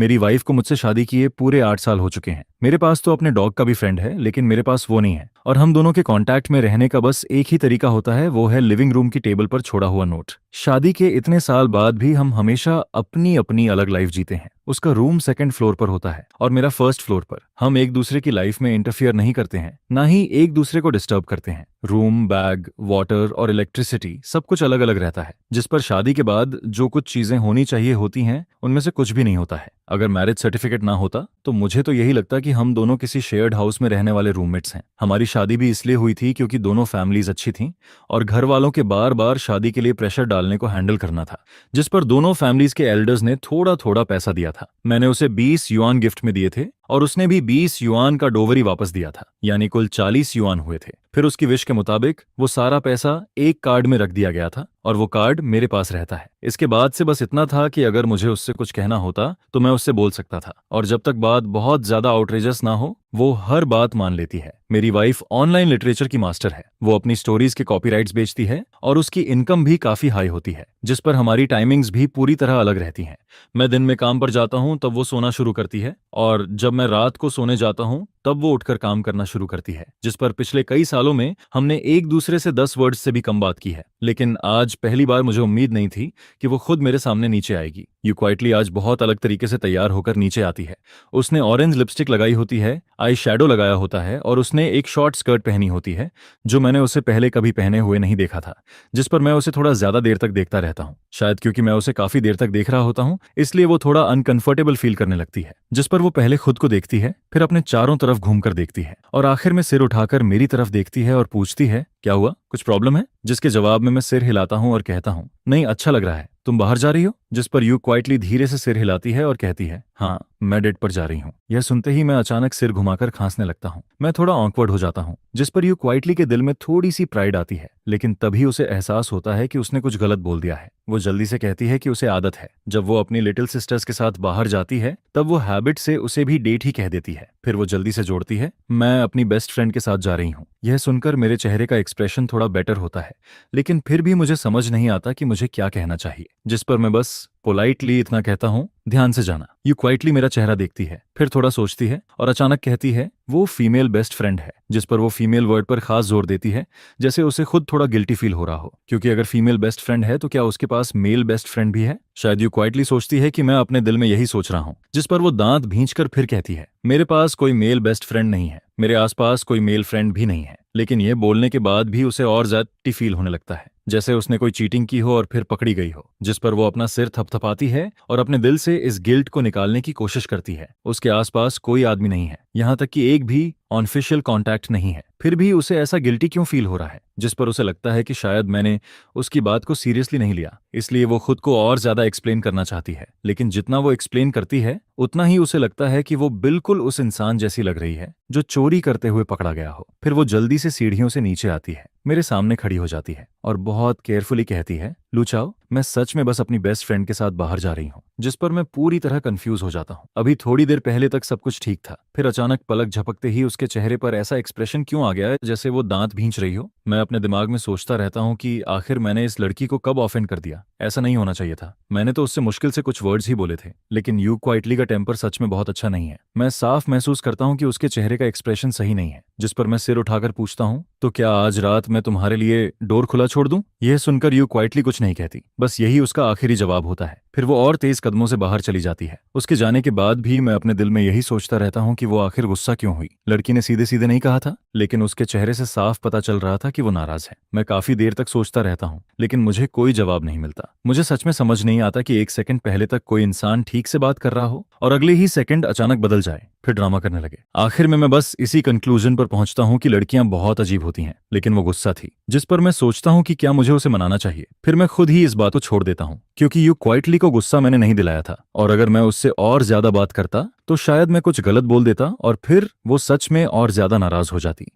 मेरी वाइफ को मुझसे शादी किए पूरे 8 साल हो चुके हैं। मेरे पास तो अपने डॉग का भी फ्रेंड है, लेकिन मेरे पास वो नहीं है। और हम दोनों के कांटेक्ट में रहने का बस एक ही तरीका होता है, वो है लिविंग रूम की टेबल पर छोड़ा हुआ नोट। शादी के इतने साल बाद भी हम हमेशा अपनी अपनी अलग लाइफ जीते हैं। उसका रूम सेकंड फ्लोर पर होता है और मेरा फर्स्ट फ्लोर पर। हम एक दूसरे की लाइफ में इंटरफियर नहीं करते हैं, ना ही एक दूसरे को डिस्टर्ब करते हैं। रूम, बैग, वाटर और इलेक्ट्रिसिटी सब कुछ अलग अलग रहता है, जिस पर शादी के बाद जो कुछ चीजें होनी चाहिए होती हैं, उनमें से कुछ भी नहीं होता है। अगर मैरिज सर्टिफिकेट ना होता तो मुझे तो यही लगता कि हम दोनों किसी शेयर्ड हाउस में रहने वाले रूममेट्स हैं। हमारी शादी भी इसलिए हुई थी क्योंकि दोनों फैमिलीज अच्छी थीं और घर वालों के बार बार शादी के लिए प्रेशर डालने को हैंडल करना था, जिस पर दोनों फैमिलीज के एल्डर्स ने थोड़ा थोड़ा पैसा दिया था। मैंने उसे 20 युआन गिफ्ट में दिए थे और उसने भी 20 युआन का डोवरी वापस दिया था, यानी कुल 40 युआन हुए थे। फिर उसकी विश के मुताबिक वो सारा पैसा एक कार्ड में रख दिया गया था और वो कार्ड मेरे पास रहता है। इसके बाद से बस इतना था कि अगर मुझे उससे कुछ कहना होता तो मैं उससे बोल सकता था, और जब तक बात बहुत ज्यादा आउटरेजस ना हो वो हर बात मान लेती है। मेरी वाइफ ऑनलाइन लिटरेचर की मास्टर है। वो अपनी स्टोरीज के कॉपीराइट्स बेचती है और उसकी इनकम भी काफी हाई होती है, जिस पर हमारी टाइमिंग्स भी पूरी तरह अलग रहती हैं। मैं दिन में काम पर जाता हूं तब वो सोना शुरू करती है, और जब मैं रात को सोने जाता हूं तब वो उठकर काम करना शुरू करती है, जिस पर पिछले कई सालों में हमने एक दूसरे से 10 वर्ड्स से भी कम बात की है। लेकिन आज पहली बार मुझे उम्मीद नहीं थी कि वो खुद मेरे सामने नीचे आएगी। यू क्वाइटली आज बहुत अलग तरीके से तैयार होकर नीचे आती है। उसने ऑरेंज लिपस्टिक लगाई होती है, आई शैडो लगाया होता है और उसने एक शॉर्ट स्कर्ट पहनी होती है जो मैंने उसे पहले कभी पहने हुए नहीं देखा था, जिस पर मैं उसे थोड़ा ज्यादा देर तक देखता रहता हूँ। शायद क्योंकि मैं उसे काफी देर तक देख रहा होता हूँ, इसलिए वो थोड़ा अनकंफर्टेबल फील करने लगती है, जिस पर वो पहले खुद को देखती है, फिर अपने चारों तरफ घूमकर देखती है और आखिर में सिर उठाकर मेरी तरफ देखती है और पूछती है, क्या हुआ, कुछ प्रॉब्लम है? जिसके जवाब में मैं सिर हिलाता हूँ और कहता हूँ, नहीं, अच्छा लग रहा है, तुम बाहर जा रही हो? जिस पर यू क्वाइटली धीरे से सिर हिलाती है और कहती है, हाँ, मैं डेट पर जा रही हूँ। यह सुनते ही मैं अचानक सिर घुमाकर खांसने लगता हूँ। मैं थोड़ा ऑकवर्ड हो जाता हूँ, जिस पर यू क्वाइटली के दिल में थोड़ी सी प्राइड आती है, लेकिन तभी उसे एहसास होता है कि उसने कुछ गलत बोल दिया है। वो जल्दी से कहती है कि उसे आदत है, जब वो अपनी लिटिल सिस्टर्स के साथ बाहर जाती है तब वो हैबिट से उसे भी डेट ही कह देती है। फिर वो जल्दी से जोड़ती है, मैं अपनी बेस्ट फ्रेंड के साथ जा रही हूँ। यह सुनकर मेरे चेहरे का एक्सप्रेशन थोड़ा बेटर होता है, लेकिन फिर भी मुझे समझ नहीं आता कि मुझे क्या कहना चाहिए, जिस पर मैं बस पोलाइटली इतना कहता हूँ, ध्यान से जाना। यू क्वाइटली मेरा चेहरा देखती है, फिर थोड़ा सोचती है और अचानक कहती है, वो फीमेल बेस्ट फ्रेंड है, जिस पर वो फीमेल वर्ड पर खास जोर देती है, जैसे उसे खुद थोड़ा गिल्टी फील हो रहा हो, क्योंकि अगर फीमेल बेस्ट फ्रेंड है तो क्या उसके पास मेल बेस्ट फ्रेंड भी है? शायद यू क्वाइटली सोचती है कि मैं अपने दिल में यही सोच रहा हूँ, जिस पर वो दांत भींचकर फिर कहती है, मेरे पास कोई मेल बेस्ट फ्रेंड नहीं है, मेरे आसपास कोई मेल फ्रेंड भी नहीं है। लेकिन ये बोलने के बाद भी उसे और ज्यादा फील होने लगता है, जैसे उसने कोई चीटिंग की हो और फिर पकड़ी गई हो, जिस पर वो अपना सिर थपथपाती है और अपने दिल से इस गिल्ट को निकालने की कोशिश करती है। उसके आसपास कोई आदमी नहीं है, यहाँ तक कि एक भी ऑनफिशियल कांटेक्ट नहीं है, फिर भी उसे ऐसा गिल्टी क्यों फील हो रहा है, जिस पर उसे लगता है कि शायद मैंने उसकी बात को सीरियसली नहीं लिया, इसलिए वो खुद को और ज्यादा एक्सप्लेन करना चाहती है। लेकिन जितना वो एक्सप्लेन करती है उतना ही उसे लगता है कि वो बिल्कुल उस इंसान जैसी लग रही है जो चोरी करते हुए पकड़ा गया हो। फिर वो जल्दी से सीढ़ियों से नीचे आती है, मेरे सामने खड़ी हो जाती है और बहुत केयरफुली कहती है, लुचाओ, मैं सच में बस अपनी बेस्ट फ्रेंड के साथ बाहर जा रही हूँ। जिस पर मैं पूरी तरह कंफ्यूज हो जाता हूँ। अभी थोड़ी देर पहले तक सब कुछ ठीक था, फिर अचानक पलक झपकते ही उसके चेहरे पर ऐसा एक्सप्रेशन क्यों आ गया है जैसे वो दांत भींच रही हो। मैं अपने दिमाग में सोचता रहता हूँ कि आखिर मैंने इस लड़की को कब ऑफेंड कर दिया। ऐसा नहीं होना चाहिए था, मैंने तो उससे मुश्किल से कुछ वर्ड्स ही बोले थे। लेकिन यू क्वाइटली का टेम्पर सच में बहुत अच्छा नहीं है। मैं साफ महसूस करता हूँ कि उसके चेहरे का एक्सप्रेशन सही नहीं है, जिस पर मैं सिर उठाकर पूछता हूँ, तो क्या आज रात मैं तुम्हारे लिए डोर खुला छोड़ दूं? यह सुनकर यू क्वाइटली कुछ नहीं कहती, बस यही उसका आखिरी जवाब होता है। फिर वो और तेज कदमों से बाहर चली जाती है। उसके जाने के बाद भी मैं अपने दिल में यही सोचता रहता हूँ कि वो आखिर गुस्सा क्यों हुई। लड़की ने सीधे सीधे नहीं कहा था, लेकिन उसके चेहरे से साफ पता चल रहा था कि वो नाराज है। मैं काफी देर तक सोचता रहता हूँ, लेकिन मुझे कोई जवाब नहीं मिलता। मुझे सच में समझ नहीं आता कि एक सेकंड पहले तक कोई इंसान ठीक से बात कर रहा हो और अगले ही सेकंड अचानक बदल जाए, फिर ड्रामा करने लगे। आखिर में मैं बस इसी कंक्लूजन पर पहुंचता हूँ कि लड़कियां बहुत अजीब होती हैं, लेकिन वो गुस्सा थी, जिस पर मैं सोचता हूँ कि क्या मुझे उसे मनाना चाहिए। फिर मैं खुद ही इस बात को छोड़ देता हूँ, क्योंकि यू क्वाइटली को गुस्सा मैंने नहीं दिलाया था, और अगर मैं उससे और ज्यादा बात करता तो शायद मैं कुछ गलत बोल देता और फिर वो सच में और ज्यादा नाराज हो जाती।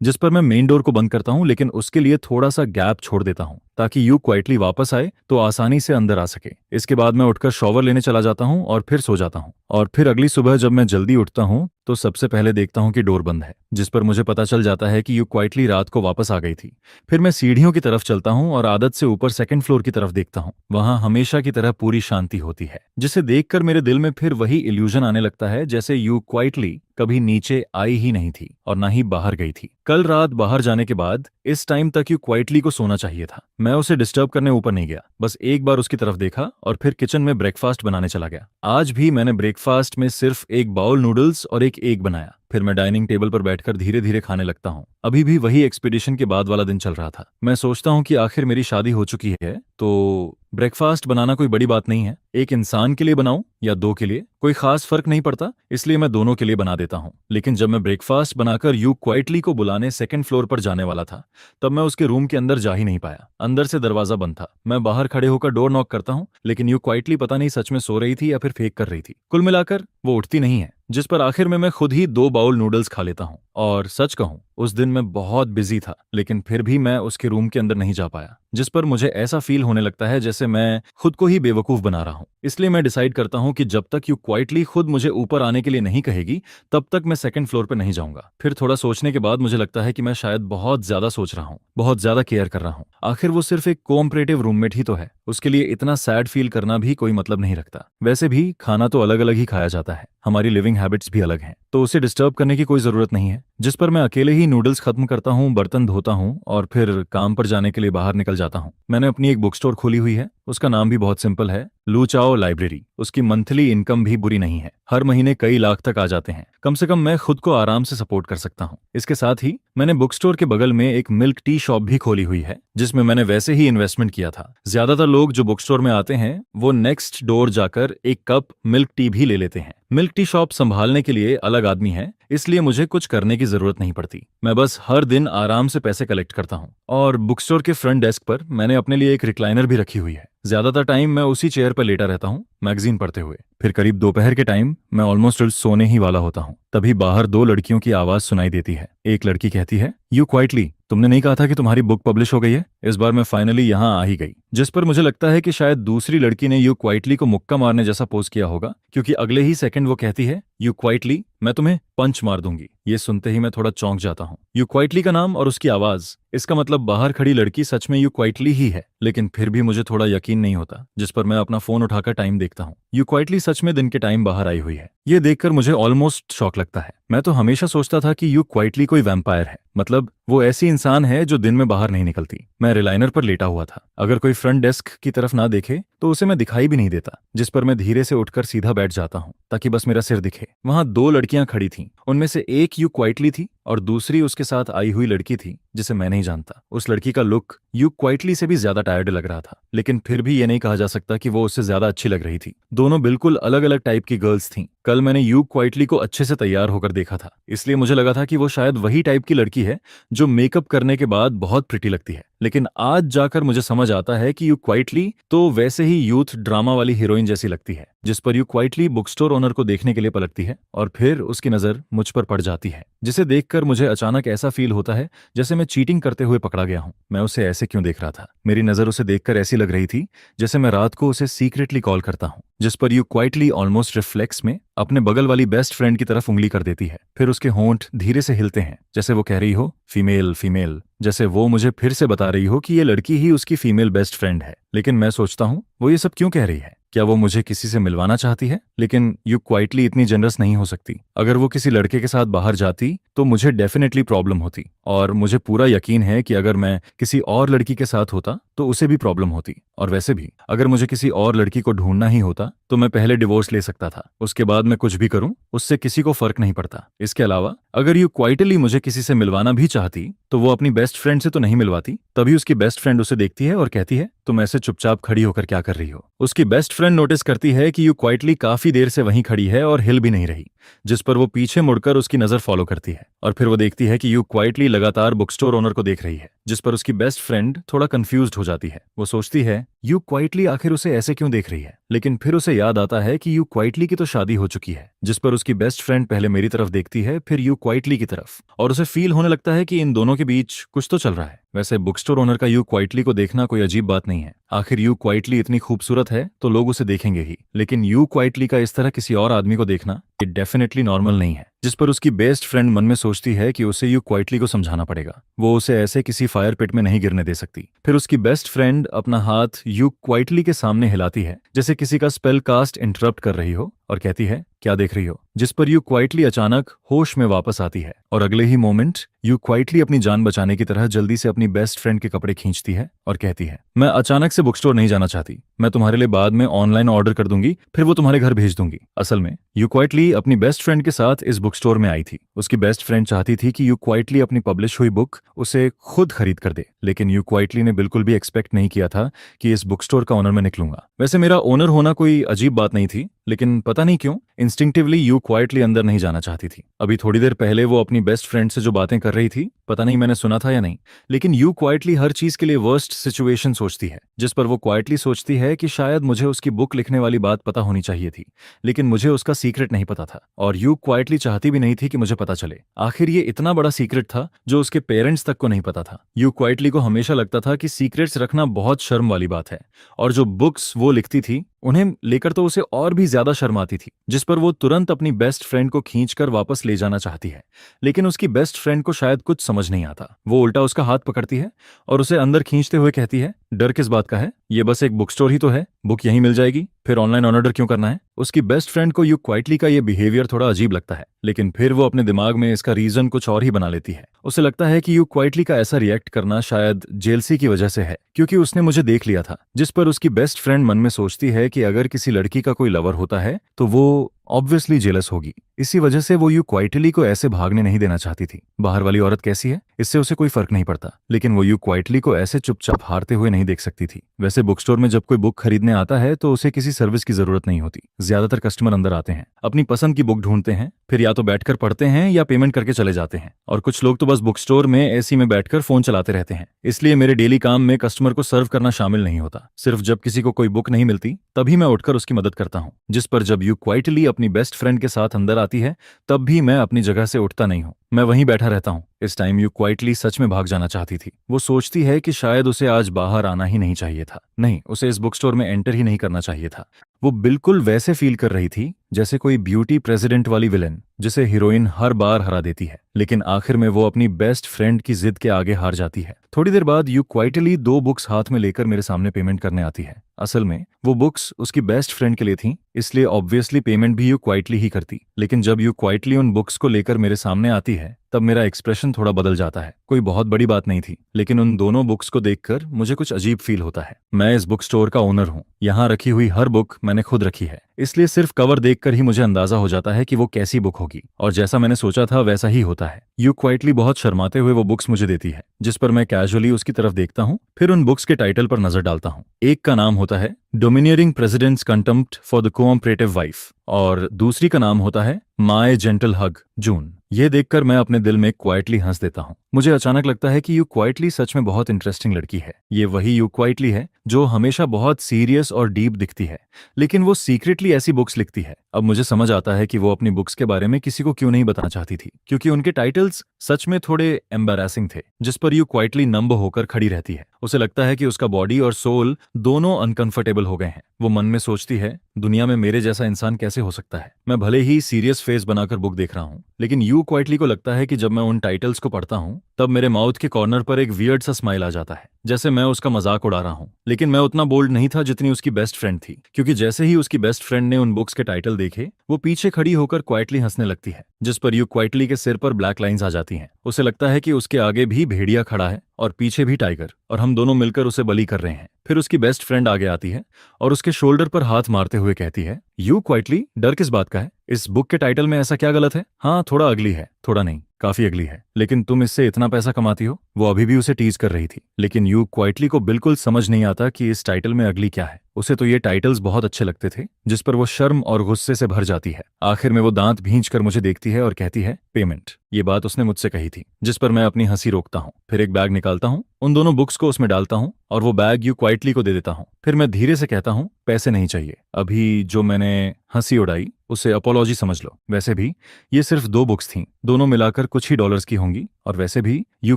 जिस पर मैं मेन डोर को बंद करता हूँ, लेकिन उसके लिए थोड़ा सा गैप छोड़ देता हूँ ताकि यू क्वाइटली वापस आए तो आसानी से अंदर आ सके। इसके बाद मैं उठकर शॉवर लेने चला जाता हूँ और फिर सो जाता हूँ। और फिर अगली सुबह जब मैं जल्दी उठता हूँ तो सबसे पहले देखता हूँ कि डोर बंद है, जिस पर मुझे पता चल जाता है कि यू क्वाइटली रात को वापस आ गई थी। फिर मैं सीढ़ियों की तरफ चलता हूँ और आदत से ऊपर सेकंड फ्लोर की तरफ देखता हूँ। वहां हमेशा की तरह पूरी शांति होती है, जिसे देखकर मेरे दिल में फिर वही इल्यूजन आने लगता है जैसे यू क्वाइटली कभी नीचे आई ही नहीं थी और ना ही बाहर गई थी। कल रात बाहर जाने के बाद इस टाइम तक यू क्वाइटली को सोना चाहिए था। मैं उसे डिस्टर्ब करने ऊपर नहीं गया, बस एक बार उसकी तरफ देखा और फिर किचन में ब्रेकफास्ट बनाने चला गया। आज भी मैंने ब्रेकफास्ट में सिर्फ एक बाउल नूडल्स और एक एग बनाया। फिर मैं डाइनिंग टेबल पर बैठकर धीरे धीरे खाने लगता हूँ। अभी भी वही एक्सपीडिशन के बाद वाला दिन चल रहा था। मैं सोचता हूँ कि आखिर मेरी शादी हो चुकी है तो ब्रेकफास्ट बनाना कोई बड़ी बात नहीं है। एक इंसान के लिए बनाऊं या दो के लिए, कोई खास फर्क नहीं पड़ता, इसलिए मैं दोनों के लिए बना देता हूं। लेकिन जब मैं ब्रेकफास्ट बनाकर यू क्वाइटली को बुलाने सेकंड फ्लोर पर जाने वाला था, तब मैं उसके रूम के अंदर जा ही नहीं पाया। अंदर से दरवाजा बंद था। मैं बाहर खड़े होकर डोर नॉक करता हूं, लेकिन यू क्वाइटली पता नहीं सच में सो रही थी या फिर फेक कर रही थी। कुल मिलाकर वो उठती नहीं है, जिस पर आखिर में मैं खुद ही 2 बाउल नूडल्स खा लेता हूँ। और सच कहूं, उस दिन मैं बहुत बिजी था, लेकिन फिर भी मैं उसके रूम के अंदर नहीं जा पाया, जिस पर मुझे ऐसा फील होने लगता है जैसे मैं खुद को ही बेवकूफ बना रहा हूं। इसलिए मैं डिसाइड करता हूं कि जब तक यू क्वाइटली खुद मुझे ऊपर आने के लिए नहीं कहेगी, तब तक मैं सेकंड फ्लोर पर नहीं जाऊंगा। फिर थोड़ा सोचने के बाद मुझे लगता है कि मैं शायद बहुत ज्यादा सोच रहा हूं, बहुत ज्यादा केयर कर रहा हूं। आखिर वो सिर्फ एक कोऑपरेटिव रूममेट ही तो है, उसके लिए इतना सैड फील करना भी कोई मतलब नहीं रखता। वैसे भी खाना तो अलग अलग ही खाया जाता है, हमारी लिविंग हैबिट्स भी अलग हैं, तो उसे डिस्टर्ब करने की कोई जरूरत नहीं है। जिस पर मैं अकेले ही नूडल्स खत्म करता हूँ, बर्तन धोता हूँ और फिर काम पर जाने के लिए बाहर निकल जाता हूँ। मैंने अपनी एक बुक स्टोर खोली हुई है, उसका नाम भी बहुत सिंपल है, लू चाओ लाइब्रेरी। उसकी मंथली इनकम भी बुरी नहीं है, हर महीने कई लाख तक आ जाते हैं। कम से कम मैं खुद को आराम से सपोर्ट कर सकता हूँ। इसके साथ ही मैंने बुक स्टोर के बगल में एक मिल्क टी शॉप भी खोली हुई है, जिसमें मैंने वैसे ही इन्वेस्टमेंट किया था। ज्यादातर लोग जो बुक स्टोर में आते हैं वो नेक्स्ट डोर जाकर एक कप मिल्क टी भी ले लेते हैं। मिल्क टी शॉप संभालने के लिए अलग आदमी है, इसलिए मुझे कुछ करने की जरूरत नहीं पड़ती। मैं बस हर दिन आराम से पैसे कलेक्ट करता हूँ। और बुक स्टोर के फ्रंट डेस्क पर मैंने अपने लिए एक रिक्लाइनर भी रखी हुई है। ज्यादातर टाइम मैं उसी चेयर पर लेटा रहता हूँ, मैगजीन पढ़ते हुए। फिर करीब दोपहर के टाइम मैं ऑलमोस्ट सोने ही वाला होता हूँ, तभी बाहर 2 लड़कियों की आवाज सुनाई देती है। एक लड़की कहती है, यू क्वाइटली, तुमने नहीं कहा था कि तुम्हारी बुक पब्लिश हो गई है? इस बार मैं फाइनली यहाँ आ ही गई। जिस पर मुझे लगता है कि शायद दूसरी लड़की ने यू क्वाइटली को मुक्का मारने जैसा पोज किया होगा, क्योंकि अगले ही सेकंड वो कहती है, यू क्वाइटली, मैं तुम्हें पंच मार दूंगी। ये सुनते ही मैं थोड़ा चौंक जाता हूँ। यू क्वाइटली का नाम और उसकी आवाज, इसका मतलब बाहर खड़ी लड़की सच में यू क्वाइटली ही है। लेकिन फिर भी मुझे थोड़ा यकीन नहीं होता, जिस पर मैं अपना फोन उठाकर टाइम देखता हूँ। यू क्वाइटली सच में दिन के टाइम बाहर आई हुई है। ये देखकर मुझे ऑलमोस्ट शॉक लगता है। मैं तो हमेशा सोचता था कि यू क्वाइटली कोई वैम्पायर है, मतलब वो ऐसी इंसान है जो दिन में बाहर नहीं निकलती। मैं रिलाइनर पर लेटा हुआ था, अगर कोई फ्रंट डेस्क की तरफ ना देखे तो उसे मैं दिखाई भी नहीं देता, जिस पर मैं धीरे से उठकर सीधा बैठ जाता हूँ ताकि बस मेरा सिर दिखे। वहां 2 लड़कियां खड़ी थीं, उनमें से एक यू क्वाइटली थी और दूसरी उसके साथ आई हुई लड़की थी जिसे मैं नहीं जानता। उस लड़की का लुक यू क्वाइटली से भी ज्यादा टायर्ड लग रहा था, लेकिन फिर भी ये नहीं कहा जा सकता कि वो उससे ज्यादा अच्छी लग रही थी। दोनों बिल्कुल अलग अलग टाइप की गर्ल्स थीं। कल मैंने यू क्वाइटली को अच्छे से तैयार होकर देखा था, इसलिए मुझे लगा था कि वो शायद वही टाइप की लड़की है जो मेकअप करने के बाद बहुत प्रिटी लगती है। लेकिन आज जाकर मुझे समझ आता है कि यू क्वाइटली तो वैसे ही यूथ ड्रामा वाली हीरोइन जैसी लगती है। जिस पर you quietly book store owner को देखने के लिए पलटती है और फिर उसकी नजर मुझ पर पड़ जाती है, जिसे देखकर मुझे अचानक ऐसा फील होता है जैसे मैं चीटिंग करते हुए पकड़ा गया हूं। मैं उसे ऐसे क्यों देख रहा था? मेरी नजर उसे देखकर ऐसी लग रही थी जैसे मैं रात को उसे सीक्रेटली कॉल करता हूं। जिस पर यू क्वाइटली ऑलमोस्ट रिफ्लेक्स में अपने बगल वाली बेस्ट फ्रेंड की तरफ उंगली कर देती है। फिर उसके होंठ धीरे से हिलते हैं, जैसे वो कह रही हो, फीमेल फीमेल, जैसे वो मुझे फिर से बता रही हो कि ये लड़की ही उसकी फीमेल बेस्ट फ्रेंड है। लेकिन मैं सोचता हूँ, वो ये सब क्यों कह रही है? क्या वो मुझे किसी से मिलवाना चाहती है? लेकिन यू क्वाइटली इतनी जनरस नहीं हो सकती। अगर वो किसी लड़के के साथ बाहर जाती तो मुझे डेफिनेटली प्रॉब्लम होती, और मुझे पूरा यकीन है कि अगर मैं किसी और लड़की के साथ होता तो उसे भी प्रॉब्लम होती। और वैसे भी अगर मुझे किसी और लड़की को ढूंढना ही होता तो मैं पहले डिवोर्स ले सकता था, उसके बाद मैं कुछ भी करूं उससे किसी को फर्क नहीं पड़ता। इसके अलावा अगर यू क्वाइटली मुझे किसी से मिलवाना भी चाहती तो वो अपनी बेस्ट फ्रेंड से तो नहीं मिलवाती। तभी उसकी बेस्ट फ्रेंड उसे देखती है और कहती है, तुम ऐसे चुपचाप खड़ी होकर क्या कर रही हो? उसकी बेस्ट फ्रेंड नोटिस करती है कि यू क्वाइटली काफी देर से वहीं खड़ी है और हिल भी नहीं रही, जिस पर वो पीछे मुड़कर उसकी नजर फॉलो करती है और फिर वो देखती है कि यू क्वाइटली लगातार बुक स्टोर ओनर को देख रही है, जिस पर उसकी बेस्ट फ्रेंड थोड़ा कंफ्यूज्ड हो जाती है। वो सोचती है यू क्वाइटली आखिर उसे ऐसे क्यों देख रही है, लेकिन फिर उसे याद आता है कि यू क्वाइटली की तो शादी हो चुकी है। जिस पर उसकी बेस्ट फ्रेंड पहले मेरी तरफ देखती है, फिर यू क्वाइटली की तरफ, और उसे फील होने लगता है कि इन दोनों के बीच कुछ तो चल रहा है। वैसे बुक स्टोर ओनर का यू क्वाइटली को देखना कोई अजीब बात नहीं है। आखिर यू क्वाइटली इतनी खूबसूरत है तो लोग उसे देखेंगे ही, लेकिन यू क्वाइटली का इस तरह किसी और आदमी को देखना ये डेफिनेटली नॉर्मल नहीं है। जिस पर उसकी बेस्ट फ्रेंड मन में सोचती है कि उसे यू क्वाइटली को समझाना पड़ेगा, वो उसे ऐसे किसी फायर पिट में नहीं गिरने दे सकती। फिर उसकी बेस्ट फ्रेंड अपना हाथ यू क्वाइटली के सामने हिलाती है जैसे किसी का स्पेल कास्ट इंटरप्ट कर रही हो और कहती है क्या देख रही हो, जिस पर यू क्वाइटली अचानक होश में वापस आती है और अगले ही मोमेंट यू क्वाइटली अपनी जान बचाने की तरह जल्दी से अपनी बेस्ट फ्रेंड के कपड़े खींचती है और कहती है मैं अचानक से बुक स्टोर नहीं जाना चाहती, मैं तुम्हारे लिए बाद में ऑनलाइन ऑर्डर कर दूंगी, फिर वो तुम्हारे घर भेज दूंगी। असल में यू क्वाइटली अपनी बेस्ट फ्रेंड के साथ इस बुक स्टोर में आई थी। उसकी बेस्ट फ्रेंड चाहती थी कि यू क्वाइटली अपनी पब्लिश हुई बुक उसे खुद खरीद कर दे, लेकिन यू क्वाइटली ने बिल्कुल भी एक्सपेक्ट नहीं किया था कि इस बुक स्टोर का ओनर मैं निकलूंगा। वैसे मेरा ओनर होना कोई अजीब बात नहीं थी, लेकिन पता नहीं क्यों इंस्टिंक्टिवली यू क्वाइटली अंदर नहीं जाना चाहती थी। अभी थोड़ी देर पहले वो अपनी बेस्ट फ्रेंड से जो बातें कर रही थी, पता नहीं मैंने सुना था या नहीं, लेकिन यू क्वाइटली हर चीज के लिए वर्स्ट सिचुएशन सोचती है, जिस पर वो क्वाइटली सोचती है कि शायद मुझे उसकी बुक लिखने वाली बात पता होनी चाहिए थी, लेकिन मुझे उसका सीक्रेट नहीं पता था और यू क्वाइटली चाहती भी नहीं थी कि मुझे पता चले। आखिर ये इतना बड़ा सीक्रेट था जो उसके पेरेंट्स तक को नहीं पता था। यू क्वाइटली को हमेशा लगता था कि सीक्रेट्स रखना बहुत शर्म वाली बात है, और जो बुक्स वो लिखती थी उन्हें लेकर तो उसे और भी ज्यादा शर्म आती थी, जिस पर वो तुरंत अपनी बेस्ट फ्रेंड को खींचकर वापस ले जाना चाहती है। लेकिन उसकी बेस्ट फ्रेंड को शायद कुछ समझ नहीं आता। वो उल्टा उसका हाथ पकड़ती है और उसे अंदर खींचते हुए कहती है डर किस बात का है, ये बस एक बुक स्टोर ही तो है, बुक यहीं मिल जाएगी, फिर ऑनलाइन ऑर्डर क्यों करना है। उसकी बेस्ट फ्रेंड को यू क्वाइटली का ये बिहेवियर थोड़ा अजीब लगता है, लेकिन फिर वो अपने दिमाग में इसका रीजन कुछ और ही बना लेती है। उसे लगता है कि यू क्वाइटली का ऐसा रिएक्ट करना शायद जेलसी की वजह से है, क्योंकि उसने मुझे देख लिया था। जिस पर उसकी बेस्ट फ्रेंड मन में सोचती है कि अगर किसी लड़की का कोई लवर होता है तो वो ऑब्वियसली जेलस होगी। इसी वजह से वो यू क्वाइटली को ऐसे भागने नहीं देना चाहती थी। बाहर वाली औरत कैसी है इससे उसे कोई फर्क नहीं पड़ता, लेकिन वो यू क्वाइटली को ऐसे चुपचाप हारते हुए नहीं देख सकती थी। वैसे बुक स्टोर में जब कोई बुक खरीदने आता है तो उसे किसी सर्विस की जरूरत नहीं होती। ज्यादातर कस्टमर अंदर आते हैं, अपनी पसंद की बुक ढूंढते हैं, फिर या तो बैठकर पढ़ते हैं या पेमेंट करके चले जाते हैं, और कुछ लोग तो बस बुक स्टोर में एसी में बैठकर फोन चलाते रहते हैं। इसलिए मेरे डेली काम में कस्टमर को सर्व करना शामिल नहीं होता। सिर्फ जब किसी को कोई बुक नहीं मिलती तभी मैं उठकर उसकी मदद करता हूँ। जिस पर जब यू क्वाइटली अपनी बेस्ट फ्रेंड के साथ अंदर आती है तब भी मैं अपनी जगह से उठता नहीं हूँ, मैं वहीं बैठा रहता हूँ। इस टाइम यू क्वाइटली सच में भाग जाना चाहती थी। वो सोचती है कि शायद उसे आज बाहर आना ही नहीं चाहिए था, नहीं, उसे इस बुक स्टोर में एंटर ही नहीं करना चाहिए था। वो बिल्कुल वैसे फील कर रही थी जैसे कोई ब्यूटी प्रेसिडेंट वाली विलेन जिसे हीरोइन हर बार हरा देती है, लेकिन आखिर में वो अपनी बेस्ट फ्रेंड की जिद के आगे हार जाती है। थोड़ी देर बाद यू क्वाइटली 2 बुक्स हाथ में लेकर मेरे सामने पेमेंट करने आती है। असल में वो बुक्स उसकी बेस्ट फ्रेंड के लिए थीं, इसलिए ऑब्वियसली पेमेंट भी यू क्वाइटली ही करती। लेकिन जब यू क्वाइटली उन बुक्स को लेकर मेरे सामने आती है तब मेरा एक्सप्रेशन थोड़ा बदल जाता है। कोई बहुत बड़ी बात नहीं थी, लेकिन उन दोनों बुक्स को देखकर मुझे कुछ अजीब फील होता है। मैं इस बुक स्टोर का ओनर हूँ, यहाँ रखी हुई हर बुक मैंने खुद रखी है, इसलिए सिर्फ कवर देखकर ही मुझे अंदाजा हो जाता है कि वो कैसी बुक होगी, और जैसा मैंने सोचा था वैसा ही होता है। यू क्वाइटली बहुत शर्माते हुए वो बुक्स मुझे देती है, जिस पर मैं कैजुअली उसकी तरफ देखता हूँ, फिर उन बुक्स के टाइटल पर नजर डालता हूँ। एक का नाम होता है domineering president's contempt for the cooperative wife और दूसरी का नाम होता है माय जेंटल हग जून। ये देखकर मैं अपने दिल में क्वाइटली हंस देता हूँ। मुझे अचानक लगता है कि यू क्वाइटली सच में बहुत इंटरेस्टिंग लड़की है। ये वही यू क्वाइटली है जो हमेशा बहुत सीरियस और डीप दिखती है, लेकिन वो सीक्रेटली ऐसी बुक्स लिखती है। अब मुझे समझ आता है कि वो अपनी बुक्स के बारे में किसी को क्यों नहीं बताना चाहती थी, क्योंकि उनके टाइटल्स सच में थोड़े एम्बैरेसिंग थे। जिस पर यू क्वाइटली नंब होकर खड़ी रहती है। उसे लगता है कि उसका बॉडी और सोल दोनों अनकंफर्टेबल हो गए हैं। वो मन में सोचती है दुनिया में मेरे जैसा इंसान कैसे हो सकता है। मैं भले ही सीरियस फेस बनाकर बुक देख रहा हूँ, लेकिन यू क्वाइटली को लगता है कि जब मैं उन टाइटल्स को पढ़ता हूँ तब मेरे माउथ के कॉर्नर पर एक वियर्ड सा स्माइल आ जाता है, जैसे मैं उसका मजाक उड़ा रहा हूँ। लेकिन मैं उतना बोल्ड नहीं था जितनी उसकी बेस्ट फ्रेंड थी, क्योंकि जैसे ही उसकी बेस्ट फ्रेंड ने उन बुक्स के टाइटल देखे वो पीछे खड़ी होकर क्वाइटली हंसने लगती है, जिस पर यू क्वाइटली के सिर पर ब्लैक लाइंस आ जाती हैं। उसे लगता है कि उसके आगे भी भेड़िया खड़ा है और पीछे भी टाइगर, और हम दोनों मिलकर उसे बली कर रहे हैं। फिर उसकी बेस्ट फ्रेंड आगे आती है और उसके शोल्डर पर हाथ मारते हुए कहती है यू क्वाइटली, डर किस बात का है? इस बुक के टाइटल में ऐसा क्या गलत है? हाँ, थोड़ा अगली है, थोड़ा नहीं, काफी अगली है, लेकिन तुम इससे इतना पैसा कमाती हो। वो अभी भी उसे टीज कर रही थी, लेकिन यू क्वाइटली को बिल्कुल समझ नहीं आता कि इस टाइटल में अगली क्या है। उसे तो ये टाइटल्स बहुत अच्छे लगते थे, जिस पर वो शर्म और गुस्से से भर जाती है। आखिर में वो दांत भींच कर मुझे देखती है और कहती है पेमेंट। ये बात उसने मुझसे कही थी, जिस पर मैं अपनी हंसी रोकता हूँ। फिर एक बैग निकालता हूँ, उन दोनों बुक्स को उसमें डालता हूँ और वो बैग यू क्वाइटली को दे देता हूँ। फिर मैं धीरे से कहता हूँ पैसे नहीं चाहिए, अभी जो मैंने हंसी उड़ाई, उसे अपोलॉजी समझ लो। वैसे भी ये सिर्फ 2 बुक्स थीं, दोनों मिलाकर कुछ ही डॉलर्स की होंगी। और वैसे भी यू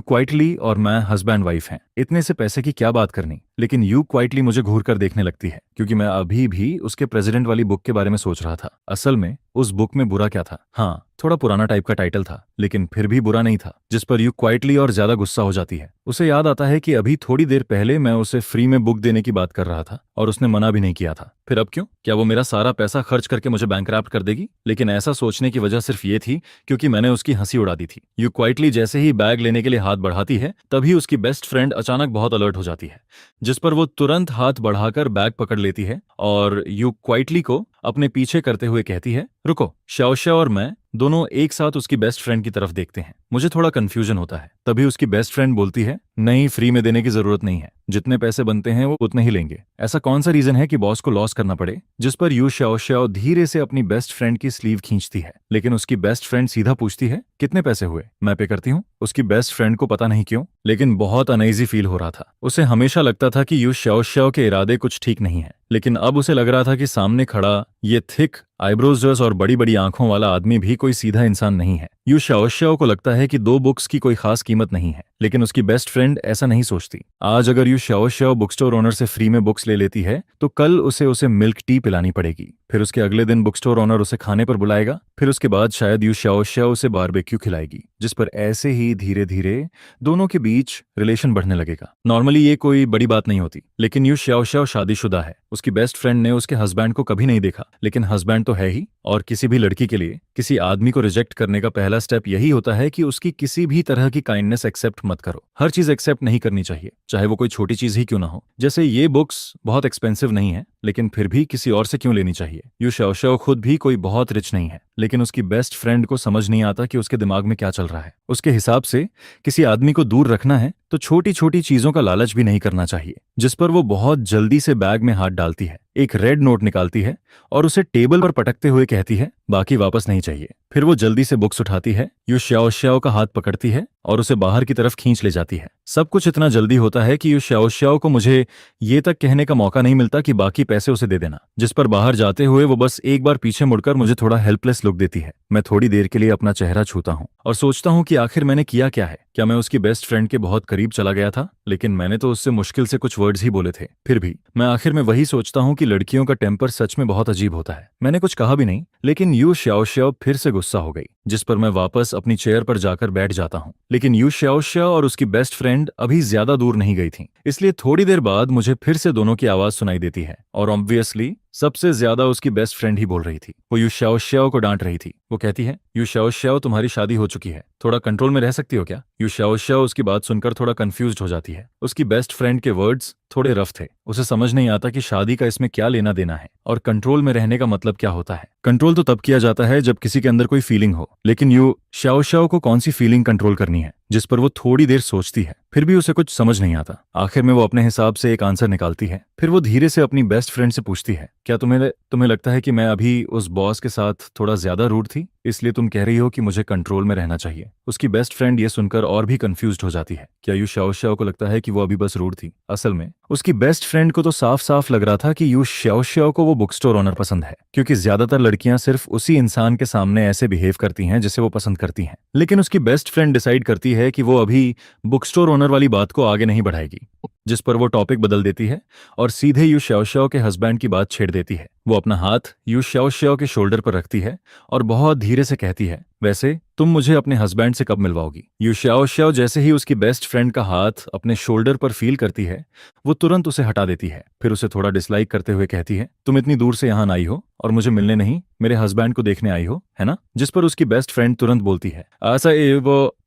क्वाइटली और मैं हस्बैंड वाइफ हैं, इतने से पैसे की क्या बात करनी। लेकिन यू क्वाइटली मुझे घूर कर देखने लगती है, क्योंकि मैं अभी भी उसके प्रेसिडेंट वाली बुक के बारे में सोच रहा था। असल में उस बुक में बुरा क्या था? हाँ, थोड़ा पुराना टाइप का टाइटल था, लेकिन फिर भी बुरा नहीं था, जिस पर यू क्वाइटली और ज्यादा गुस्सा हो जाती है। उसे याद आता है कि अभी थोड़ी देर पहले मैं उसे फ्री में बुक देने की बात कर रहा था और उसने मना भी नहीं किया था। फिर अब क्यों? क्या वो मेरा सारा पैसा खर्च करके मुझे बैंकरप्ट कर देगी? लेकिन ऐसा सोचने की वजह सिर्फ ये थी क्योंकि मैंने उसकी हंसी उड़ा दी थी। यू क्वाइटली जैसे ही बैग लेने के लिए हाथ बढ़ाती है, तभी उसकी बेस्ट फ्रेंड अचानक बहुत अलर्ट हो जाती है, जिस पर वो तुरंत हाथ बढ़ाकर बैग पकड़ लेती है और यू क्वाइटली को अपने पीछे करते हुए कहती है, रुको। शाओशा और मैं दोनों एक साथ उसकी बेस्ट फ्रेंड की तरफ देखते हैं। मुझे थोड़ा कंफ्यूजन होता है। तभी उसकी बेस्ट फ्रेंड बोलती है, नहीं, फ्री में देने की जरूरत नहीं है, जितने पैसे बनते हैं वो उतने ही लेंगे। ऐसा कौन सा रीजन है कि बॉस को लॉस करना पड़े? जिस पर यू शाओशाओ धीरे से अपनी बेस्ट फ्रेंड की स्लीव खींचती है, लेकिन उसकी बेस्ट फ्रेंड सीधा पूछती है, कितने पैसे हुए? मैं पे करती हूँ। उसकी बेस्ट फ्रेंड को पता नहीं क्यों, लेकिन बहुत अनईजी फील हो रहा था। उसे हमेशा लगता था कि यू शाओशाओ के इरादे कुछ ठीक नहीं है, लेकिन अब उसे लग रहा था कि सामने खड़ा ये थिक आईब्रोज और बड़ी बड़ी आंखों वाला आदमी भी कोई सीधा इंसान नहीं है। यू शाओशाओ को लगता है कि 2 बुक्स की कोई खास कीमत नहीं है, लेकिन उसकी बेस्ट फ्रेंड ऐसा नहीं सोचती। आज अगर you Shaoshao book store owner से फ्री में बुक्स ले लेती है, तो कल उसे मिल्क टी पिलानी पड़ेगी। फिर उसके अगले दिन बुक स्टोर ओनर उसे खाने पर बुलाएगा। फिर उसके बाद शायद यू शाओशाओ उसे बारबेक्यू खिलाएगी, जिस पर ऐसे ही धीरे धीरे दोनों के बीच रिलेशन बढ़ने लगेगा। नॉर्मली ये कोई बड़ी बात नहीं होती, लेकिन यू शाओशाओ शादीशुदा है। उसकी बेस्ट फ्रेंड ने उसके हस्बैंड को कभी नहीं देखा, लेकिन हस्बैंड तो है ही। और किसी भी लड़की के लिए किसी आदमी को रिजेक्ट करने का पहला स्टेप यही होता है कि उसकी किसी भी तरह की काइंडनेस एक्सेप्ट मत करो। हर चीज एक्सेप्ट नहीं करनी चाहिए, चाहे वो कोई छोटी चीज ही क्यों ना हो। जैसे ये बुक्स बहुत एक्सपेंसिव नहीं है, लेकिन फिर भी किसी और से क्यों लेनी चाहिए? यू शाओशाओ खुद भी कोई बहुत रिच नहीं है, लेकिन उसकी बेस्ट फ्रेंड को समझ नहीं आता कि उसके दिमाग में क्या चल रहा है। उसके हिसाब से किसी आदमी को दूर रखना है तो छोटी छोटी चीजों का लालच भी नहीं करना चाहिए, जिस पर वो बहुत जल्दी से बैग में हाथ डालती है, एक रेड नोट निकालती है और उसे टेबल पर पटकते हुए कहती है, बाकी वापस नहीं चाहिए। फिर वो जल्दी से बुक्स उठाती है, यू शाओशाओ का हाथ पकड़ती है और उसे बाहर की तरफ खींच ले जाती है। सब कुछ इतना जल्दी होता है कि यू शाओशाओ को मुझे ये तक कहने का मौका नहीं मिलता कि बाकी पैसे उसे दे देना, जिस पर बाहर जाते हुए वो बस एक बार पीछे मुड़कर मुझे थोड़ा हेल्पलेस लुक देती है। मैं थोड़ी देर के लिए अपना चेहरा छूता हूँ और सोचता हूँ कि आखिर मैंने किया क्या है। क्या मैं उसकी बेस्ट फ्रेंड के बहुत करीब चला गया था? लेकिन मैंने तो उससे मुश्किल से कुछ वर्ड्स ही बोले थे। फिर भी मैं आखिर में वही सोचता हूँ कि लड़कियों का टेम्पर सच में बहुत अजीब होता है। मैंने कुछ कहा भी नहीं, लेकिन यू शाओशाओ फिर से गुस्सा हो गई, जिस पर मैं वापस अपनी चेयर पर जाकर बैठ जाता हूँ। लेकिन यू शाओशाओ और उसकी बेस्ट फ्रेंड अभी ज्यादा दूर नहीं गई थी, इसलिए थोड़ी देर बाद मुझे फिर से दोनों की आवाज सुनाई देती है और ऑब्वियसली सबसे ज्यादा उसकी बेस्ट फ्रेंड ही बोल रही थी। वो यू शाओशाओ को डांट रही थी। वो कहती है, यू शाओशाओ, तुम्हारी शादी हो चुकी है, थोड़ा कंट्रोल में रह सकती हो क्या? यू शाओशाओ उसकी बात सुनकर थोड़ा कंफ्यूज्ड हो जाती है। उसकी बेस्ट फ्रेंड के वर्ड्स थोड़े रफ थे। उसे समझ नहीं आता कि शादी का इसमें क्या लेना देना है और कंट्रोल में रहने का मतलब क्या होता है। कंट्रोल तो तब किया जाता है जब किसी के अंदर कोई फीलिंग हो, लेकिन यू शाओशाओ को कौन सी फीलिंग कंट्रोल करनी है? जिस पर वो थोड़ी देर सोचती है। फिर भी उसे कुछ समझ नहीं आता। आखिर में वो अपने हिसाब से एक आंसर निकालती है। फिर वो धीरे से अपनी बेस्ट फ्रेंड से पूछती है, क्या तुम्हें लगता है कि मैं अभी उस बॉस के साथ थोड़ा ज्यादा रूड थी, इसलिए तुम कह रही हो कि मुझे कंट्रोल में रहना चाहिए? उसकी बेस्ट फ्रेंड ये सुनकर और भी कंफ्यूज्ड हो जाती है। क्या यू शाओशाओ को लगता है कि वो अभी बस रूड थी? असल में उसकी बेस्ट फ्रेंड को तो साफ साफ लग रहा था कि यू शाओशाओ को वो बुक स्टोर ओनर पसंद है, क्योंकि ज्यादातर लड़कियां सिर्फ उसी इंसान के सामने ऐसे बिहेव करती हैं जिसे वो पसंद करती हैं। लेकिन उसकी बेस्ट फ्रेंड डिसाइड करती है कि वो अभी बुक स्टोर ओनर वाली बात को आगे नहीं बढ़ाएगी, जिस पर वो टॉपिक बदल देती है और सीधे यू शाओशाओ के हस्बैंड की बात छेड़ देती है। वो अपना हाथ यू शाओशाओ के शोल्डर पर रखती है और बहुत धीरे से कहती है, वैसे तुम मुझे अपने हस्बैंड से कब मिलवाओगी? यू शाओशाओ जैसे ही उसकी बेस्ट फ्रेंड का हाथ अपने शोल्डर पर फील करती है, वो तुरंत उसे हटा देती है। फिर उसे थोड़ा डिसलाइक करते हुए कहती है, तुम इतनी दूर से यहाँ आई हो और मुझे मिलने नहीं, मेरे हस्बैंड को देखने आई हो, है ना? जिस पर उसकी बेस्ट फ्रेंड तुरंत बोलती है,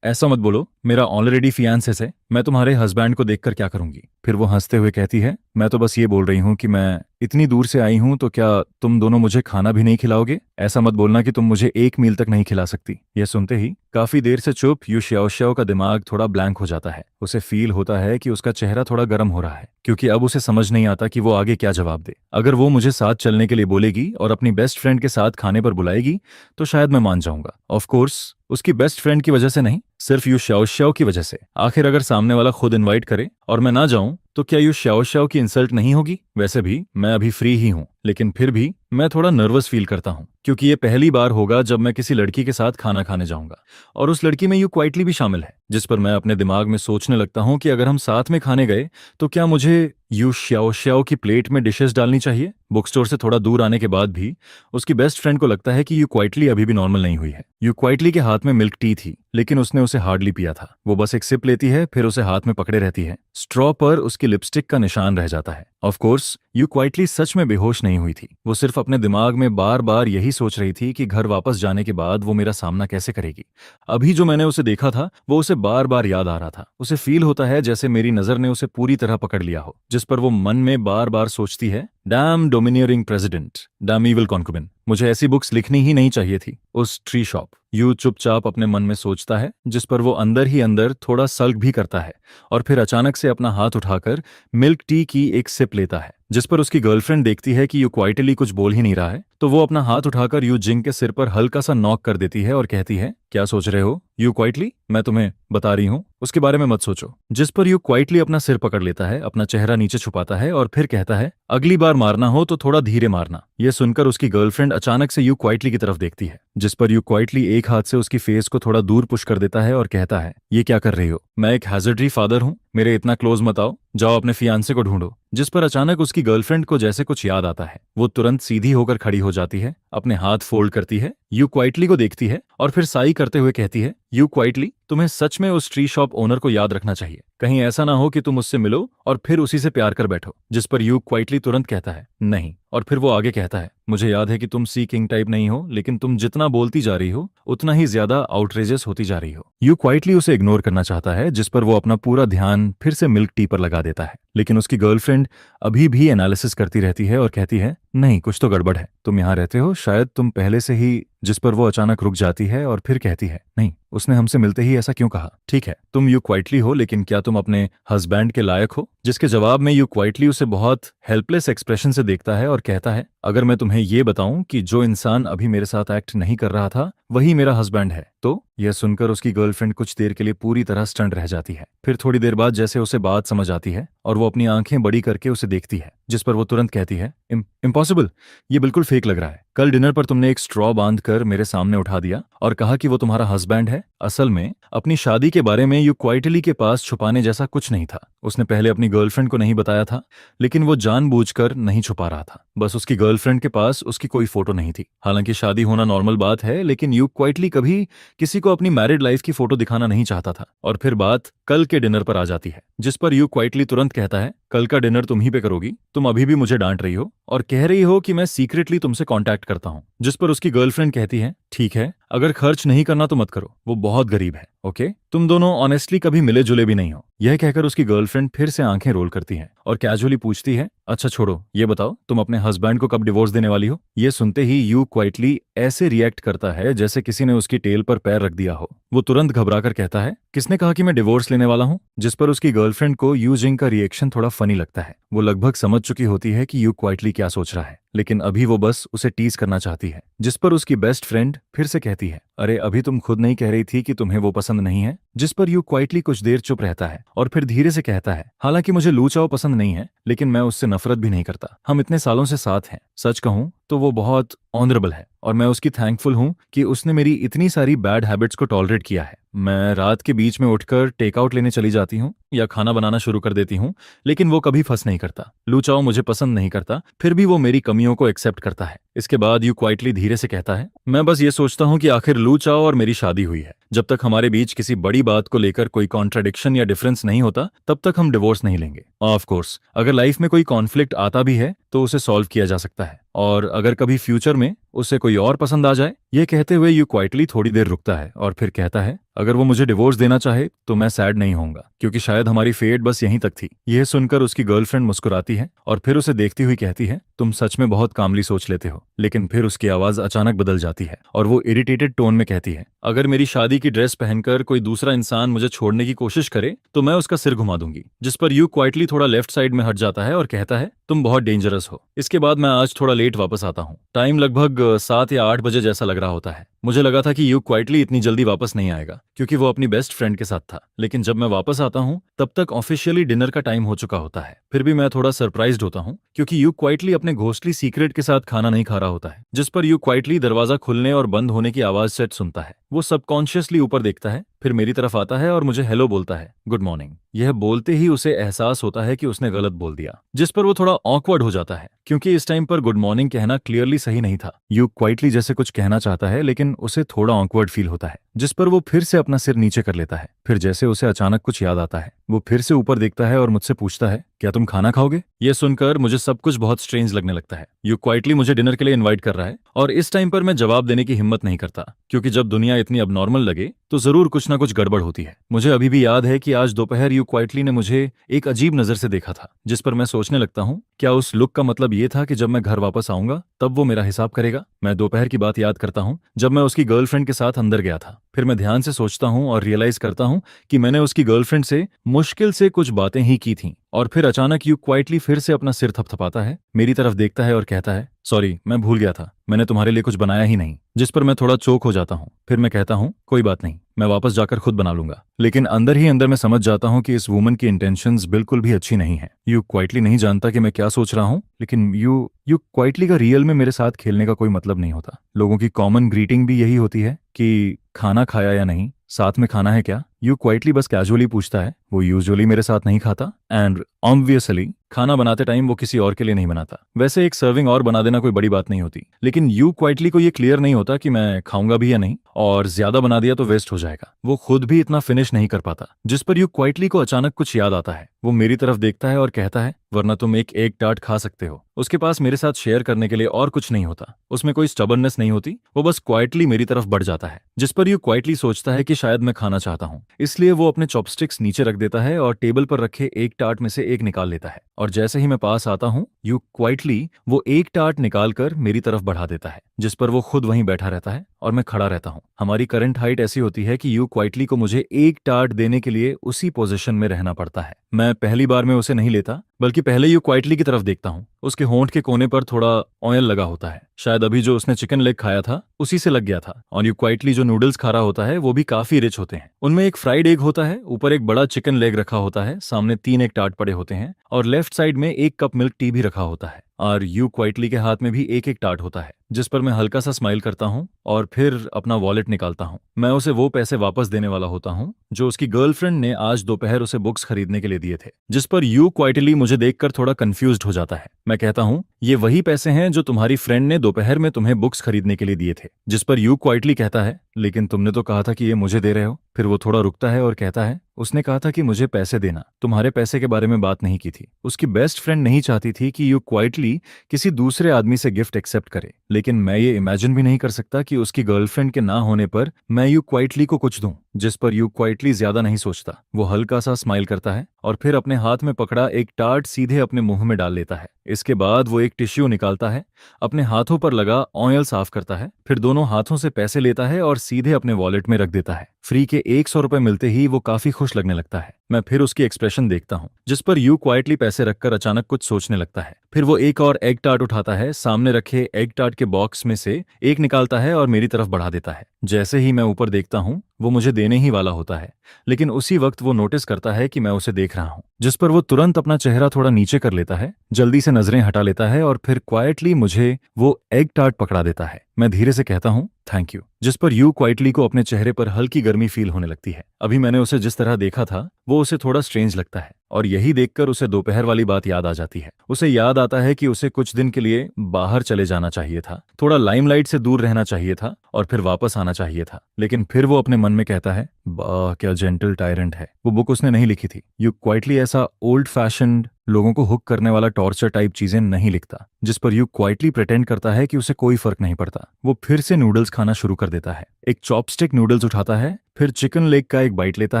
ऐसा मत बोलो, मेरा ऑलरेडी फियांसेस है, मैं तुम्हारे हस्बैंड को देखकर क्या करूंगी? फिर वो हंसते हुए कहती है, मैं तो बस ये बोल रही हूँ कि मैं इतनी दूर से आई हूं, तो क्या तुम दोनों मुझे खाना भी नहीं खिलाओगे? ऐसा मत बोलना कि तुम मुझे एक मील तक नहीं खिला सकती। यह सुनते ही काफी देर से चुप यू शाओशाओ का दिमाग थोड़ा ब्लैंक हो जाता है। उसे फील होता है कि उसका चेहरा थोड़ा गर्म हो रहा है, क्योंकि अब उसे समझ नहीं आता कि वो आगे क्या जवाब दे। अगर वो मुझे साथ चलने के लिए बोलेगी और अपनी बेस्ट फ्रेंड के साथ खाने पर बुलाएगी तो शायद मैं मान जाऊंगा। ऑफ कोर्स उसकी बेस्ट फ्रेंड की वजह से नहीं, सिर्फ यू शाओशाओ की वजह से। आखिर अगर सामने वाला खुद इनवाइट करे और मैं ना जाऊं तो क्या यू शाओशाओ की इंसल्ट नहीं होगी? वैसे भी मैं अभी फ्री ही हूं, लेकिन फिर भी मैं थोड़ा नर्वस फील करता हूँ क्योंकि ये पहली बार होगा जब मैं किसी लड़की के साथ खाना खाने जाऊंगा और उस लड़की में यू क्वाइटली भी शामिल है, जिस पर मैं अपने दिमाग में सोचने लगता हूँ कि अगर हम साथ में खाने गए तो क्या मुझे यू श्याओ श्याओ की प्लेट में डिशेस डालनी चाहिए। बुक स्टोर से थोड़ा दूर आने के बाद भी उसकी बेस्ट फ्रेंड को लगता है कि यू क्वाइटली अभी भी नॉर्मल नहीं हुई है। यू क्वाइटली के हाथ में मिल्क टी थी लेकिन उसने उसे हार्डली पिया था। वो बस एक सिप लेती है, फिर उसे हाथ में पकड़े रहती है। स्ट्रॉ पर उसकी लिपस्टिक का निशान रह जाता है। ऑफ कोर्स यू क्वाइटली सच में बेहोश नहीं हुई थी। वो सिर्फ अपने दिमाग में बार बार यही सोच रही थी कि घर वापस जाने के बाद वो मेरा सामना कैसे करेगी। अभी जो मैंने उसे देखा था वो उसे बार बार याद आ रहा था। उसे फील होता है जैसे मेरी नजर ने उसे पूरी तरह पकड़ लिया हो, जिस पर वो मन में बार बार सोचती है, damn domineering president, damn evil concubine, मुझे ऐसी बुक्स लिखनी ही नहीं चाहिए थी। उस ट्री शॉप। यू चुपचाप अपने मन में सोचता है, जिस पर वो अंदर ही अंदर थोड़ा सल्क भी करता है और फिर अचानक से अपना हाथ उठाकर मिल्क टी की एक सिप लेता है, जिस पर उसकी गर्लफ्रेंड देखती है कि यू क्वाइटली कुछ बोल ही नहीं रहा है तो वो अपना हाथ उठाकर यू जिंग के सिर पर हल्का सा नॉक कर देती है और कहती है, क्या सोच रहे हो यू क्वाइटली, मैं तुम्हें बता रही हूँ उसके बारे में मत सोचो। जिस पर यू क्वाइटली अपना सिर पकड़ लेता है, अपना चेहरा नीचे छुपाता है और फिर कहता है, अगली बार मारना हो तो थोड़ा धीरे मारना। यह सुनकर उसकी गर्लफ्रेंड अचानक से यू क्वाइटली की तरफ देखती है, जिस पर यू क्वाइटली एक हाथ से उसकी फेस को थोड़ा दूर पुश कर देता है और कहता है, ये क्या कर रही हो, मैं एक हैजर्डरी फादर हूँ, मेरे इतना क्लोज मत आओ, जाओ अपने फियांसे को ढूंढो। जिस पर अचानक उसकी गर्लफ्रेंड को जैसे कुछ याद आता है। वो तुरंत सीधी होकर खड़ी हो जाती है, अपने हाथ फोल्ड करती है, यू क्वाइटली को देखती है और फिर साई करते हुए कहती है, यू क्वाइटली, तुम्हें सच में उस ट्री शॉप ओनर को याद रखना चाहिए। कहीं ऐसा ना हो कि तुम उससे मिलो और फिर उसी से प्यार कर बैठो। जिस पर यू क्वाइटली तुरंत कहता है, नहीं। और फिर वो आगे कहता है, मुझे याद है कि तुम सी किंग टाइप नहीं हो, लेकिन तुम जितना बोलती जा रही हो उतना ही ज्यादा आउटरेजियस होती जा रही हो। यू क्वाइटली उसे इग्नोर करना चाहता है, जिस पर वो अपना पूरा ध्यान फिर से मिल्क टी पर लगा देता है, लेकिन उसकी गर्लफ्रेंड अभी भी एनालिसिस करती रहती है और कहती है, नहीं कुछ तो गड़बड़ है, तुम यहाँ रहते हो, शायद तुम पहले से ही। जिस पर वो अचानक रुक जाती है और फिर कहती है, नहीं, उसने हमसे मिलते ही ऐसा क्यों कहा। ठीक है, तुम यू क्वाइटली हो, लेकिन क्या तुम अपने हस्बैंड के लायक हो। जिसके जवाब में यू क्वाइटली उसे बहुत हेल्पलेस एक्सप्रेशन से देखता है और कहता है, अगर मैं तुम्हें ये बताऊं कि जो इंसान अभी मेरे साथ एक्ट नहीं कर रहा था वही मेरा हस्बैंड है तो। यह सुनकर उसकी गर्लफ्रेंड कुछ देर के लिए पूरी तरह स्टंट रह जाती है। फिर थोड़ी देर बाद जैसे उसे बात समझ आती है और वो अपनी आंखें बड़ी करके उसे देखती है, जिस पर वो तुरंत कहती है, इम्पॉसिबल, ये बिल्कुल फेक लग रहा है। कल डिनर पर तुमने एक स्ट्रॉ बांध कर मेरे सामने उठा दिया और कहा कि वो तुम्हारा हस्बैंड है। असल में अपनी शादी के बारे में यू क्वाइटली के पास छुपाने जैसा कुछ नहीं था। उसने पहले अपनी गर्लफ्रेंड को नहीं बताया था, लेकिन वो जानबूझकर नहीं छुपा रहा था। बस उसकी गर्लफ्रेंड के पास उसकी कोई फोटो नहीं थी। हालांकि शादी होना नॉर्मल बात है, लेकिन यू क्वाइटली कभी किसी को अपनी मैरिड लाइफ की फोटो दिखाना नहीं चाहता था। और फिर बात कल के डिनर पर आ जाती है, जिस पर यू क्वाइटली तुरंत कहता है, कल का डिनर तुम ही पे करोगी, तुम अभी भी मुझे डांट रही हो और कह रही हो कि मैं सीक्रेटली तुमसे कांटेक्ट करता हूं। जिस पर उसकी गर्लफ्रेंड कहती है, ठीक है, अगर खर्च नहीं करना तो मत करो, वो बहुत गरीब है, ओके। तुम दोनों ऑनेस्टली कभी मिले जुले भी नहीं हो। यह कहकर उसकी गर्लफ्रेंड फिर से आंखें रोल करती है और कैजुअली पूछती है, अच्छा छोड़ो, ये बताओ तुम अपने हस्बैंड को कब डिवोर्स देने वाली हो। ये सुनते ही यू क्वाइटली ऐसे रिएक्ट करता है जैसे किसी ने उसकी टेल पर पैर रख दिया हो। वो तुरंत घबराकर कहता है, किसने कहा कि मैं डिवोर्स लेने वाला हूं। जिस पर उसकी गर्लफ्रेंड को यू जिंग का रिएक्शन थोड़ा फनी लगता है। वो लगभग समझ चुकी होती है कि यू क्वाइटली क्या सोच रहा है, लेकिन अभी वो बस उसे टीज करना चाहती है। जिस पर उसकी बेस्ट फ्रेंड फिर से कहती है, अरे अभी तुम खुद नहीं कह रही थी कि तुम्हें वो पसंद नहीं है। जिस पर यू क्वाइटली कुछ देर चुप रहता है और फिर धीरे से कहता है, हालांकि मुझे लू चाओ पसंद नहीं है, लेकिन मैं उससे नफरत भी नहीं करता। हम इतने सालों से साथ हैं। सच कहूं तो वो बहुत ऑनरेबल है और मैं उसकी थैंकफुल हूं कि उसने मेरी इतनी सारी बैड हैबिट्स को टॉलरेट किया है। मैं रात के बीच में उठकर टेकआउट लेने चली जाती हूँ या खाना बनाना शुरू कर देती हूँ, लेकिन वो कभी फंस नहीं करता। लू चाओ मुझे पसंद नहीं करता, फिर भी वो मेरी कमियों को एक्सेप्ट करता है। इसके बाद यू क्वाइटली धीरे से कहता है, मैं बस ये सोचता हूँ कि आखिर लू चाओ और मेरी शादी हुई है। जब तक हमारे बीच किसी बड़ी बात को लेकर कोई कॉन्ट्राडिक्शन या डिफरेंस नहीं होता, तब तक हम डिवोर्स नहीं लेंगे। ऑफ कोर्स अगर लाइफ में कोई कॉन्फ्लिक्ट आता भी है तो उसे सॉल्व किया जा सकता है, और अगर कभी फ्यूचर में उसे कोई और पसंद आ जाए। ये कहते हुए यू क्वाइटली थोड़ी देर रुकता है और फिर कहता है, अगर वो मुझे डिवोर्स देना चाहे तो मैं सैड नहीं होऊंगा, क्योंकि शायद हमारी फेट बस यहीं तक थी। यह सुनकर उसकी गर्लफ्रेंड मुस्कुराती है और फिर उसे देखती हुई कहती है, तुम सच में बहुत कामली सोच लेते हो। लेकिन फिर उसकी आवाज अचानक बदल जाती है और वो इरिटेटेड टोन में कहती है, अगर मेरी शादी की ड्रेस पहनकर कोई दूसरा इंसान मुझे छोड़ने की कोशिश करे तो मैं उसका सिर घुमा दूंगी। जिस पर यू क्वाइटली थोड़ा लेफ्ट साइड में हट जाता है और कहता है, तुम बहुत डेंजरस हो। इसके बाद मैं आज थोड़ा लेट वापस आता हूँ। टाइम लगभग 7 या 8 बजे जैसा लग रहा होता है। मुझे लगा था कि यू क्वाइटली इतनी जल्दी वापस नहीं आएगा क्योंकि वो अपनी बेस्ट फ्रेंड के साथ था, लेकिन जब मैं वापस आता हूँ तब तक ऑफिशियली डिनर का टाइम हो चुका होता है। फिर भी मैं थोड़ा सरप्राइज्ड होता हूँ क्योंकि यू क्वाइटली अपने घोस्टली सीक्रेट के साथ खाना नहीं खा रहा होता है, जिस पर यू क्वाइटली दरवाजा खुलने और बंद होने की आवाज सेट सुनता है। वो सबकॉन्शियसली ऊपर देखता है, फिर मेरी तरफ आता है और मुझे हेलो बोलता है, गुड मॉर्निंग। यह बोलते ही उसे एहसास होता है कि उसने गलत बोल दिया, जिस पर वो थोड़ा ऑकवर्ड हो जाता है क्योंकि इस टाइम पर गुड मॉर्निंग कहना क्लियरली सही नहीं था। यू क्वाइटली जैसे कुछ कहना चाहता है लेकिन उसे थोड़ा ऑकवर्ड फील होता है, जिस पर वो फिर से अपना सिर नीचे कर लेता है। फिर जैसे उसे अचानक कुछ याद आता है, वो फिर से ऊपर देखता है और मुझसे पूछता है, क्या तुम खाना खाओगे? यह सुनकर मुझे सब कुछ बहुत स्ट्रेंज लगने लगता है। यू क्वाइटली मुझे डिनर के लिए इनवाइट कर रहा है और इस टाइम पर मैं जवाब देने की हिम्मत नहीं करता क्योंकि जब दुनिया इतनी अबनॉर्मल लगे तो जरूर कुछ ना कुछ गड़बड़ होती है। मुझे अभी भी याद है कि आज दोपहर यू क्वाइटली ने मुझे एक अजीब नजर से देखा था, जिस पर मैं सोचने लगता हूँ क्या उस लुक का मतलब ये था कि जब मैं घर वापस आऊंगा तब वो मेरा हिसाब करेगा। मैं दोपहर की बात याद करता हूँ जब मैं उसकी गर्लफ्रेंड के साथ अंदर गया था। फिर मैं ध्यान से सोचता हूँ और रियलाइज करता हूँ कि मैंने उसकी गर्लफ्रेंड से मुश्किल से कुछ बातें ही की थीं। और फिर अचानक यू क्वाइटली फिर से अपना सिर थपथपाता है, मेरी तरफ देखता है और कहता है, सॉरी मैं भूल गया था, मैंने तुम्हारे लिए कुछ बनाया ही नहीं। जिस पर मैं थोड़ा चोक हो जाता हूँ। फिर मैं कहता हूँ कोई बात नहीं, मैं वापस जाकर खुद बना लूंगा। लेकिन अंदर ही अंदर मैं समझ जाता हूँ कि इस वुमन की इंटेंशंस बिल्कुल भी अच्छी नहीं है। यू क्वाइटली नहीं जानता कि मैं क्या सोच रहा हूँ, लेकिन यू क्वाइटली का रियल में मेरे साथ खेलने का कोई मतलब नहीं होता। लोगों की कॉमन ग्रीटिंग भी यही होती है कि खाना खाया या नहीं, साथ में खाना है क्या। यू क्वाइटली बस कैजुअली पूछता है, वो यूजुअली मेरे साथ नहीं खाता एंड ऑब्वियसली खाना बनाते टाइम वो किसी और के लिए नहीं बनाता। वैसे एक सर्विंग और बना देना कोई बड़ी बात नहीं होती, लेकिन यू क्वाइटली को ये क्लियर नहीं होता कि मैं खाऊंगा भी या नहीं, और ज्यादा बना दिया तो वेस्ट हो जाएगा। वो खुद भी इतना फिनिश नहीं कर पाता, जिस पर यू क्वाइटली को अचानक कुछ याद आता है। वो मेरी तरफ देखता है और कहता है, वरना तुम एक एग टार्ट खा सकते हो। उसके पास मेरे साथ शेयर करने के लिए और कुछ नहीं होता, उसमें कोई स्टबर्ननेस नहीं होती, वो बस क्वाइटली मेरी तरफ बढ़ जाता है। जिस पर यू क्वाइटली सोचता है कि शायद मैं खाना चाहता हूँ, इसलिए वो अपने चॉपस्टिक्स नीचे रख देता है और टेबल पर रखे एक टार्ट में से एक निकाल लेता है। और जैसे ही मैं पास आता हूँ, यू क्वाइटली वो एक टार्ट निकालकर मेरी तरफ बढ़ा देता है, जिस पर वो खुद वहीं बैठा रहता है और मैं खड़ा रहता हूँ। हमारी करंट हाइट ऐसी होती है कि यू क्वाइटली को मुझे एक टार्ट देने के लिए उसी पोजीशन में रहना पड़ता है। मैं पहली बार में उसे नहीं लेता, बल्कि पहले यू क्वाइटली की तरफ देखता हूँ। उसके होंठ के कोने पर थोड़ा ऑयल लगा होता है, शायद अभी जो उसने चिकन लेग खाया था उसी से लग गया था। और यू क्वाइटली जो नूडल्स खा रहा होता है वो भी काफी रिच होते हैं। उनमें एक फ्राइड एग होता है, ऊपर एक बड़ा चिकन लेग रखा होता है, सामने 3 एक टार्ट पड़े होते हैं और लेफ्ट साइड में 1 कप मिल्क टी भी रखा होता है। और यू क्वाइटली के हाथ में भी एक एक टार्ट होता है, जिस पर मैं हल्का सा स्माइल करता हूँ और फिर अपना वॉलेट निकालता हूँ। मैं उसे वो पैसे वापस देने वाला होता हूँ जो उसकी गर्लफ्रेंड ने आज दोपहर उसे बुक्स खरीदने के लिए दिए थे, जिस पर यू क्वाइटली मुझे देखकर थोड़ा कंफ्यूज्ड हो जाता है। मैं कहता हूँ, ये वही पैसे हैं जो तुम्हारी फ्रेंड ने दोपहर में तुम्हें बुक्स खरीदने के लिए दिए थे। जिस पर यू क्वाइटली कहता है, लेकिन तुमने तो कहा था कि ये मुझे दे रहे हो। फिर वो थोड़ा रुकता है और कहता है, उसने कहा था कि मुझे पैसे देना, तुम्हारे पैसे के बारे में बात नहीं की थी। उसकी बेस्ट फ्रेंड नहीं चाहती थी कि यू क्वाइटली किसी दूसरे आदमी से गिफ्ट एक्सेप्ट करे, लेकिन मैं ये इमेजिन भी नहीं कर सकता कि उसकी गर्लफ्रेंड के ना होने पर मैं यू क्वाइटली को कुछ दूं। जिस पर यू क्वाइटली ज्यादा नहीं सोचता, वो हल्का सा स्माइल करता है और फिर अपने हाथ में पकड़ा एक टार्ट सीधे अपने मुंह में डाल लेता है। इसके बाद वो एक टिश्यू निकालता है, अपने हाथों पर लगा ऑयल साफ करता है, फिर दोनों हाथों से पैसे लेता है और सीधे अपने वॉलेट में रख देता है। फ्री के 100 रुपए मिलते ही वो काफी खुश लगने लगता है। मैं फिर उसकी एक्सप्रेशन देखता हूँ, जिस पर यू क्वाइटली पैसे रखकर अचानक कुछ सोचने लगता है। फिर वो एक और एग टार्ट उठाता है, सामने रखे एग टार्ट के बॉक्स में से एक निकालता है और मेरी तरफ बढ़ा देता है। जैसे ही मैं ऊपर देखता हूँ, वो मुझे देने ही वाला होता है, लेकिन उसी वक्त वो नोटिस करता है कि मैं उसे देख रहा हूँ, जिस पर वो तुरंत अपना चेहरा थोड़ा नीचे कर लेता है, जल्दी से नजरें हटा लेता है और फिर क्वाइटली मुझे वो एग टार्ट पकड़ा देता है। मैं धीरे से कहता हूँ, थैंक यू। जिस पर यू क्वाइटली को अपने चेहरे पर हल्की गर्मी फील होने लगती है। अभी मैंने उसे जिस तरह देखा था वो उसे थोड़ा स्ट्रेंज लगता है और यही देखकर उसे दोपहर वाली बात याद आ जाती है। उसे याद आता है कि उसे कुछ दिन के लिए बाहर चले जाना चाहिए था, थोड़ा लाइमलाइट से दूर रहना चाहिए था और फिर वापस आना चाहिए था। लेकिन फिर वो अपने मन में कहता है, वाह क्या जेंटल टायरेंट है। वो बुक उसने नहीं लिखी थी। यू क्वाइटली ऐसा ओल्ड फैशन्ड लोगों को हुक करने वाला टॉर्चर टाइप चीजें नहीं लिखता। जिस पर यू क्वाइटली प्रिटेंड करता है कि उसे कोई फर्क नहीं पड़ता। वो फिर से नूडल्स खाना शुरू कर देता है। एक चॉपस्टिक नूडल्स उठाता है, फिर चिकन लेग का एक बाइट लेता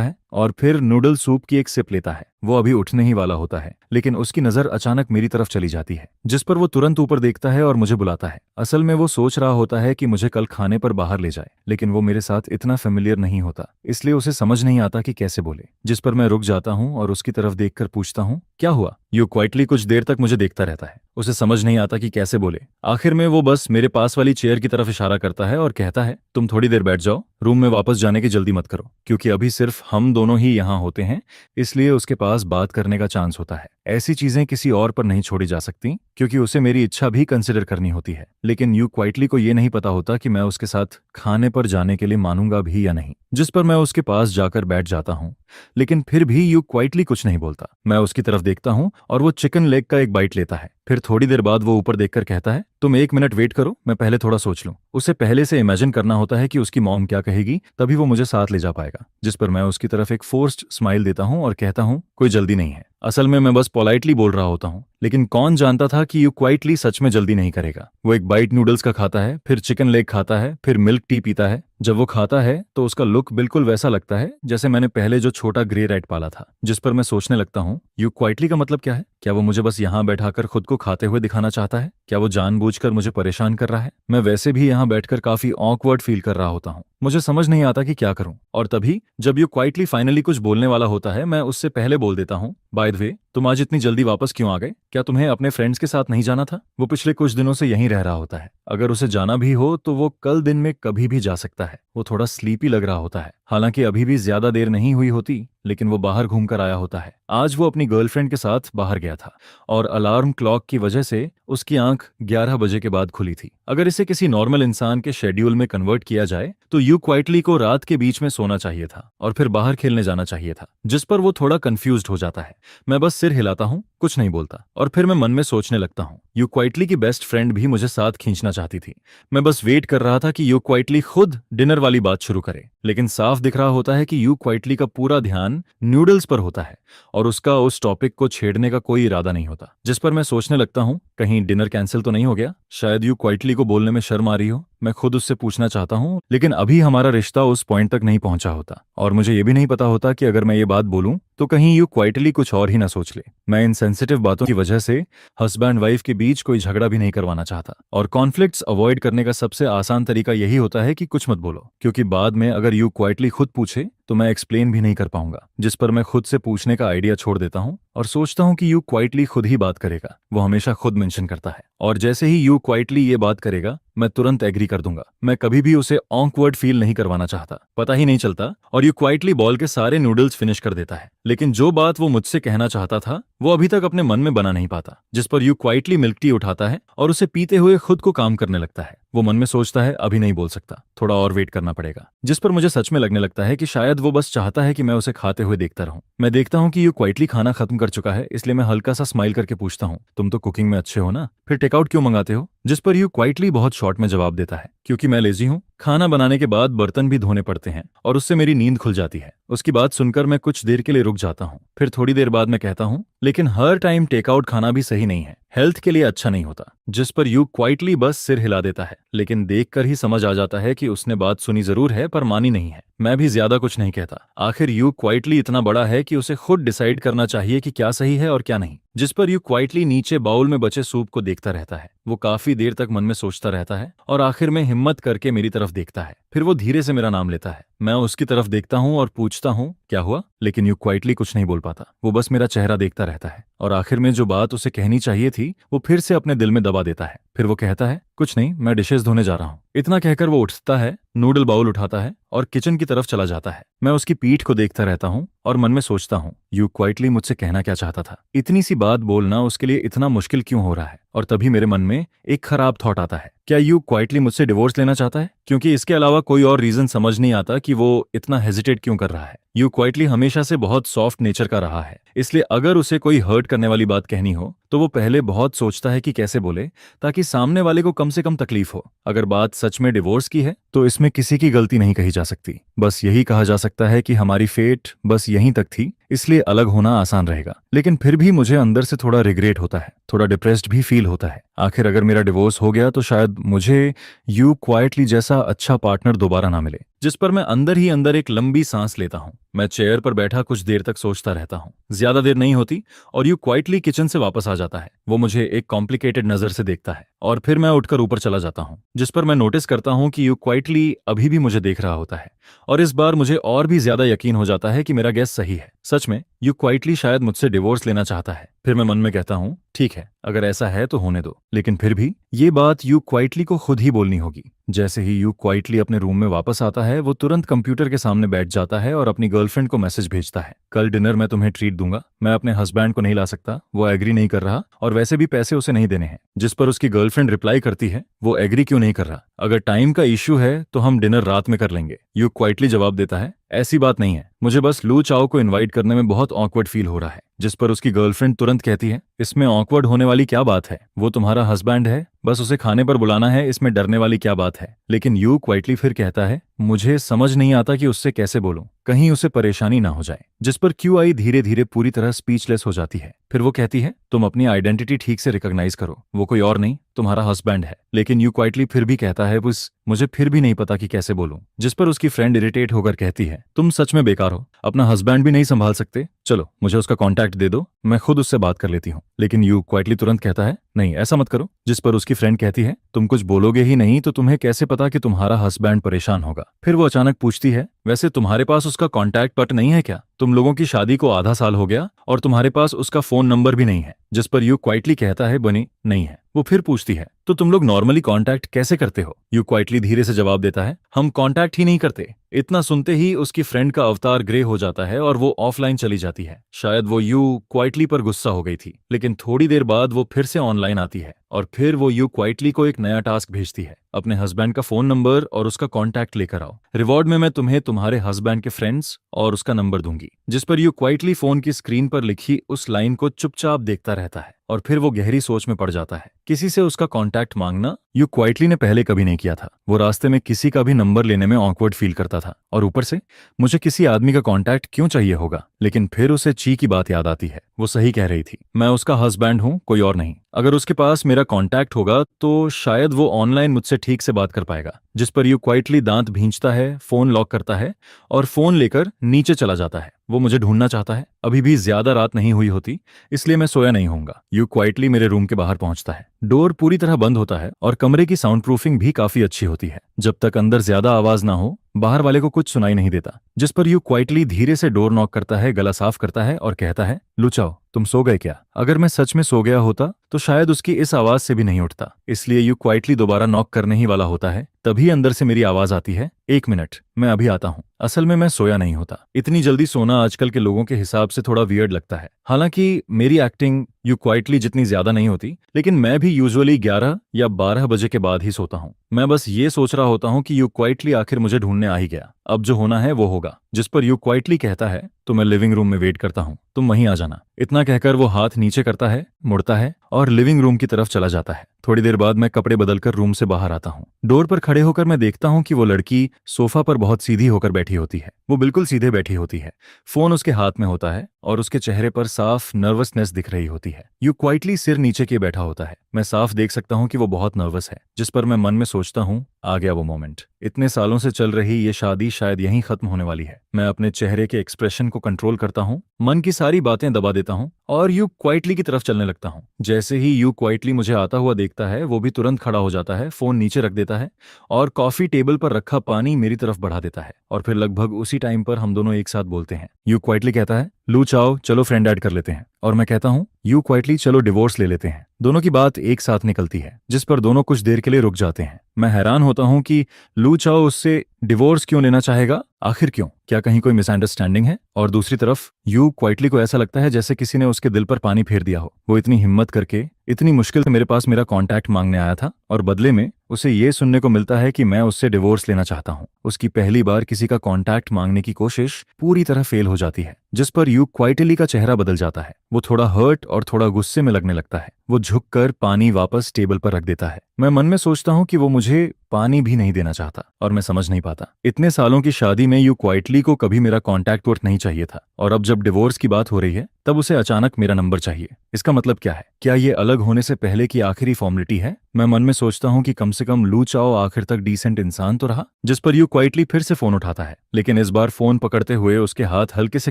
है और फिर नूडल सूप की एक सिप लेता है। वो अभी उठने ही वाला होता है, लेकिन उसकी नजर अचानक मेरी तरफ चली जाती है, जिस पर वो तुरंत ऊपर देखता है और मुझे बुलाता है। असल में वो सोच रहा होता है कि मुझे कल खाने पर बाहर ले जाए, लेकिन वो मेरे साथ इतना फेमिलियर नहीं होता, इसलिए उसे समझ नहीं आता कि कैसे बोले। जिस पर मैं रुक जाता हूँ और उसकी तरफ देखकर पूछता हूँ, क्या हुआ? यू क्वाइटली कुछ देर तक मुझे देखता रहता है। उसे समझ नहीं आता कि कैसे बोले। आखिर में वो बस मेरे पास वाली चेयर की तरफ इशारा करता है और कहता है, तुम थोड़ी देर बैठ जाओ, रूम में वापस जाने की जल्दी मत करो, क्योंकि अभी सिर्फ हम दोनों ही यहाँ होते हैं, इसलिए उसके पास बात करने का चांस होता है। ऐसी चीजें किसी और पर नहीं छोड़ी जा सकती, क्योंकि उसे मेरी इच्छा भी कंसिडर करनी होती है। लेकिन यू क्वाइटली को ये नहीं पता होता कि मैं उसके साथ खाने पर जाने के लिए मानूंगा भी या नहीं, जिस पर मैं उसके पास जाकर बैठ जाता हूँ। लेकिन फिर भी यू क्वाइटली कुछ नहीं बोलता। मैं उसकी तरफ देखता हूँ और वो चिकन लेग का एक बाइट लेता है। फिर थोड़ी देर बाद वो ऊपर देखकर कहता है, तुम 1 मिनट वेट करो, मैं पहले थोड़ा सोच लूं। उसे पहले से इमेजिन करना होता है कि उसकी मॉम क्या कहेगी, तभी वो मुझे साथ ले जा पाएगा। जिस पर मैं उसकी तरफ एक फोर्स्ड स्माइल देता हूँ और कहता हूँ, कोई जल्दी नहीं है। असल में मैं बस पोलाइटली बोल रहा होता हूँ, लेकिन कौन जानता था कि यू क्वाइटली सच में जल्दी नहीं करेगा। वो एक बाइट नूडल्स का खाता है, फिर चिकन लेग खाता है, फिर मिल्क टी पीता है। जब वो खाता है तो उसका लुक बिल्कुल वैसा लगता है जैसे मैंने पहले जो छोटा ग्रे रैट पाला था। जिस पर मैं सोचने लगता हूँ, यू क्वाइटली का मतलब क्या है? क्या वो मुझे बस यहाँ बैठाकर खुद को खाते हुए दिखाना चाहता है? क्या वो जानबूझकर मुझे परेशान कर रहा है? मैं वैसे भी यहाँ बैठकर काफी ऑकवर्ड फील कर रहा होता हूँ। मुझे समझ नहीं आता कि क्या करूं। और तभी जब यू क्वाइटली फाइनली कुछ बोलने वाला होता है, मैं उससे पहले बोल देता हूँ, बाय द वे, तुम आज इतनी जल्दी वापस क्यों आ गए? क्या तुम्हें अपने फ्रेंड्स के साथ नहीं जाना था? वो पिछले कुछ दिनों से यहीं रह रहा होता है। अगर उसे जाना भी हो तो वो कल दिन में कभी भी जा सकता है। वो थोड़ा स्लीपी लग रहा होता है, हालांकि अभी भी ज्यादा देर नहीं हुई होती, लेकिन वो बाहर घूमकर आया होता है। आज वो अपनी गर्लफ्रेंड के साथ बाहर गया था और अलार्म क्लॉक की वजह से उसकी आंख 11 बजे के बाद खुली थी। अगर इसे किसी नॉर्मल इंसान के शेड्यूल में कन्वर्ट किया जाए तो यू क्वाइटली को रात के बीच में सोना चाहिए था और फिर बाहर खेलने जाना चाहिए था, जिस पर वो थोड़ा कंफ्यूज्ड हो जाता है। मैं बस सिर हिलाता हूँ, कुछ नहीं बोलता, और फिर मैं मन में सोचने लगता हूँ, यू क्वाइटली की बेस्ट फ्रेंड भी मुझे साथ खींचना चाहती थी। मैं बस वेट कर रहा था कि यू क्वाइटली खुद डिनर वाली बात शुरू करे, लेकिन साफ दिख रहा होता है कि यू क्वाइटली का पूरा ध्यान नूडल्स पर होता है और उसका उस टॉपिक को छेड़ने का कोई इरादा नहीं होता। जिस पर मैं सोचने लगता हूँ, कहीं डिनर कैंसिल तो नहीं हो गया? शायद यू क्वाइटली को बोलने में शर्म आ रही हो। मैं खुद उससे पूछना चाहता हूँ, लेकिन अभी हमारा रिश्ता उस पॉइंट तक नहीं पहुंचा होता और मुझे ये भी नहीं पता होता कि अगर मैं ये बात बोलूं तो कहीं यू क्वाइटली कुछ और ही ना सोच ले। मैं इन सेंसिटिव बातों की वजह से हस्बैंड वाइफ के बीच कोई झगड़ा भी नहीं करवाना चाहता, और कॉन्फ्लिक्ट्स अवॉइड करने का सबसे आसान तरीका यही होता है कि कुछ मत बोलो, क्योंकि बाद में अगर यू क्वाइटली खुद पूछे तो मैं एक्सप्लेन भी नहीं कर पाऊंगा। जिस पर मैं खुद से पूछने का आइडिया छोड़ देता हूँ और सोचता हूँ कि यू क्वाइटली खुद ही बात करेगा। वो हमेशा खुद मेंशन करता है और जैसे ही यू क्वाइटली ये बात करेगा मैं तुरंत एग्री कर दूंगा। मैं कभी भी उसे ऑकवर्ड फील नहीं करवाना चाहता, पता ही नहीं चलता, और यू क्वाइटली बॉल के सारे नूडल्स फिनिश कर देता है। लेकिन जो बात वो मुझसे कहना चाहता था वो अभी तक अपने मन में बना नहीं पाता। जिस पर यू क्वाइटली मिल्क टी उठाता है और उसे पीते हुए खुद को काम करने लगता है। वो मन में सोचता है, अभी नहीं बोल सकता, थोड़ा और वेट करना पड़ेगा। जिस पर मुझे सच में लगने लगता है कि शायद वो बस चाहता है कि मैं उसे खाते हुए देखता रहूं। मैं देखता हूं कि यू क्वाइटली खाना खत्म कर चुका है, इसलिए मैं हल्का सा स्माइल करके पूछता हूं, तुम तो कुकिंग में अच्छे हो ना, फिर टेकआउट क्यों मंगाते हो? जिस पर यू क्वाइटली बहुत शॉर्ट में जवाब देता है, क्योंकि मैं लेजी हूं। खाना बनाने के बाद बर्तन भी धोने पड़ते हैं और उससे मेरी नींद खुल जाती है। उसकी बात सुनकर मैं कुछ देर के लिए रुक जाता हूँ। फिर थोड़ी देर बाद मैं कहता हूँ, लेकिन हर टाइम टेकआउट खाना भी सही नहीं है, हेल्थ के लिए अच्छा नहीं होता। जिस पर यू क्वाइटली बस सिर हिला देता है, लेकिन देखकर ही समझ आ जाता है कि उसने बात सुनी जरूर है पर मानी नहीं है। मैं भी ज्यादा कुछ नहीं कहता। आखिर यू क्वाइटली इतना बड़ा है कि उसे खुद डिसाइड करना चाहिए कि क्या सही है और क्या नहीं। जिस पर यू क्वाइटली नीचे बाउल में बचे सूप को देखता रहता है। वो काफी देर तक मन में सोचता रहता है और आखिर में हिम्मत करके मेरी तरफ देखता है। फिर वो धीरे से मेरा नाम लेता है। मैं उसकी तरफ देखता हूँ और पूछता हूँ, क्या हुआ? लेकिन यू क्वाइटली कुछ नहीं बोल पाता। वो बस मेरा चेहरा देखता रहता है और आखिर में जो बात उसे कहनी चाहिए थी वो फिर से अपने दिल में दबा देता है। फिर वो कहता है, कुछ नहीं, मैं डिशेस धोने जा रहा हूँ। इतना कहकर वो उठता है, नूडल बाउल उठाता है और किचन की तरफ चला जाता है। मैं उसकी पीठ को देखता रहता हूँ और मन में सोचता हूँ, यू क्वाइटली मुझसे कहना क्या चाहता था? इतनी सी बात बोलना उसके लिए इतना मुश्किल क्यों हो रहा है? और तभी मेरे मन में एक खराब थॉट आता है, क्या यू क्वाइटली मुझसे डिवोर्स लेना चाहता है? क्योंकि इसके अलावा कोई और रीजन समझ नहीं आता कि वो इतना हेजिटेट क्यों कर रहा है। यू क्वाइटली हमेशा से बहुत सॉफ्ट नेचर का रहा है, इसलिए अगर उसे कोई हर्ट करने वाली बात कहनी हो तो वो पहले बहुत सोचता है कि कैसे बोले ताकि सामने वाले को कम से कम तकलीफ हो। अगर बात सच में डिवोर्स की है तो इसमें किसी की गलती नहीं कही जा सकती। बस यही कहा जा सकता है कि हमारी फेट बस यहीं तक थी, इसलिए अलग होना आसान रहेगा। लेकिन फिर भी मुझे अंदर से थोड़ा रिग्रेट होता है, थोड़ा डिप्रेस्ड भी फील होता है। आखिर अगर मेरा डिवोर्स हो गया तो शायद मुझे यू क्वाइटली जैसा अच्छा पार्टनर दोबारा ना मिले। जिस पर मैं अंदर ही अंदर एक लंबी सांस लेता हूँ। मैं चेयर पर बैठा कुछ देर तक सोचता रहता हूँ। ज्यादा देर नहीं होती और यू क्वाइटली किचन से वापस आ जाता है। वो मुझे एक कॉम्प्लिकेटेड नजर से देखता है और फिर मैं उठकर ऊपर चला जाता हूँ। जिस पर मैं नोटिस करता हूँ कि यू क्वाइटली अभी भी मुझे देख रहा होता है और इस बार मुझे और भी ज्यादा यकीन हो जाता है कि मेरा गैस सही है। सच में यू क्वाइटली शायद मुझसे डिवोर्स लेना चाहता है। फिर मैं मन में कहता हूँ ठीक है, अगर ऐसा है तो होने दो, लेकिन फिर भी ये बात यू क्वाइटली को खुद ही बोलनी होगी। जैसे ही यू क्वाइटली अपने रूम में वापस आता है, वो तुरंत कंप्यूटर के सामने बैठ जाता है और अपनी गर्लफ्रेंड को मैसेज भेजता है, कल डिनर मैं तुम्हें ट्रीट दूंगा। मैं अपने हस्बैंड को नहीं ला सकता, वो एग्री नहीं कर रहा, और वैसे भी पैसे उसे नहीं देने हैं। जिस पर उसकी गर्लफ्रेंड रिप्लाई करती है, वो एग्री क्यों नहीं कर रहा? अगर टाइम का इश्यू है तो हम डिनर रात में कर लेंगे। यू क्वाइटली जवाब देता है, ऐसी बात नहीं है, मुझे बस लू चाओ को इनवाइट करने में बहुत ऑकवर्ड फील हो रहा है। जिस पर उसकी गर्लफ्रेंड तुरंत कहती है, इसमें ऑकवर्ड होने वाली क्या बात है, वो तुम्हारा हस्बैंड है, बस उसे खाने पर बुलाना है, इसमें डरने वाली क्या बात है। लेकिन यू क्वाइटली फिर कहता है, मुझे समझ नहीं आता कि उससे कैसे बोलूं, कहीं उसे परेशानी ना हो जाए। जिस पर क्यू आई धीरे धीरे पूरी तरह स्पीचलेस हो जाती है। फिर वो कहती है, तुम अपनी आइडेंटिटी ठीक से रिकॉग्नाइज करो, वो कोई और नहीं, तुम्हारा हस्बैंड है। लेकिन यू क्वाइटली फिर भी कहता है, बस मुझे फिर भी नहीं पता कि कैसे बोलूं। जिस पर उसकी फ्रेंड इरिटेट होकर कहती है, तुम सच में बेकार हो, अपना हस्बैंड भी नहीं संभाल सकते, चलो मुझे उसका कॉन्टैक्ट दे दो, मैं खुद उससे बात कर लेती हूँ। लेकिन यू क्वाइटली तुरंत कहता है, नहीं ऐसा मत करो। जिस पर उसकी फ्रेंड कहती है, तुम कुछ बोलोगे ही नहीं तो तुम्हें कैसे पता कि तुम्हारा हस्बैंड परेशान होगा। फिर वो अचानक पूछती है, वैसे तुम्हारे पास उसका कॉन्टैक्ट बट नहीं है क्या? तुम लोगों की शादी को आधा साल हो गया और तुम्हारे पास उसका फोन नंबर भी नहीं है। जिस पर यू क्वाइटली कहता है, बनी नहीं है। वो फिर पूछती है, तो तुम लोग नॉर्मली कांटेक्ट कैसे करते हो? यू क्वाइटली धीरे से जवाब देता है, हम कांटेक्ट ही नहीं करते। इतना सुनते ही उसकी फ्रेंड का अवतार ग्रे हो जाता है और वो ऑफलाइन चली जाती है। शायद वो यू क्वाइटली पर गुस्सा हो गई थी, लेकिन थोड़ी देर बाद वो फिर से ऑनलाइन आती है और फिर वो यू क्वाइटली को एक नया टास्क भेजती है, अपने हस्बैंड का फोन नंबर और उसका कॉन्टैक्ट लेकर आओ, रिवॉर्ड में मैं तुम्हें तुम्हारे हस्बैंड के फ्रेंड्स और उसका नंबर दूंगी। जिस पर यू क्वाइटली फोन की स्क्रीन पर लिखी उस लाइन को चुपचाप देखता रहता है और फिर वो गहरी सोच में पड़ जाता है। किसी से उसका कॉन्टैक्ट मांगना यू क्वाइटली ने पहले कभी नहीं किया था। वो रास्ते में किसी का भी नंबर लेने में ऑकवर्ड फील करता था, और ऊपर से मुझे किसी आदमी का कॉन्टैक्ट क्यों चाहिए होगा। लेकिन फिर उसे ची की बात याद आती है, वो सही कह रही थी, मैं उसका हस्बैंड हूँ, कोई और नहीं। अगर उसके पास मेरा कॉन्टैक्ट होगा तो शायद वो ऑनलाइन मुझसे ठीक से बात कर पाएगा। जिस पर यू क्वाइटली दांत भींचता है, फोन लॉक करता है और फोन लेकर नीचे चला जाता है। वो मुझे ढूंढना चाहता है। अभी भी ज्यादा रात नहीं हुई होती, इसलिए मैं सोया नहीं होऊंगा। यू क्वाइटली मेरे रूम के बाहर पहुंचता है। डोर पूरी तरह बंद होता है और कमरे की साउंड प्रूफिंग भी काफी अच्छी होती है। जब तक अंदर ज्यादा आवाज ना हो, बाहर वाले को कुछ सुनाई नहीं देता। जिस पर यू क्वाइटली धीरे से डोर नॉक करता है, गला साफ करता है और कहता है, लुचाओ तुम सो गए क्या? अगर मैं सच में सो गया होता तो शायद उसकी इस आवाज से भी नहीं उठता। इसलिए यू क्वाइटली दोबारा नॉक करने ही वाला होता है, तभी अंदर से मेरी आवाज आती है, एक मिनट मैं अभी आता हूँ। असल में मैं सोया नहीं होता। इतनी जल्दी सोना आजकल के लोगों के हिसाब से थोड़ा वियर्ड लगता है। हालांकि मेरी एक्टिंग यू क्वाइटली जितनी ज्यादा नहीं होती, लेकिन मैं भी यूजुअली 11 या 12 बजे के बाद ही सोता हूँ। मैं बस ये सोच रहा होता हूँ कि यू क्वाइटली आखिर मुझे ढूंढने आ ही गया, अब जो होना है वो होगा। जिस पर यू क्वाइटली कहता है, तो मैं लिविंग रूम में वेट करता हूँ, तुम वहीं आ जाना। इतना कहकर वो हाथ नीचे करता है, मुड़ता है और लिविंग रूम की तरफ चला जाता है। थोड़ी देर बाद मैं कपड़े बदलकर रूम से बाहर आता हूँ। डोर पर खड़े होकर मैं देखता हूँ कि वो लड़की सोफा पर बहुत सीधी होकर बैठी होती है। वो बिल्कुल सीधे बैठी होती है, फोन उसके हाथ में होता है और उसके चेहरे पर साफ नर्वसनेस दिख रही होती है। यू क्वाइटली सिर नीचे किए बैठा होता है। मैं साफ देख सकता हूँ कि वो बहुत नर्वस है। जिस पर मैं मन में सोचता हूँ, आ गया वो मोमेंट। इतने सालों से चल रही ये शादी शायद यहीं खत्म होने वाली है। मैं अपने चेहरे के एक्सप्रेशन को कंट्रोल करता हूँ, मन की सारी बातें दबा देता हूँ और यू क्वाइटली की तरफ चलने लगता हूँ। जैसे ही यू क्वाइटली मुझे आता हुआ देखता है, वो भी तुरंत खड़ा हो जाता है, फोन नीचे रख देता है और कॉफी टेबल पर रखा पानी मेरी तरफ बढ़ा देता है। और फिर लगभग उसी टाइम पर हम दोनों एक साथ बोलते हैं। यू क्वाइटली कहता है, लू चाओ चलो फ्रेंड ऐड कर लेते हैं। और मैं कहता हूँ, यू क्वाइटली चलो डिवोर्स ले लेते हैं। दोनों की बात एक साथ निकलती है, जिस पर दोनों कुछ देर के लिए रुक जाते हैं। मैं हैरान होता हूँ कि लू चाओ उससे डिवोर्स क्यों लेना चाहेगा, आखिर क्यों? क्या कहीं कोई मिसअंडरस्टैंडिंग है? और दूसरी तरफ यू क्वाइटली को ऐसा लगता है जैसे किसी ने उसके दिल पर पानी फेर दिया हो। वो इतनी हिम्मत करके इतनी मुश्किल से मेरे पास मेरा कॉन्टैक्ट मांगने आया था और बदले में उसे ये सुनने को मिलता है कि मैं उससे डिवोर्स लेना चाहता हूँ। उसकी पहली बार किसी का कॉन्टैक्ट मांगने की कोशिश पूरी तरह फेल हो जाती है। जिस पर यू क्वाइटली का चेहरा बदल जाता है। वो थोड़ा हर्ट और थोड़ा गुस्से में लगने लगता है। वो झुककर पानी वापस टेबल पर रख देता है। मैं मन में सोचता हूँ कि वो मुझे पानी भी नहीं देना चाहता और मैं समझ नहीं पाता। इतने सालों की शादी में यू क्वाइटली को कभी मेरा कॉन्टैक्ट वर्क नहीं चाहिए था, और अब जब डिवोर्स की बात हो रही है तब उसे अचानक मेरा नंबर चाहिए। इसका मतलब क्या है? क्या ये अलग होने से पहले की आखिरी फॉर्मेलिटी है? मैं मन में सोचता हूँ कि कम से कम लू चाओ आखिर तक डिसेंट इंसान तो रहा। जिस पर यू क्वाइटली फिर से फोन उठाता है, लेकिन इस बार फोन पकड़ते हुए उसके हाथ हल्के से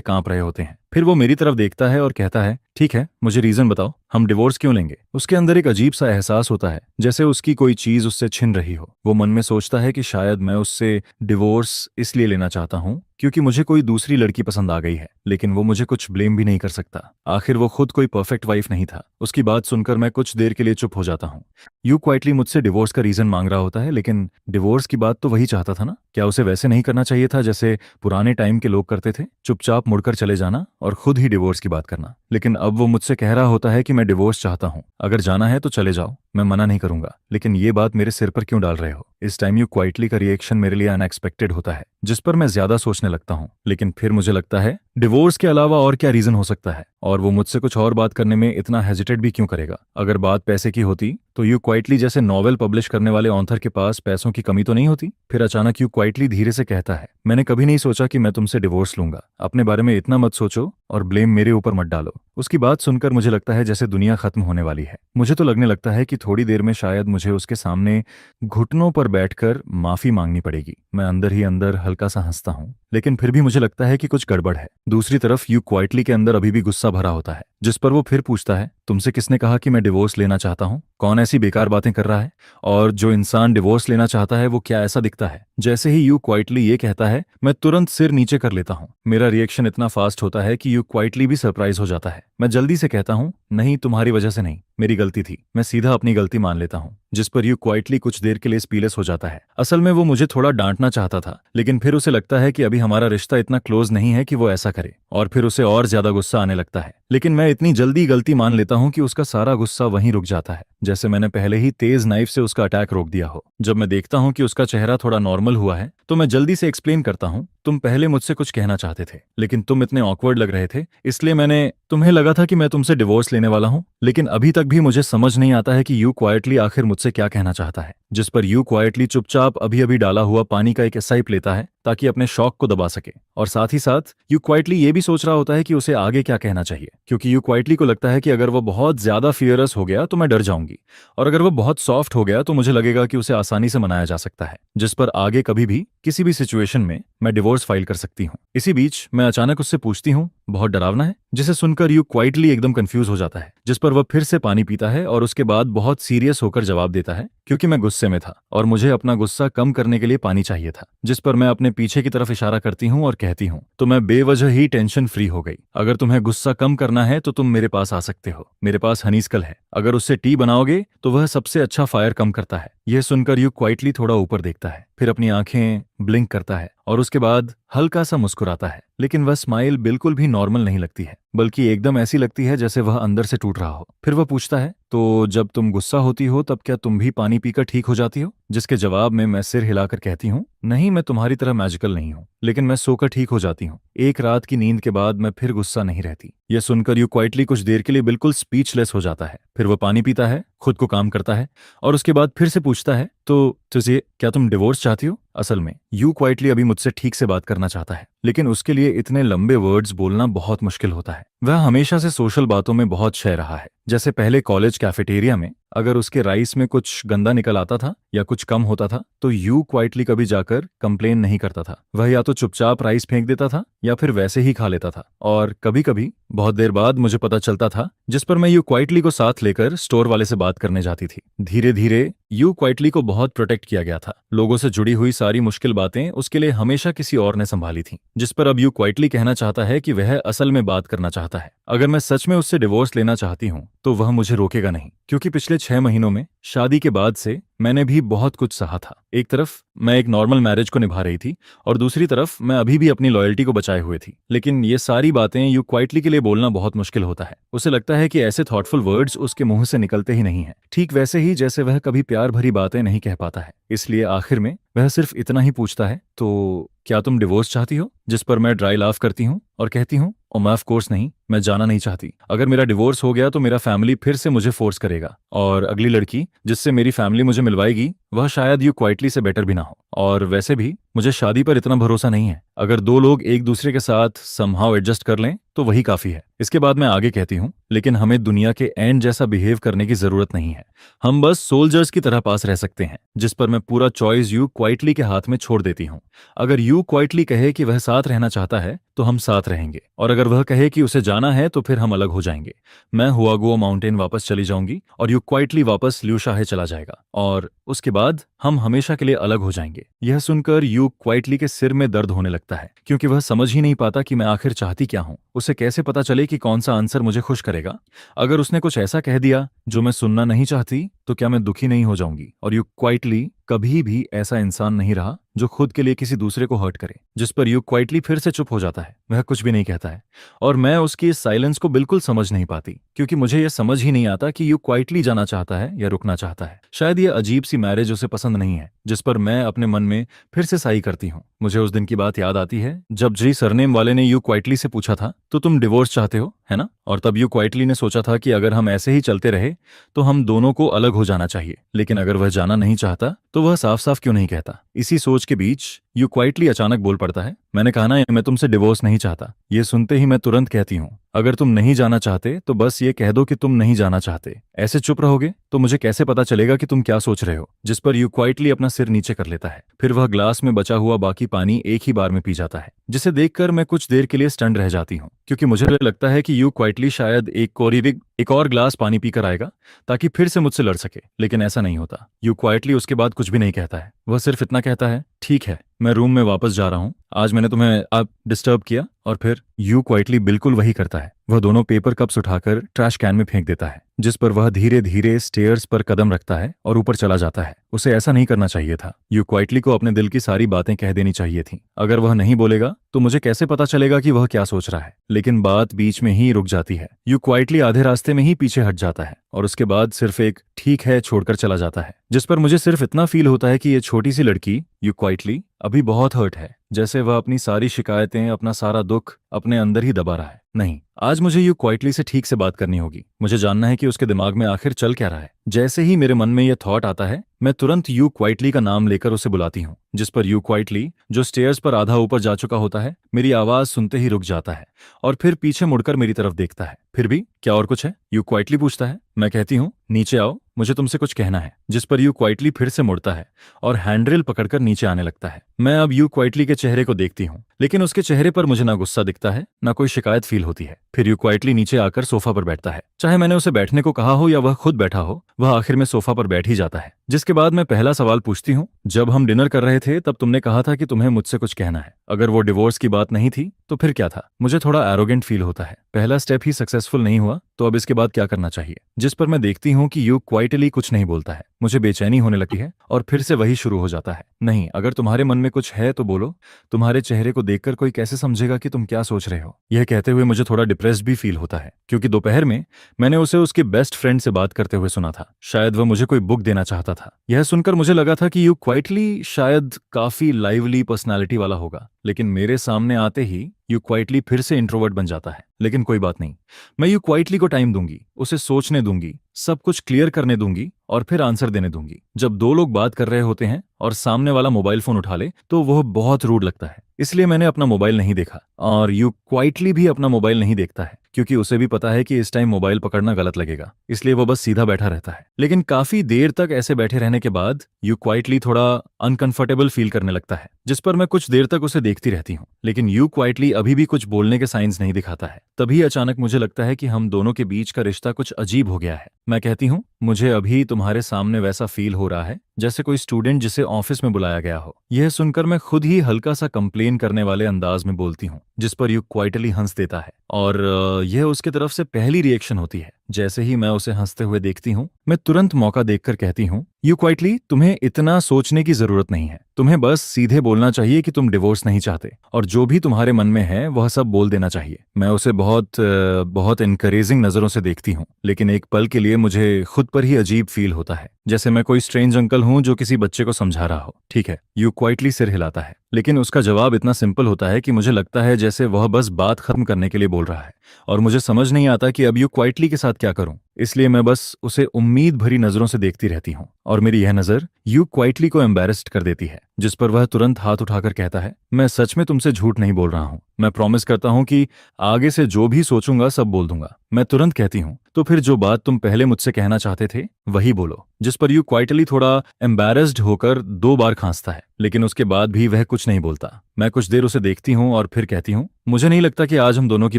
कांप रहे होते हैं। फिर वो मेरी तरफ देखता है और कहता है, ठीक है, मुझे रीजन बताओ, हम डिवोर्स क्यों लेंगे। उसके अंदर एक अजीब सा एहसास होता है, जैसे उसकी कोई चीज उससे छिन रही हो। वो मन में सोचता है कि शायद मैं उससे डिवोर्स इसलिए लेना चाहता हूँ क्योंकि मुझे कोई दूसरी लड़की पसंद आ गई है, लेकिन वो मुझे कुछ ब्लेम भी नहीं कर सकता। आखिर वो खुद कोई परफेक्ट वाइफ नहीं था। उसकी बात सुनकर मैं कुछ देर के लिए चुप हो जाता हूँ। यू क्वाइटली मुझसे डिवोर्स का रीजन मांग रहा होता है, लेकिन डिवोर्स की बात तो वही चाहता था ना। क्या उसे वैसे नहीं करना चाहिए था जैसे पुराने टाइम के लोग करते थे, चुपचाप मुड़कर चले जाना और खुद ही डिवोर्स की बात करना। लेकिन अब वो मुझसे कह रहा होता है कि मैं डिवोर्स चाहता हूँ, अगर जाना है तो चले जाओ, मैं मना नहीं करूंगा। लेकिन ये बात मेरे सिर पर क्यों डाल रहे हो। इस टाइम यू क्वाइटली का रिएक्शन मेरे लिए अनएक्सपेक्टेड होता है, जिस पर मैं ज्यादा सोचने लगता हूँ। लेकिन फिर मुझे लगता है डिवोर्स के अलावा और क्या रीजन हो सकता है, और वो मुझसे कुछ और बात करने में इतना हेजिटेट भी क्यों करेगा। अगर बात पैसे की होती तो यू क्वाइटली जैसे नॉवेल पब्लिश करने वाले ऑथर के पास पैसों की कमी तो नहीं होती। फिर अचानक यू क्वाइटली धीरे से कहता है, मैंने कभी नहीं सोचा कि मैं तुमसे डिवोर्स लूंगा। अपने बारे में इतना मत सोचो और ब्लेम मेरे ऊपर मत डालो। उसकी बात सुनकर मुझे लगता है जैसे दुनिया खत्म होने वाली है। मुझे तो लगने लगता है कि थोड़ी देर में शायद मुझे उसके सामने घुटनों पर बैठकर माफी मांगनी पड़ेगी। मैं अंदर ही अंदर हल्का सा हंसता हूँ, लेकिन फिर भी मुझे लगता है कि कुछ गड़बड़ है। दूसरी तरफ यू क्वाइटली के अंदर अभी भी गुस्सा भरा होता है, जिस पर वो फिर पूछता है, तुमसे किसने कहा कि मैं डिवोर्स लेना चाहता हूँ। कौन ऐसी बेकार बातें कर रहा है, और जो इंसान डिवोर्स लेना चाहता है वो क्या ऐसा दिखता है। जैसे ही यू क्वाइटली ये कहता है, मैं तुरंत सिर नीचे कर लेता हूँ। मेरा रिएक्शन इतना फास्ट होता है कि यू क्वाइटली भी सरप्राइज हो जाता है। मैं जल्दी से कहता हूँ, नहीं, तुम्हारी वजह से नहीं, मेरी गलती थी। मैं सीधा अपनी गलती मान लेता हूँ, जिस पर यू क्वाइटली कुछ देर के लिए स्पीलेस हो जाता है। असल में वो मुझे थोड़ा डांटना चाहता था, लेकिन फिर उसे लगता है कि अभी हमारा रिश्ता इतना क्लोज नहीं है कि वो ऐसा करे, और फिर उसे और ज्यादा गुस्सा आने लगता है। लेकिन मैं इतनी जल्दी गलती मान लेता हूँ कि उसका सारा गुस्सा वहीं रुक जाता है, जैसे मैंने पहले ही तेज नाइफ से उसका अटैक रोक दिया हो। जब मैं देखता हूँ कि उसका चेहरा थोड़ा नॉर्मल हुआ है तो मैं जल्दी से एक्सप्लेन करता हूँ, तुम पहले मुझसे कुछ कहना चाहते थे, लेकिन तुम इतने ऑकवर्ड लग रहे थे, इसलिए तुम्हें लगा था कि मैं तुमसे डिवोर्स लेने वाला हूँ। लेकिन अभी तक भी मुझे समझ नहीं आता है कि यू क्वाइटली आखिर मुझसे क्या कहना चाहता है। जिस पर यू क्वाइटली चुपचाप अभी अभी डाला हुआ पानी का एक सिप लेता है ताकि अपने शौक को दबा सके, और साथ ही साथ यू क्वाइटली ये भी सोच रहा होता है कि उसे आगे क्या कहना चाहिए, क्योंकि यू क्वाइटली को लगता है कि अगर वो बहुत ज्यादा फियरस हो गया तो मैं डर जाऊंगी, और अगर वो बहुत सॉफ्ट हो गया तो मुझे लगेगा कि उसे आसानी से मनाया जा सकता है, जिस पर आगे कभी भी किसी भी सिचुएशन में मैं डिवोर्स फाइल कर सकती हूँ। इसी बीच मैं अचानक उससे पूछती हूँ, बहुत डरावना है, जिसे सुनकर यू क्वाइटली एकदम कंफ्यूज हो जाता है, जिस पर वह फिर से पानी पीता है और उसके बाद बहुत सीरियस होकर जवाब देता है, क्योंकि मैं गुस्से में था और मुझे अपना गुस्सा कम करने के लिए पानी चाहिए था। जिस पर मैं अपने पीछे की तरफ इशारा करती हूँ और कहती हूँ, तो मैं बेवजह ही टेंशन फ्री हो गई। अगर तुम्हें गुस्सा कम करना है तो तुम मेरे पास आ सकते हो, मेरे पास हनीस्कल है, अगर उससे टी बनाओगे तो वह सबसे अच्छा फायर कम करता है। यह सुनकर यू क्वाइटली थोड़ा ऊपर देखता है, फिर अपनी आंखें ब्लिंक करता है और उसके बाद हल्का सा मुस्कुराता है, लेकिन वह स्माइल बिल्कुल भी नॉर्मल नहीं लगती है, बल्कि एकदम ऐसी लगती है जैसे वह अंदर से टूट रहा हो। फिर वह पूछता है, तो जब तुम गुस्सा होती हो तब क्या तुम भी पानी पीकर ठीक हो जाती हो। जिसके जवाब में मैं सिर हिलाकर कहती हूँ, नहीं, मैं तुम्हारी तरह मैजिकल नहीं हूँ, लेकिन मैं सोकर ठीक हो जाती हूँ। एक रात की नींद के बाद मैं फिर गुस्सा नहीं रहती। यह सुनकर यू क्वाइटली कुछ देर के लिए बिल्कुल स्पीचलेस हो जाता है। फिर वह पानी पीता है, खुद को काम करता है और उसके बाद फिर से पूछता है, तो तुझे क्या तुम डिवोर्स चाहती हो। असल में यू क्वाइटली अभी मुझसे ठीक से बात करना चाहता है, लेकिन उसके लिए इतने लंबे वर्ड्स बोलना बहुत मुश्किल होता है। वह हमेशा से सोशल बातों में बहुत शय रहा है, जैसे पहले कॉलेज कैफेटेरिया में अगर उसके राइस में कुछ गंदा निकल आता था या कुछ कम होता था तो यू क्वाइटली कभी जाकर कंप्लेन नहीं करता था। वह या तो चुपचाप राइस फेंक देता था या फिर वैसे ही खा लेता था, और कभी कभी बहुत देर बाद मुझे पता चलता था, जिस पर मैं यू क्वाइटली को साथ लेकर स्टोर वाले से बात करने जाती थी। धीरे धीरे यू क्वाइटली को बहुत प्रोटेक्ट किया गया था। लोगों से जुड़ी हुई सारी मुश्किल बातें उसके लिए हमेशा किसी और ने संभाली थी, जिस पर अब यू क्वाइटली कहना चाहता है कि वह असल में बात करना चाहता है। अगर मैं सच में उससे डिवोर्स लेना चाहती हूँ तो वह मुझे रोकेगा नहीं, क्योंकि पिछले 6 महीनों में शादी के बाद से मैंने भी बहुत कुछ सहा था। एक तरफ मैं एक नॉर्मल मैरिज को निभा रही थी और दूसरी तरफ मैं अभी भी अपनी लॉयल्टी को बचाए हुए थी। लेकिन ये सारी बातें यू क्वाइटली के लिए बोलना बहुत मुश्किल होता है। उसे लगता है कि ऐसे थॉटफुल वर्ड्स उसके मुंह से निकलते ही नहीं है, ठीक वैसे ही जैसे वह कभी प्यार भरी बातें नहीं कह पाता है। इसलिए आखिर में वह सिर्फ इतना ही पूछता है, तो क्या तुम डिवोर्स चाहती हो। जिस पर मैं ड्राई लाफ करती हूँ और कहती हूँ, मैं ऑफ कोर्स नहीं, मैं जाना नहीं चाहती। अगर मेरा डिवोर्स हो गया तो मेरा फैमिली फिर से मुझे फोर्स करेगा, और अगली लड़की जिससे मेरी फैमिली मुझे मिलवाएगी वह शायद यू क्वाइटली से बेटर भी ना हो। और वैसे भी मुझे शादी पर इतना भरोसा नहीं है। अगर दो लोग एक दूसरे के साथ समहाउ एडजस्ट कर लें तो वही काफी है। इसके बाद मैं आगे कहती हूँ, लेकिन हमें दुनिया के एंड जैसा बिहेव करने की जरूरत नहीं है। हम बस सोल्जर्स की तरह पास रह सकते हैं, जिस पर मैं पूरा चॉइस यू क्वाइटली के हाथ में छोड़ देती हूँ। अगर यू क्वाइटली कहे कि वह साथ रहना चाहता है तो हम साथ रहेंगे, और अगर वह कहे कि उसे जाना है तो फिर हम अलग हो जाएंगे। मैं हुआगुओ माउंटेन वापस चली जाऊंगी और यू क्वाइटली वापस ल्यूशाहे चला जाएगा, और उसके बाद हम हमेशा के लिए अलग हो जाएंगे। यह सुनकर यू क्वाइटली के सिर में दर्द होने लगता है, क्योंकि वह समझ ही नहीं पाता कि मैं आखिर चाहती क्या हूं। उसे कैसे पता चले कि कौन सा आंसर मुझे खुश करेगा। अगर उसने कुछ ऐसा कह दिया जो मैं सुनना नहीं चाहती तो क्या मैं दुखी नहीं हो जाऊंगी। और यू क्वाइटली कभी भी ऐसा इंसान नहीं रहा जो खुद के लिए किसी दूसरे को हर्ट करे। जिस पर यू क्वाइटली फिर से चुप हो जाता है, वह कुछ भी नहीं कहता है, और मैं उसकी इस साइलेंस को बिल्कुल समझ नहीं पाती, क्योंकि मुझे यह समझ ही नहीं आता कि यू क्वाइटली जाना चाहता है या रुकना चाहता है। शायद यह अजीब सी मैरिज उसे पसंद नहीं है, जिस पर मैं अपने मन में फिर से साई करती हूँ। मुझे उस दिन की बात याद आती है जब जी सरनेम वाले ने यू क्वाइटली से पूछा था, तो तुम डिवोर्स चाहते हो, है ना? और तब यू क्वाइटली ने सोचा था कि अगर हम ऐसे ही चलते रहे तो हम दोनों को अलग हो जाना चाहिए, लेकिन अगर वह जाना नहीं चाहता तो वह साफ साफ क्यों नहीं कहता। इसी सोच के बीच यू क्वाइटली अचानक बोल पड़ता है, मैंने कहा ना मैं तुमसे डिवोर्स नहीं चाहता। ये सुनते ही मैं तुरंत कहती हूँ, अगर तुम नहीं जाना चाहते तो बस ये कह दो कि तुम नहीं जाना चाहते। ऐसे चुप रहोगे तो मुझे कैसे पता चलेगा कि तुम क्या सोच रहे हो। जिस पर यू क्वाइटली अपना सिर नीचे कर लेता है, फिर वह ग्लास में बचा हुआ बाकी पानी एक ही बार में पी जाता है, जिसे देखकर मैं कुछ देर के लिए स्टंड रह जाती हूँ, क्योंकि मुझे लगता है कि यू क्वाइटली शायद एक और ग्लास पानी पीकर आएगा ताकि फिर से मुझसे लड़ सके, लेकिन ऐसा नहीं होता। यू क्वाइटली उसके बाद कुछ भी नहीं कहता है, वह सिर्फ इतना कहता है, ठीक है मैं रूम में वापस जा रहा हूँ, आज मैंने तुम्हें अब डिस्टर्ब किया। और फिर यू क्वाइटली बिल्कुल वही करता है, वह दोनों पेपर कप्स उठाकर ट्रैश कैन में फेंक देता है, जिस पर वह धीरे धीरे स्टेयर्स पर कदम रखता है और ऊपर चला जाता है। उसे ऐसा नहीं करना चाहिए था। यू क्वाइटली को अपने दिल की सारी बातें कह देनी चाहिए थी। अगर वह नहीं बोलेगा तो मुझे कैसे पता चलेगा कि वह क्या सोच रहा है। लेकिन बात बीच में ही रुक जाती है। यू क्वाइटली आधे रास्ते में ही पीछे हट जाता है और उसके बाद सिर्फ एक ठीक है छोड़कर चला जाता है, जिस पर मुझे सिर्फ इतना फील होता है कि ये छोटी सी लड़की यू क्वाइटली अभी बहुत हर्ट है, जैसे वह अपनी सारी शिकायतें, अपना सारा दुख अपने अंदर ही दबा रहा है। नहीं, आज मुझे यू क्वाइटली से ठीक से बात करनी होगी। मुझे जानना है कि उसके दिमाग में आखिर चल क्या रहा है। जैसे ही मेरे मन में यह थॉट आता है, मैं तुरंत यू क्वाइटली का नाम लेकर उसे बुलाती हूँ, जिस पर यू क्वाइटली, जो स्टेयर्स पर आधा ऊपर जा चुका होता है, मेरी आवाज सुनते ही रुक जाता है और फिर पीछे मुड़कर मेरी तरफ देखता है। फिर भी क्या और कुछ है? यू क्वाइटली पूछता है। मैं कहती हूँ, नीचे आओ, मुझे तुमसे कुछ कहना है। जिस पर यू क्वाइटली फिर से मुड़ता है और हैंडरेल पकड़कर नीचे आने लगता है। मैं अब यू क्वाइटली के चेहरे को देखती हूँ, लेकिन उसके चेहरे पर मुझे ना गुस्सा दिखता है, ना कोई शिकायत फील होती है। फिर यू क्वाइटली नीचे आकर सोफा पर बैठता है। चाहे मैंने उसे बैठने को कहा हो या वह खुद बैठा हो, वह आखिर में सोफा पर बैठ ही जाता है। जिसके बाद मैं पहला सवाल पूछती हूँ, जब हम डिनर कर रहे थे तब तुमने कहा था कि तुम्हें मुझसे कुछ कहना है। अगर वो डिवोर्स की बात नहीं थी तो फिर क्या था? मुझे थोड़ा एरोगेंट फील होता है। पहला स्टेप ही सक्सेसफुल नहीं हुआ तो अब इसके बाद क्या करना चाहिए? जिस पर मैं देखती हूँ कि यू क्वाइटली कुछ नहीं बोलता है। मुझे बेचैनी होने लगती है और फिर से वही शुरू हो जाता है। नहीं, अगर तुम्हारे मन में कुछ है तो बोलो। तुम्हारे चेहरे को देखकर कोई कैसे समझेगा कि तुम क्या सोच रहे हो? यह कहते हुए मुझे थोड़ा डिप्रेस्ड भी फील होता है, क्योंकि दोपहर में मैंने उसे उसके बेस्ट फ्रेंड से बात करते हुए सुना था। शायद वह मुझे कोई बुक देना चाहता था। यह सुनकर मुझे लगा था कि यू क्वाइटली शायद काफी लाइवली पर्सनालिटी वाला होगा, लेकिन मेरे सामने आते ही यू क्वाइटली फिर से इंट्रोवर्ट बन जाता है। लेकिन कोई बात नहीं, मैं यू क्वाइटली को टाइम दूंगी, उसे सोचने दूंगी, सब कुछ क्लियर करने दूंगी और फिर आंसर देने दूंगी। जब दो लोग बात कर रहे होते हैं और सामने वाला मोबाइल फोन उठा ले तो वह बहुत रूड लगता है। इसलिए मैंने अपना मोबाइल नहीं देखा और यू क्वाइटली भी अपना मोबाइल नहीं देखता है, क्योंकि उसे भी पता है कि इस टाइम मोबाइल पकड़ना गलत लगेगा। इसलिए वो बस सीधा बैठा रहता है। लेकिन काफी देर तक ऐसे बैठे रहने के बाद यू क्वाइटली थोड़ा अनकंफर्टेबल फील करने लगता है, जिस पर मैं कुछ देर तक उसे देखती रहती हूँ। लेकिन यू क्वाइटली अभी भी कुछ बोलने के साइंस नहीं दिखाता है। तभी अचानक मुझे लगता है कि हम दोनों के बीच का रिश्ता कुछ अजीब हो गया है। मैं कहती हूँ, मुझे अभी तुम्हारे सामने वैसा फील हो रहा है जैसे कोई स्टूडेंट जिसे ऑफिस में बुलाया गया हो। यह सुनकर मैं खुद ही हल्का सा कंप्लेन करने वाले अंदाज में बोलती हूँ, जिस पर यू क्वाइटली हंस देता है और यह उसके तरफ से पहली रिएक्शन होती है। जैसे ही मैं उसे हंसते हुए देखती हूँ, मैं तुरंत मौका देखकर कहती हूँ, यू क्वाइटली, तुम्हें इतना सोचने की जरूरत नहीं है। तुम्हें बस सीधे बोलना चाहिए कि तुम डिवोर्स नहीं चाहते और जो भी तुम्हारे मन में है वह सब बोल देना चाहिए। मैं उसे बहुत इनकरेजिंग नजरों से देखती हूँ, लेकिन एक पल के लिए मुझे खुद पर ही अजीब फील होता है, जैसे मैं कोई स्ट्रेंज अंकल हूँ जो किसी बच्चे को समझा रहा हो। ठीक है, यू क्वाइटली सिर हिलाता है। लेकिन उसका जवाब इतना सिंपल होता है कि मुझे लगता है जैसे वह बस बात खत्म करने के लिए बोल रहा है, और मुझे समझ नहीं आता कि अब यू क्वाइटली के साथ क्या करूं। इसलिए मैं बस उसे उम्मीद भरी नजरों से देखती रहती हूँ, और मेरी यह नजर यू क्वाइटली को एम्बेरस्ड कर देती है, जिस पर वह तुरंत हाथ उठाकर कहता है, मैं सच में तुमसे झूठ नहीं बोल रहा हूँ। मैं प्रॉमिस करता हूँ कि आगे से जो भी सोचूंगा सब बोल दूंगा। मैं तुरंत कहती हूँ, तो फिर जो बात तुम पहले मुझसे कहना चाहते थे वही बोलो। जिस पर यू क्वाइटली थोड़ा एम्बेरस्ड होकर 2 बार खांसता है, लेकिन उसके बाद भी वह कुछ नहीं बोलता। मैं कुछ देर उसे देखती हूँ और फिर कहती हूँ, मुझे नहीं लगता कि आज हम दोनों की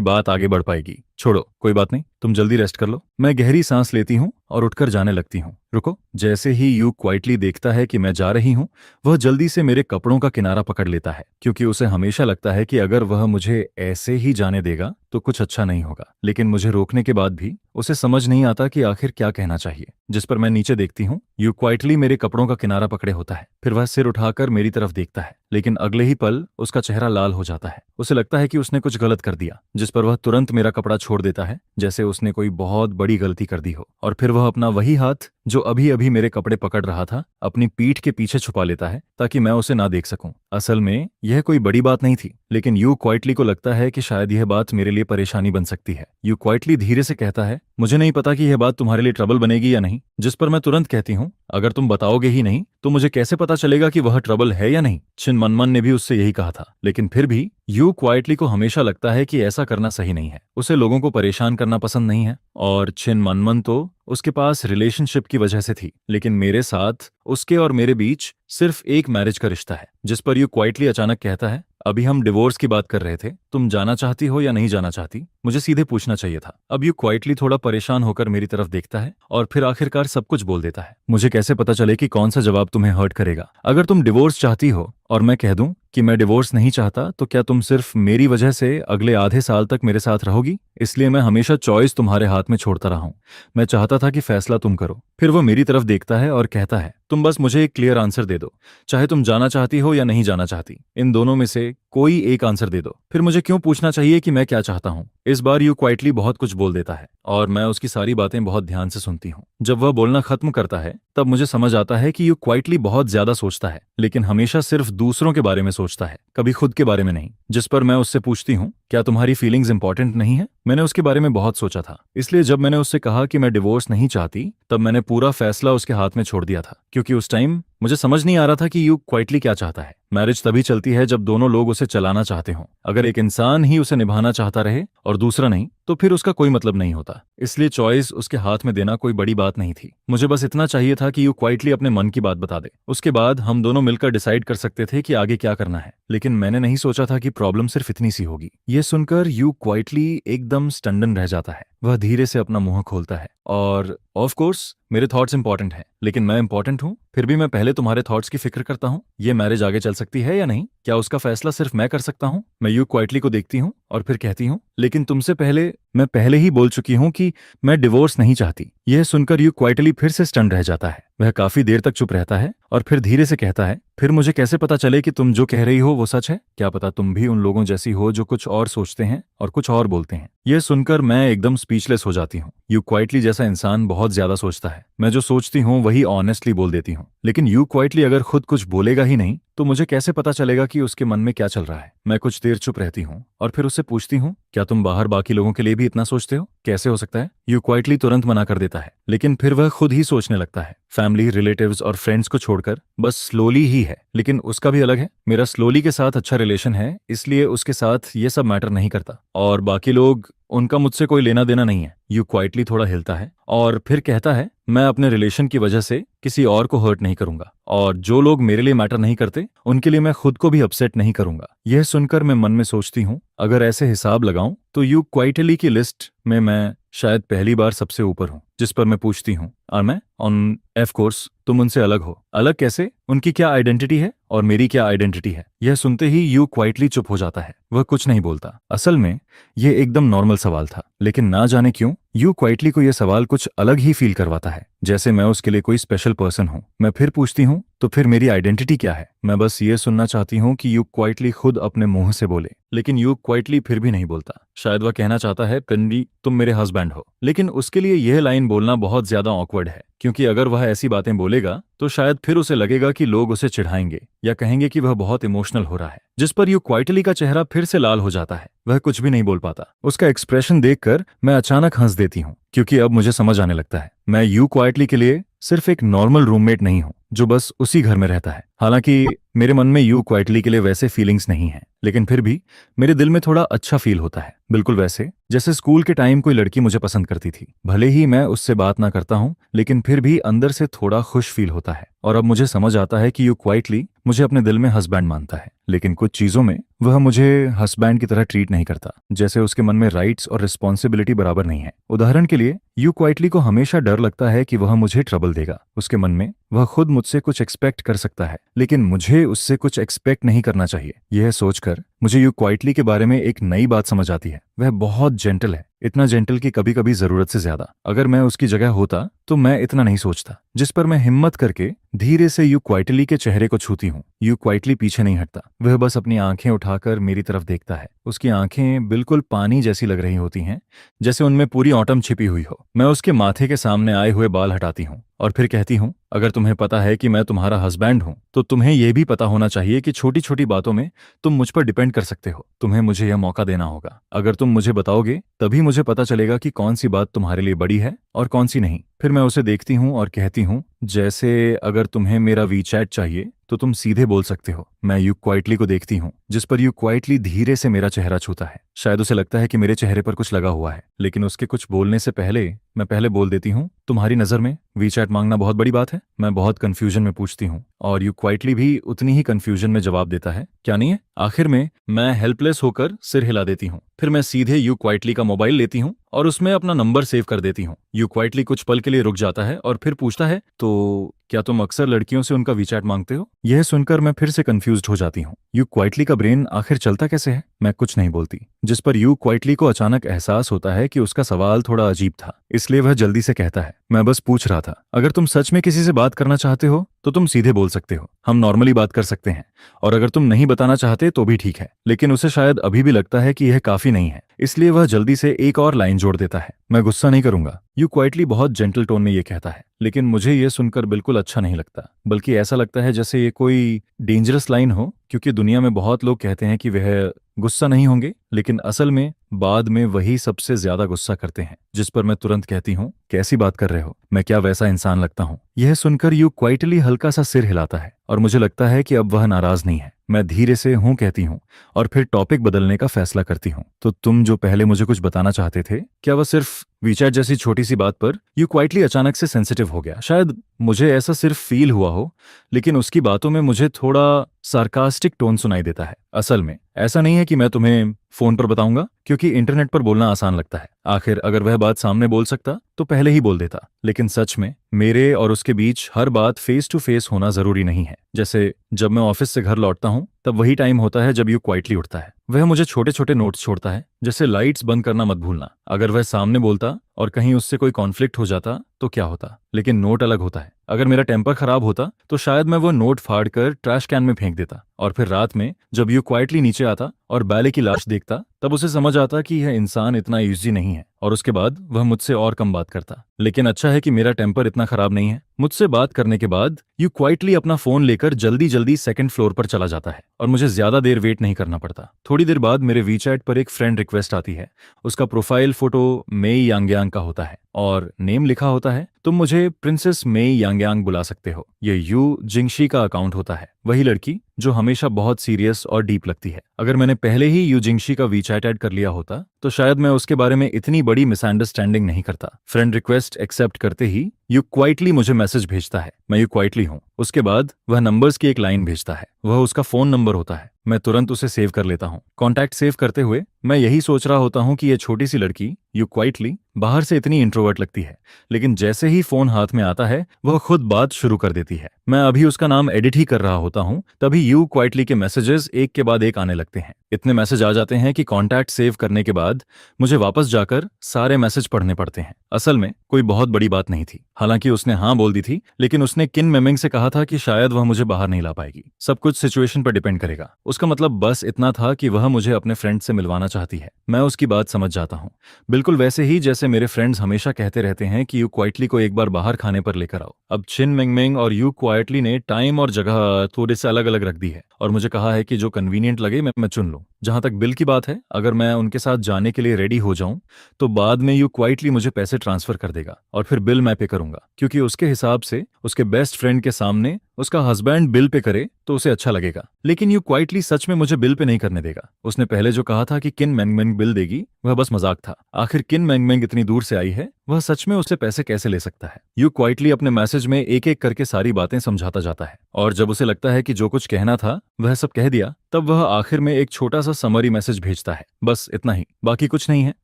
बात आगे बढ़ पाएगी। छोड़ो, कोई बात नहीं, तुम जल्दी रेस्ट कर लो। मैं गहरी सांस लेती हूँ और उठकर जाने लगती हूँ। रुको। जैसे ही यू क्वाइटली देखता है कि मैं जा रही हूँ, वह जल्दी से मेरे कपड़ों का किनारा पकड़ लेता है, क्योंकि उसे हमेशा लगता है कि अगर वह मुझे ऐसे ही जाने देगा तो कुछ अच्छा नहीं होगा। लेकिन मुझे रोकने के बाद भी उसे समझ नहीं आता कि आखिर क्या कहना चाहिए। जिस पर मैं नीचे देखती हूँ, यू क्वाइटली मेरे कपड़ों का किनारा पकड़े होता है। फिर वह सिर उठाकर मेरी तरफ देखता है, लेकिन अगले ही पल उसका चेहरा लाल हो जाता है। उसे लगता है कि उसने कुछ गलत कर दिया, जिस पर वह तुरंत मेरा कपड़ा छोड़ देता है, जैसे उसने कोई बहुत बड़ी गलती कर दी हो। और फिर वह अपना वही हाथ जो अभी अभी मेरे कपड़े पकड़ रहा था, अपनी पीठ के पीछे छुपा लेता है, ताकि मैं उसे ना देख सकूं। असल में यह कोई बड़ी बात नहीं थी, लेकिन यू क्वाइटली को लगता है कि शायद यह बात मेरे लिए परेशानी बन सकती है। यू क्वाइटली धीरे से कहता है, मुझे नहीं पता कि यह बात तुम्हारे लिए ट्रबल बनेगी या नहीं। जिस पर मैं तुरंत कहती हूँ, अगर तुम बताओगे ही नहीं तो मुझे कैसे पता चलेगा कि वह ट्रबल है या नहीं। छिन मनमन ने भी उससे यही कहा था, लेकिन फिर भी यू क्वाइटली को हमेशा लगता है कि ऐसा करना सही नहीं है। उसे लोगों को परेशान करना पसंद नहीं है, और छिन मनमन तो उसके पास रिलेशनशिप की वजह से थी, लेकिन मेरे साथ उसके और मेरे बीच सिर्फ एक मैरिज का रिश्ता है। जिस पर यू क्वाइटली अचानक कहता है, अभी हम डिवोर्स की बात कर रहे थे, तुम जाना चाहती हो या नहीं जाना चाहती? मुझे सीधे पूछना चाहिए था। अब यू क्वाइटली थोड़ा परेशान होकर मेरी तरफ देखता है और फिर आखिरकार सब कुछ बोल देता है। मुझे कैसे पता चले कि कौन सा जवाब तुम्हें हर्ट करेगा? अगर तुम डिवोर्स चाहती हो और मैं कह दूं कि मैं डिवोर्स नहीं चाहता, तो क्या तुम सिर्फ मेरी वजह से अगले आधे साल तक मेरे साथ रहोगी? इसलिए मैं हमेशा चॉइस तुम्हारे हाथ में छोड़ता रहा हूं। मैं चाहता था कि फैसला तुम करो। फिर वो मेरी तरफ देखता है और कहता है, तुम बस मुझे एक क्लियर आंसर दे दो, चाहे तुम जाना चाहती हो या नहीं जाना चाहती। इन दोनों में से कोई एक आंसर दे दो। फिर मुझे क्यों पूछना चाहिए कि मैं क्या चाहता हूँ? इस बार यू क्वाइटली बहुत कुछ बोल देता है और मैं उसकी सारी बातें बहुत ध्यान से सुनती हूँ। जब वह बोलना खत्म करता है, तब मुझे समझ आता है कि यू क्वाइटली बहुत ज्यादा सोचता है, लेकिन हमेशा सिर्फ दूसरों के बारे में सोचता है, कभी खुद के बारे में नहीं। जिस पर मैं उससे पूछती हूँ, क्या तुम्हारी फीलिंग्स इंपॉर्टेंट नहीं है? मैंने उसके बारे में बहुत सोचा था, इसलिए जब मैंने उससे कहा कि मैं डिवोर्स नहीं चाहती, तब मैंने पूरा फैसला उसके हाथ में छोड़ दिया था, क्योंकि उस टाइम मुझे समझ नहीं आ रहा था कि यू क्वाइटली क्या चाहता है। मैरिज तभी चलती है जब दोनों लोग उसे चलाना चाहते हों। अगर एक इंसान ही उसे निभाना चाहता रहे और दूसरा नहीं, तो फिर उसका कोई मतलब नहीं होता। इसलिए चॉइस उसके हाथ में देना कोई बड़ी बात नहीं थी। मुझे बस इतना चाहिए था कि यू क्वाइटली अपने मन की बात बता दे। उसके बाद हम दोनों मिलकर डिसाइड कर सकते थे कि आगे क्या करना है। लेकिन मैंने नहीं सोचा था कि प्रॉब्लम सिर्फ इतनी सी होगी। ये सुनकर यू क्वाइटली एकदम स्टंडन रह जाता है। वह धीरे से अपना मुंह खोलता है और ऑफ कोर्स मेरे थॉट्स इंपॉर्टेंट हैं, लेकिन मैं इंपॉर्टेंट हूँ, फिर भी मैं पहले तुम्हारे थॉट्स की फिक्र करता हूँ। ये मैरिज आगे चल सकती है या नहीं? क्या उसका फैसला सिर्फ मैं कर सकता हूँ? मैं यू क्वाइटली को देखती हूँ और फिर कहती हूँ, लेकिन तुमसे पहले मैं पहले ही बोल चुकी हूँ कि मैं डिवोर्स नहीं चाहती। यह सुनकर यू क्वाइटली फिर से स्टंड रह जाता है। वह काफी देर तक चुप रहता है और फिर धीरे से कहता है, फिर मुझे कैसे पता चले कि तुम जो कह रही हो वो सच है? क्या पता तुम भी उन लोगों जैसी हो जो कुछ और सोचते हैं और कुछ और बोलते हैं। यह सुनकर मैं एकदम स्पीचलेस हो जाती हूँ। यू क्वाइटली जैसा इंसान बहुत ज्यादा सोचता है। मैं जो सोचती हूँ वही ऑनेस्टली बोल देती हूँ, लेकिन यू क्वाइटली अगर खुद कुछ बोलेगा ही नहीं, तो मुझे कैसे पता चलेगा कि उसके मन में क्या चल रहा है? मैं कुछ देर चुप रहती हूँ और फिर उससे पूछती हूँ, क्या तुम बाहर बाकी लोगों के लिए भी इतना सोचते हो? कैसे हो सकता है? यू क्वाइटली तुरंत मना कर देता है, लेकिन फिर वह खुद ही सोचने लगता है। फैमिली, रिलेटिव्स और फ्रेंड्स को छोड़कर बस स्लोली ही है, लेकिन उसका भी अलग है। मेरा स्लोली के साथ अच्छा रिलेशन है, इसलिए उसके साथ ये सब मैटर नहीं करता, और बाकी लोग, उनका मुझसे कोई लेना देना नहीं है। यू क्वाइटली थोड़ा हिलता है और फिर कहता है, मैं अपने रिलेशन की वजह से किसी और को हर्ट नहीं करूंगा, और जो लोग मेरे लिए मैटर नहीं करते उनके लिए मैं खुद को भी अपसेट नहीं करूंगा। यह सुनकर मैं मन में सोचती हूँ, अगर ऐसे हिसाब लगाऊं तो यू क्वाइटली की लिस्ट में मैं शायद पहली बार सबसे ऊपर हूँ। जिस पर मैं पूछती हूँ, और मैं ऑन ऑफ कोर्स तुम उनसे अलग हो। अलग कैसे? उनकी क्या आइडेंटिटी है और मेरी क्या आइडेंटिटी है? यह सुनते ही यू क्वाइटली चुप हो जाता है। वह कुछ नहीं बोलता। असल में यह एकदम नॉर्मल सवाल था, लेकिन ना जाने क्यों यू क्वाइटली को यह सवाल कुछ अलग ही फील करवाता है, जैसे मैं उसके लिए कोई स्पेशल पर्सन हूँ। मैं फिर पूछती हूँ, तो फिर मेरी आइडेंटिटी क्या है? मैं बस ये सुनना चाहती हूँ कि यू क्वाइटली खुद अपने मुंह से बोले, लेकिन यू क्वाइटली फिर भी नहीं बोलता। शायद वह कहना चाहता है, कन्वी तुम मेरे हस्बैंड हो, लेकिन उसके लिए यह लाइन बोलना बहुत ज्यादा ऑकवर्ड है, क्योंकि अगर वह ऐसी बातें बोलेगा तो शायद फिर उसे लगेगा कि लोग उसे चिढ़ाएंगे या कहेंगे कि वह बहुत इमोशनल हो रहा है। जिस पर यू क्वाइटली का चेहरा फिर से लाल हो जाता है। वह कुछ भी नहीं बोल पाता। उसका एक्सप्रेशन देखकर मैं अचानक हंस देती हूँ, क्योंकि अब मुझे समझ आने लगता है मैं यू क्वाइटली के लिए सिर्फ एक नॉर्मल रूममेट नहीं हूँ जो बस उसी घर में रहता है। हालांकि मेरे मन में यू क्वाइटली के लिए वैसे फीलिंग्स नहीं है, लेकिन फिर भी मेरे दिल में थोड़ा अच्छा फील होता है, बिल्कुल वैसे जैसे स्कूल के टाइम कोई लड़की मुझे पसंद करती थी। भले ही मैं उससे बात ना करता हूँ, लेकिन फिर भी अंदर से थोड़ा खुश फील होता है। और अब मुझे समझ आता है कि यू क्वाइटली मुझे अपने दिल में हस्बैंड मानता है, लेकिन कुछ चीजों में वह मुझे हस्बैंड की तरह ट्रीट नहीं करता। जैसे उसके मन में राइट्स और रिस्पॉन्सिबिलिटी बराबर नहीं है। उदाहरण के लिए यू क्वाइटली को हमेशा डर लगता है कि वह मुझे ट्रबल देगा। उसके मन में वह खुद मुझसे कुछ एक्सपेक्ट कर सकता है, लेकिन मुझे उससे कुछ एक्सपेक्ट नहीं करना चाहिए। यह सोचकर मुझे यू क्वाइटली के बारे में एक नई बात समझ आती है। वह बहुत जेंटल है, इतना जेंटल कि कभी कभी जरूरत से ज्यादा। अगर मैं उसकी जगह होता तो मैं इतना नहीं सोचता। जिस पर मैं हिम्मत करके धीरे से यू क्वाइटली के चेहरे को छूती हूँ। यू क्वाइटली पीछे नहीं हटता। वह बस अपनी आंखें उठाकर मेरी तरफ देखता है। उसकी आंखें बिल्कुल पानी जैसी लग रही होती हैं, जैसे उनमें पूरी ऑटम छिपी हुई हो। मैं उसके माथे के सामने आए हुए बाल हटाती हूँ और फिर कहती हूँ, अगर तुम्हें पता है कि मैं तुम्हारा हस्बैंड हूँ तो तुम्हें यह भी पता होना चाहिए कि छोटी छोटी बातों में तुम मुझ पर डिपेंड कर सकते हो। तुम्हें मुझे यह मौका देना होगा। अगर तुम मुझे बताओगे तभी मुझे पता चलेगा कि कौन सी बात तुम्हारे लिए बड़ी है और कौन सी नहीं। फिर मैं उसे देखती हूँ और कहती हूँ, जैसे अगर तुम्हें मेरा वीचैट चाहिए तो तुम सीधे बोल सकते हो। मैं यू क्वाइटली को देखती हूँ, जिस पर यू क्वाइटली धीरे से मेरा चेहरा छूता है। शायद उसे लगता है कि मेरे चेहरे पर कुछ लगा हुआ है, लेकिन उसके कुछ बोलने से पहले मैं पहले बोल देती हूँ, तुम्हारी नजर में वीचैट मांगना बहुत बड़ी बात है? मैं बहुत कंफ्यूजन में पूछती हूँ और यू क्वाइटली भी उतनी ही कंफ्यूजन में जवाब देता है, क्या नहीं है? आखिर में मैं हेल्पलेस होकर सिर हिला देती हूँ। फिर मैं सीधे यू क्वाइटली का मोबाइल लेती हूँ और उसमें अपना नंबर सेव कर देती हूँ। यू क्वाइटली कुछ पल के लिए रुक जाता है और फिर पूछता है, तो क्या तुम अक्सर लड़कियों से उनका वीचैट मांगते हो? यह सुनकर मैं फिर से कंफ्यूज्ड हो जाती हूँ। यू क्वाइटली का ब्रेन आखिर चलता कैसे है? मैं कुछ नहीं बोलती, जिस पर यू क्वाइटली को अचानक एहसास होता है कि उसका सवाल थोड़ा अजीब था, इसलिए वह जल्दी से कहता है, मैं बस पूछ रहा था, अगर तुम सच में किसी से बात करना चाहते हो तो तुम सीधे बोल सकते हो। हम नॉर्मली बात कर सकते हैं, और अगर तुम नहीं बताना चाहते तो भी ठीक है। लेकिन उसे शायद अभी भी लगता है कि यह काफी नहीं है, इसलिए वह जल्दी से एक और लाइन जोड़ देता है, मैं गुस्सा नहीं करूंगा। यू क्वाइटली बहुत जेंटल टोन में ये कहता है, लेकिन मुझे यह सुनकर बिल्कुल अच्छा नहीं लगता, बल्कि ऐसा लगता है जैसे ये कोई डेंजरस लाइन हो, क्योंकि दुनिया में बहुत लोग कहते हैं कि वह गुस्सा नहीं होंगे, लेकिन असल में बाद में वही सबसे ज्यादा गुस्सा करते हैं। जिस पर मैं तुरंत कहती हूँ, कैसी बात कर रहे हो? मैं क्या वैसा इंसान लगता हूँ? यह सुनकर यू क्वाइटली हल्का सा सिर हिलाता है और मुझे लगता है कि अब वह नाराज नहीं है। मैं धीरे से हूं कहती हूँ और फिर टॉपिक बदलने का फैसला करती हूँ। तो तुम जो पहले मुझे कुछ बताना चाहते थे, क्या वह सिर्फ वीचैट जैसी छोटी सी बात पर? यू क्वाइटली अचानक से सेंसिटिव हो गया। शायद मुझे ऐसा सिर्फ फील हुआ हो, लेकिन उसकी बातों में मुझे थोड़ा सार्कास्टिक टोन सुनाई देता है। असल में ऐसा नहीं है कि मैं तुम्हें फोन पर बताऊंगा, क्योंकि इंटरनेट पर बोलना आसान लगता है। आखिर अगर वह बात सामने बोल सकता तो पहले ही बोल देता। लेकिन सच में मेरे और उसके बीच हर बात फेस टू फेस होना जरूरी नहीं है। जैसे जब मैं ऑफिस से घर लौटता हूँ तब वही टाइम होता है जब यू क्वाइटली उठता है। वह मुझे छोटे छोटे नोट्स छोड़ता है, जैसे लाइट्स बंद करना मत भूलना। अगर वह सामने बोलता और कहीं उससे कोई कॉन्फ्लिक्ट हो जाता तो क्या होता, लेकिन नोट अलग होता है। अगर मेरा टेम्पर खराब होता तो शायद मैं वो नोट फाड़ कर ट्रैश कैन में फेंक देता, और फिर रात में जब यू क्वाइटली नीचे आता और बैले की लाश देखता तब उसे समझ आता कि यह इंसान इतना इजी नहीं है, और उसके बाद वह मुझसे और कम बात करता। लेकिन अच्छा है कि मेरा टेम्पर इतना खराब नहीं है। मुझसे बात करने के बाद यू क्वाइटली अपना फोन लेकर जल्दी जल्दी सेकंड फ्लोर पर चला जाता है और मुझे ज्यादा देर वेट नहीं करना पड़ता। थोड़ी देर बाद मेरे वीचैट पर एक फ्रेंड रिक्वेस्ट आती है। उसका प्रोफाइल फोटो मेई यांगयांग का होता है और नेम लिखा होता है, तुम मुझे प्रिंसेस मेई यांगयांग बुला सकते हो। ये यू जिंगशी का अकाउंट होता है, वही लड़की जो हमेशा बहुत सीरियस और डीप लगती है। अगर मैंने पहले ही यू जिंगशी का वीचैट ऐड कर लिया होता तो शायद मैं उसके बारे में इतनी बड़ी मिसअंडरस्टैंडिंग नहीं करता। फ्रेंड रिक्वेस्ट एक्सेप्ट करते ही यू क्वाइटली मुझे मैसेज भेजता है, मैं यू क्वाइटली हूँ। उसके बाद वह नंबर्स की एक लाइन भेजता है, वह उसका फोन नंबर होता है। मैं तुरंत उसे सेव कर लेता हूँ। कॉन्टैक्ट सेव करते हुए मैं यही सोच रहा होता हूँ कि यह छोटी सी लड़की यू क्वाइटली बाहर से इतनी इंट्रोवर्ट लगती है, लेकिन जैसे ही फोन हाथ में आता है वह खुद बात शुरू कर देती है। मैं अभी उसका नाम एडिट ही कर रहा होता हूँ, तभी यू क्वाइटली के मैसेजेस एक के बाद एक आने लगते हैं। इतने मैसेज आ जाते हैं कि कॉन्टैक्ट सेव करने के बाद मुझे वापस जाकर सारे मैसेज पढ़ने पड़ते हैं। असल में कोई बहुत बड़ी बात नहीं थी। हालांकि उसने हाँ बोल दी थी, लेकिन उसने किन मेमिंग से कहा था कि शायद वह मुझे बाहर नहीं ला पाएगी। सब कुछ सिचुएशन पर डिपेंड करेगा। उसका मतलब बस इतना था कि वह मुझे अपने फ्रेंड से मिलवाना चाहती है। मैं उसकी बात समझ जाता हूँ, बिल्कुल वैसे ही जैसे मेरे फ्रेंड्स हमेशा कहते रहते हैं कि यू क्वाइटली को एक बार बाहर खाने पर लेकर आओ। अब चिन मिंगमिंग और यू क्वाइटली ने टाइम और जगह थोड़े से अलग अलग रख दी है और मुझे कहा है कि जो कन्वीनियंट लगे मैं चुन लूँ। जहां तक बिल की बात है, अगर मैं उनके साथ जाने के लिए रेडी हो जाऊं तो बाद में यू क्वाइटली मुझे पैसे ट्रांसफर कर देगा और फिर बिल मैं पे करूंगा, क्योंकि उसके हिसाब से उसके बेस्ट फ्रेंड के सामने उसका हस्बैंड बिल पे करे तो उसे अच्छा लगेगा। लेकिन यू क्वाइटली सच में मुझे बिल पे नहीं करने देगा। उसने पहले जो कहा था कि किन मैंगमैंग बिल देगी वह बस मजाक था। आखिर किन मैंगमैंग इतनी दूर से आई है, वह सच में उससे पैसे कैसे ले सकता है। यू क्वाइटली अपने मैसेज में एक एक करके सारी बातें समझाता जाता है और जब उसे लगता है कि जो कुछ कहना था वह सब कह दिया, तब वह आखिर में एक छोटा सा समरी मैसेज भेजता है, बस इतना ही, बाकी कुछ नहीं है।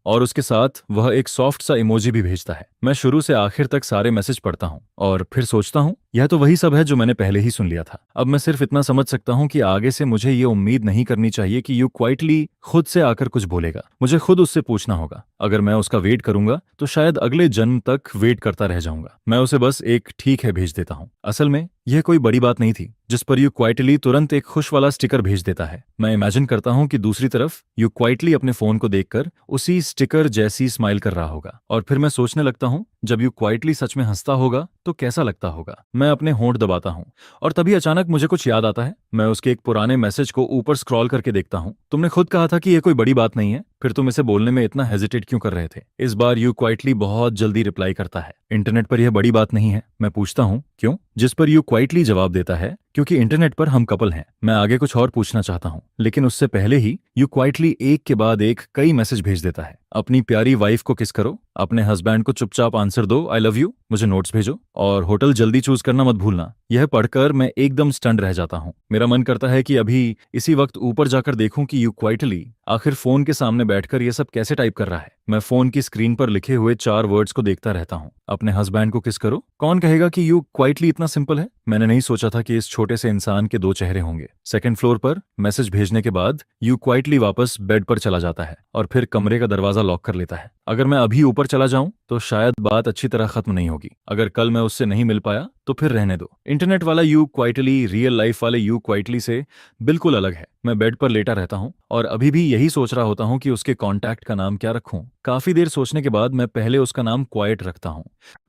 और उसके साथ वह एक सॉफ्ट सा इमोजी भी भेजता है। मैं शुरू से आखिर तक सारे मैसेज पढ़ता हूँ और फिर सोचता हूँ यह तो वही सब है जो मैंने पहले ही सुन लिया था। अब मैं सिर्फ इतना समझ सकता हूँ कि आगे से मुझे ये उम्मीद नहीं करनी चाहिए कि यू क्वाइटली खुद से आकर कुछ बोलेगा। मुझे खुद उससे पूछना होगा। अगर मैं उसका वेट करूंगा तो शायद अगले जन्म तक वेट करता रह जाऊंगा। मैं उसे बस एक ठीक है भेज देता हूँ। असल में यह कोई बड़ी बात नहीं थी जिस पर यू क्वाइटली तुरंत एक खुश वाला स्टिकर भेज देता है। मैं इमेजिन करता हूँ कि दूसरी तरफ यू क्वाइटली अपने फोन को देखकर उसी स्टिकर जैसी स्माइल कर रहा होगा और फिर मैं सोचने लगता हूँ जब यू क्वाइटली सच में हंसता होगा तो कैसा लगता होगा। मैं अपने होंठ दबाता हूँ और तभी अचानक मुझे कुछ याद आता है। मैं उसके एक पुराने मैसेज को ऊपर स्क्रॉल करके देखता हूँ। तुमने खुद कहा था कि यह कोई बड़ी बात नहीं है, फिर तुम इसे बोलने में इतना हेजिटेट क्यों कर रहे थे। इस बार यू क्वाइटली बहुत जल्दी रिप्लाई करता है, इंटरनेट पर यह बड़ी बात नहीं है। मैं पूछता हूँ क्यों, जिस पर यू क्वाइटली जवाब देता है क्योंकि इंटरनेट पर हम कपल हैं। मैं आगे कुछ और पूछना चाहता हूँ लेकिन उससे पहले ही यू क्वाइटली एक के बाद एक कई मैसेज भेज देता है। अपनी प्यारी वाइफ को किस करो, अपने हस्बैंड को चुपचाप आंसर दो आई लव यू, मुझे नोट्स भेजो और होटल जल्दी चूज करना मत भूलना। यह पढ़कर मैं एकदम स्टंड रह जाता हूँ। मेरा मन करता है कि अभी इसी वक्त ऊपर जाकर देखूं कि यू क्वाइटली आखिर फोन के सामने बैठकर यह सब कैसे टाइप कर रहा है। मैं फोन की स्क्रीन पर लिखे हुए 4 वर्ड्स को देखता रहता हूँ। अपने हस्बैंड को किस करो। कौन कहेगा कि यू क्वाइटली इतना सिंपल है। मैंने नहीं सोचा था कि इस छोटे से इंसान के 2 चेहरे होंगे। सेकंड फ्लोर पर मैसेज भेजने के बाद यू क्वाइटली वापस बेड पर चला जाता है और फिर कमरे का दरवाजा लॉक कर लेता है। अगर मैं अभी ऊपर चला जाऊं तो शायद बात अच्छी तरह खत्म नहीं होगी। अगर कल मैं उससे नहीं मिल पाया तो फिर रहने दो। इंटरनेट वाला यू क्वाइटली रियल लाइफ वाले यू क्वाइटली से बिल्कुल अलग है। मैं बेड पर लेटा रहता हूँ और अभी भी यही सोच रहा होता हूँ कि उसके कॉन्टैक्ट का नाम क्या रखूं। काफी देर सोचने के बाद मैं पहले उसका नाम क्वाइट रखता हूँ,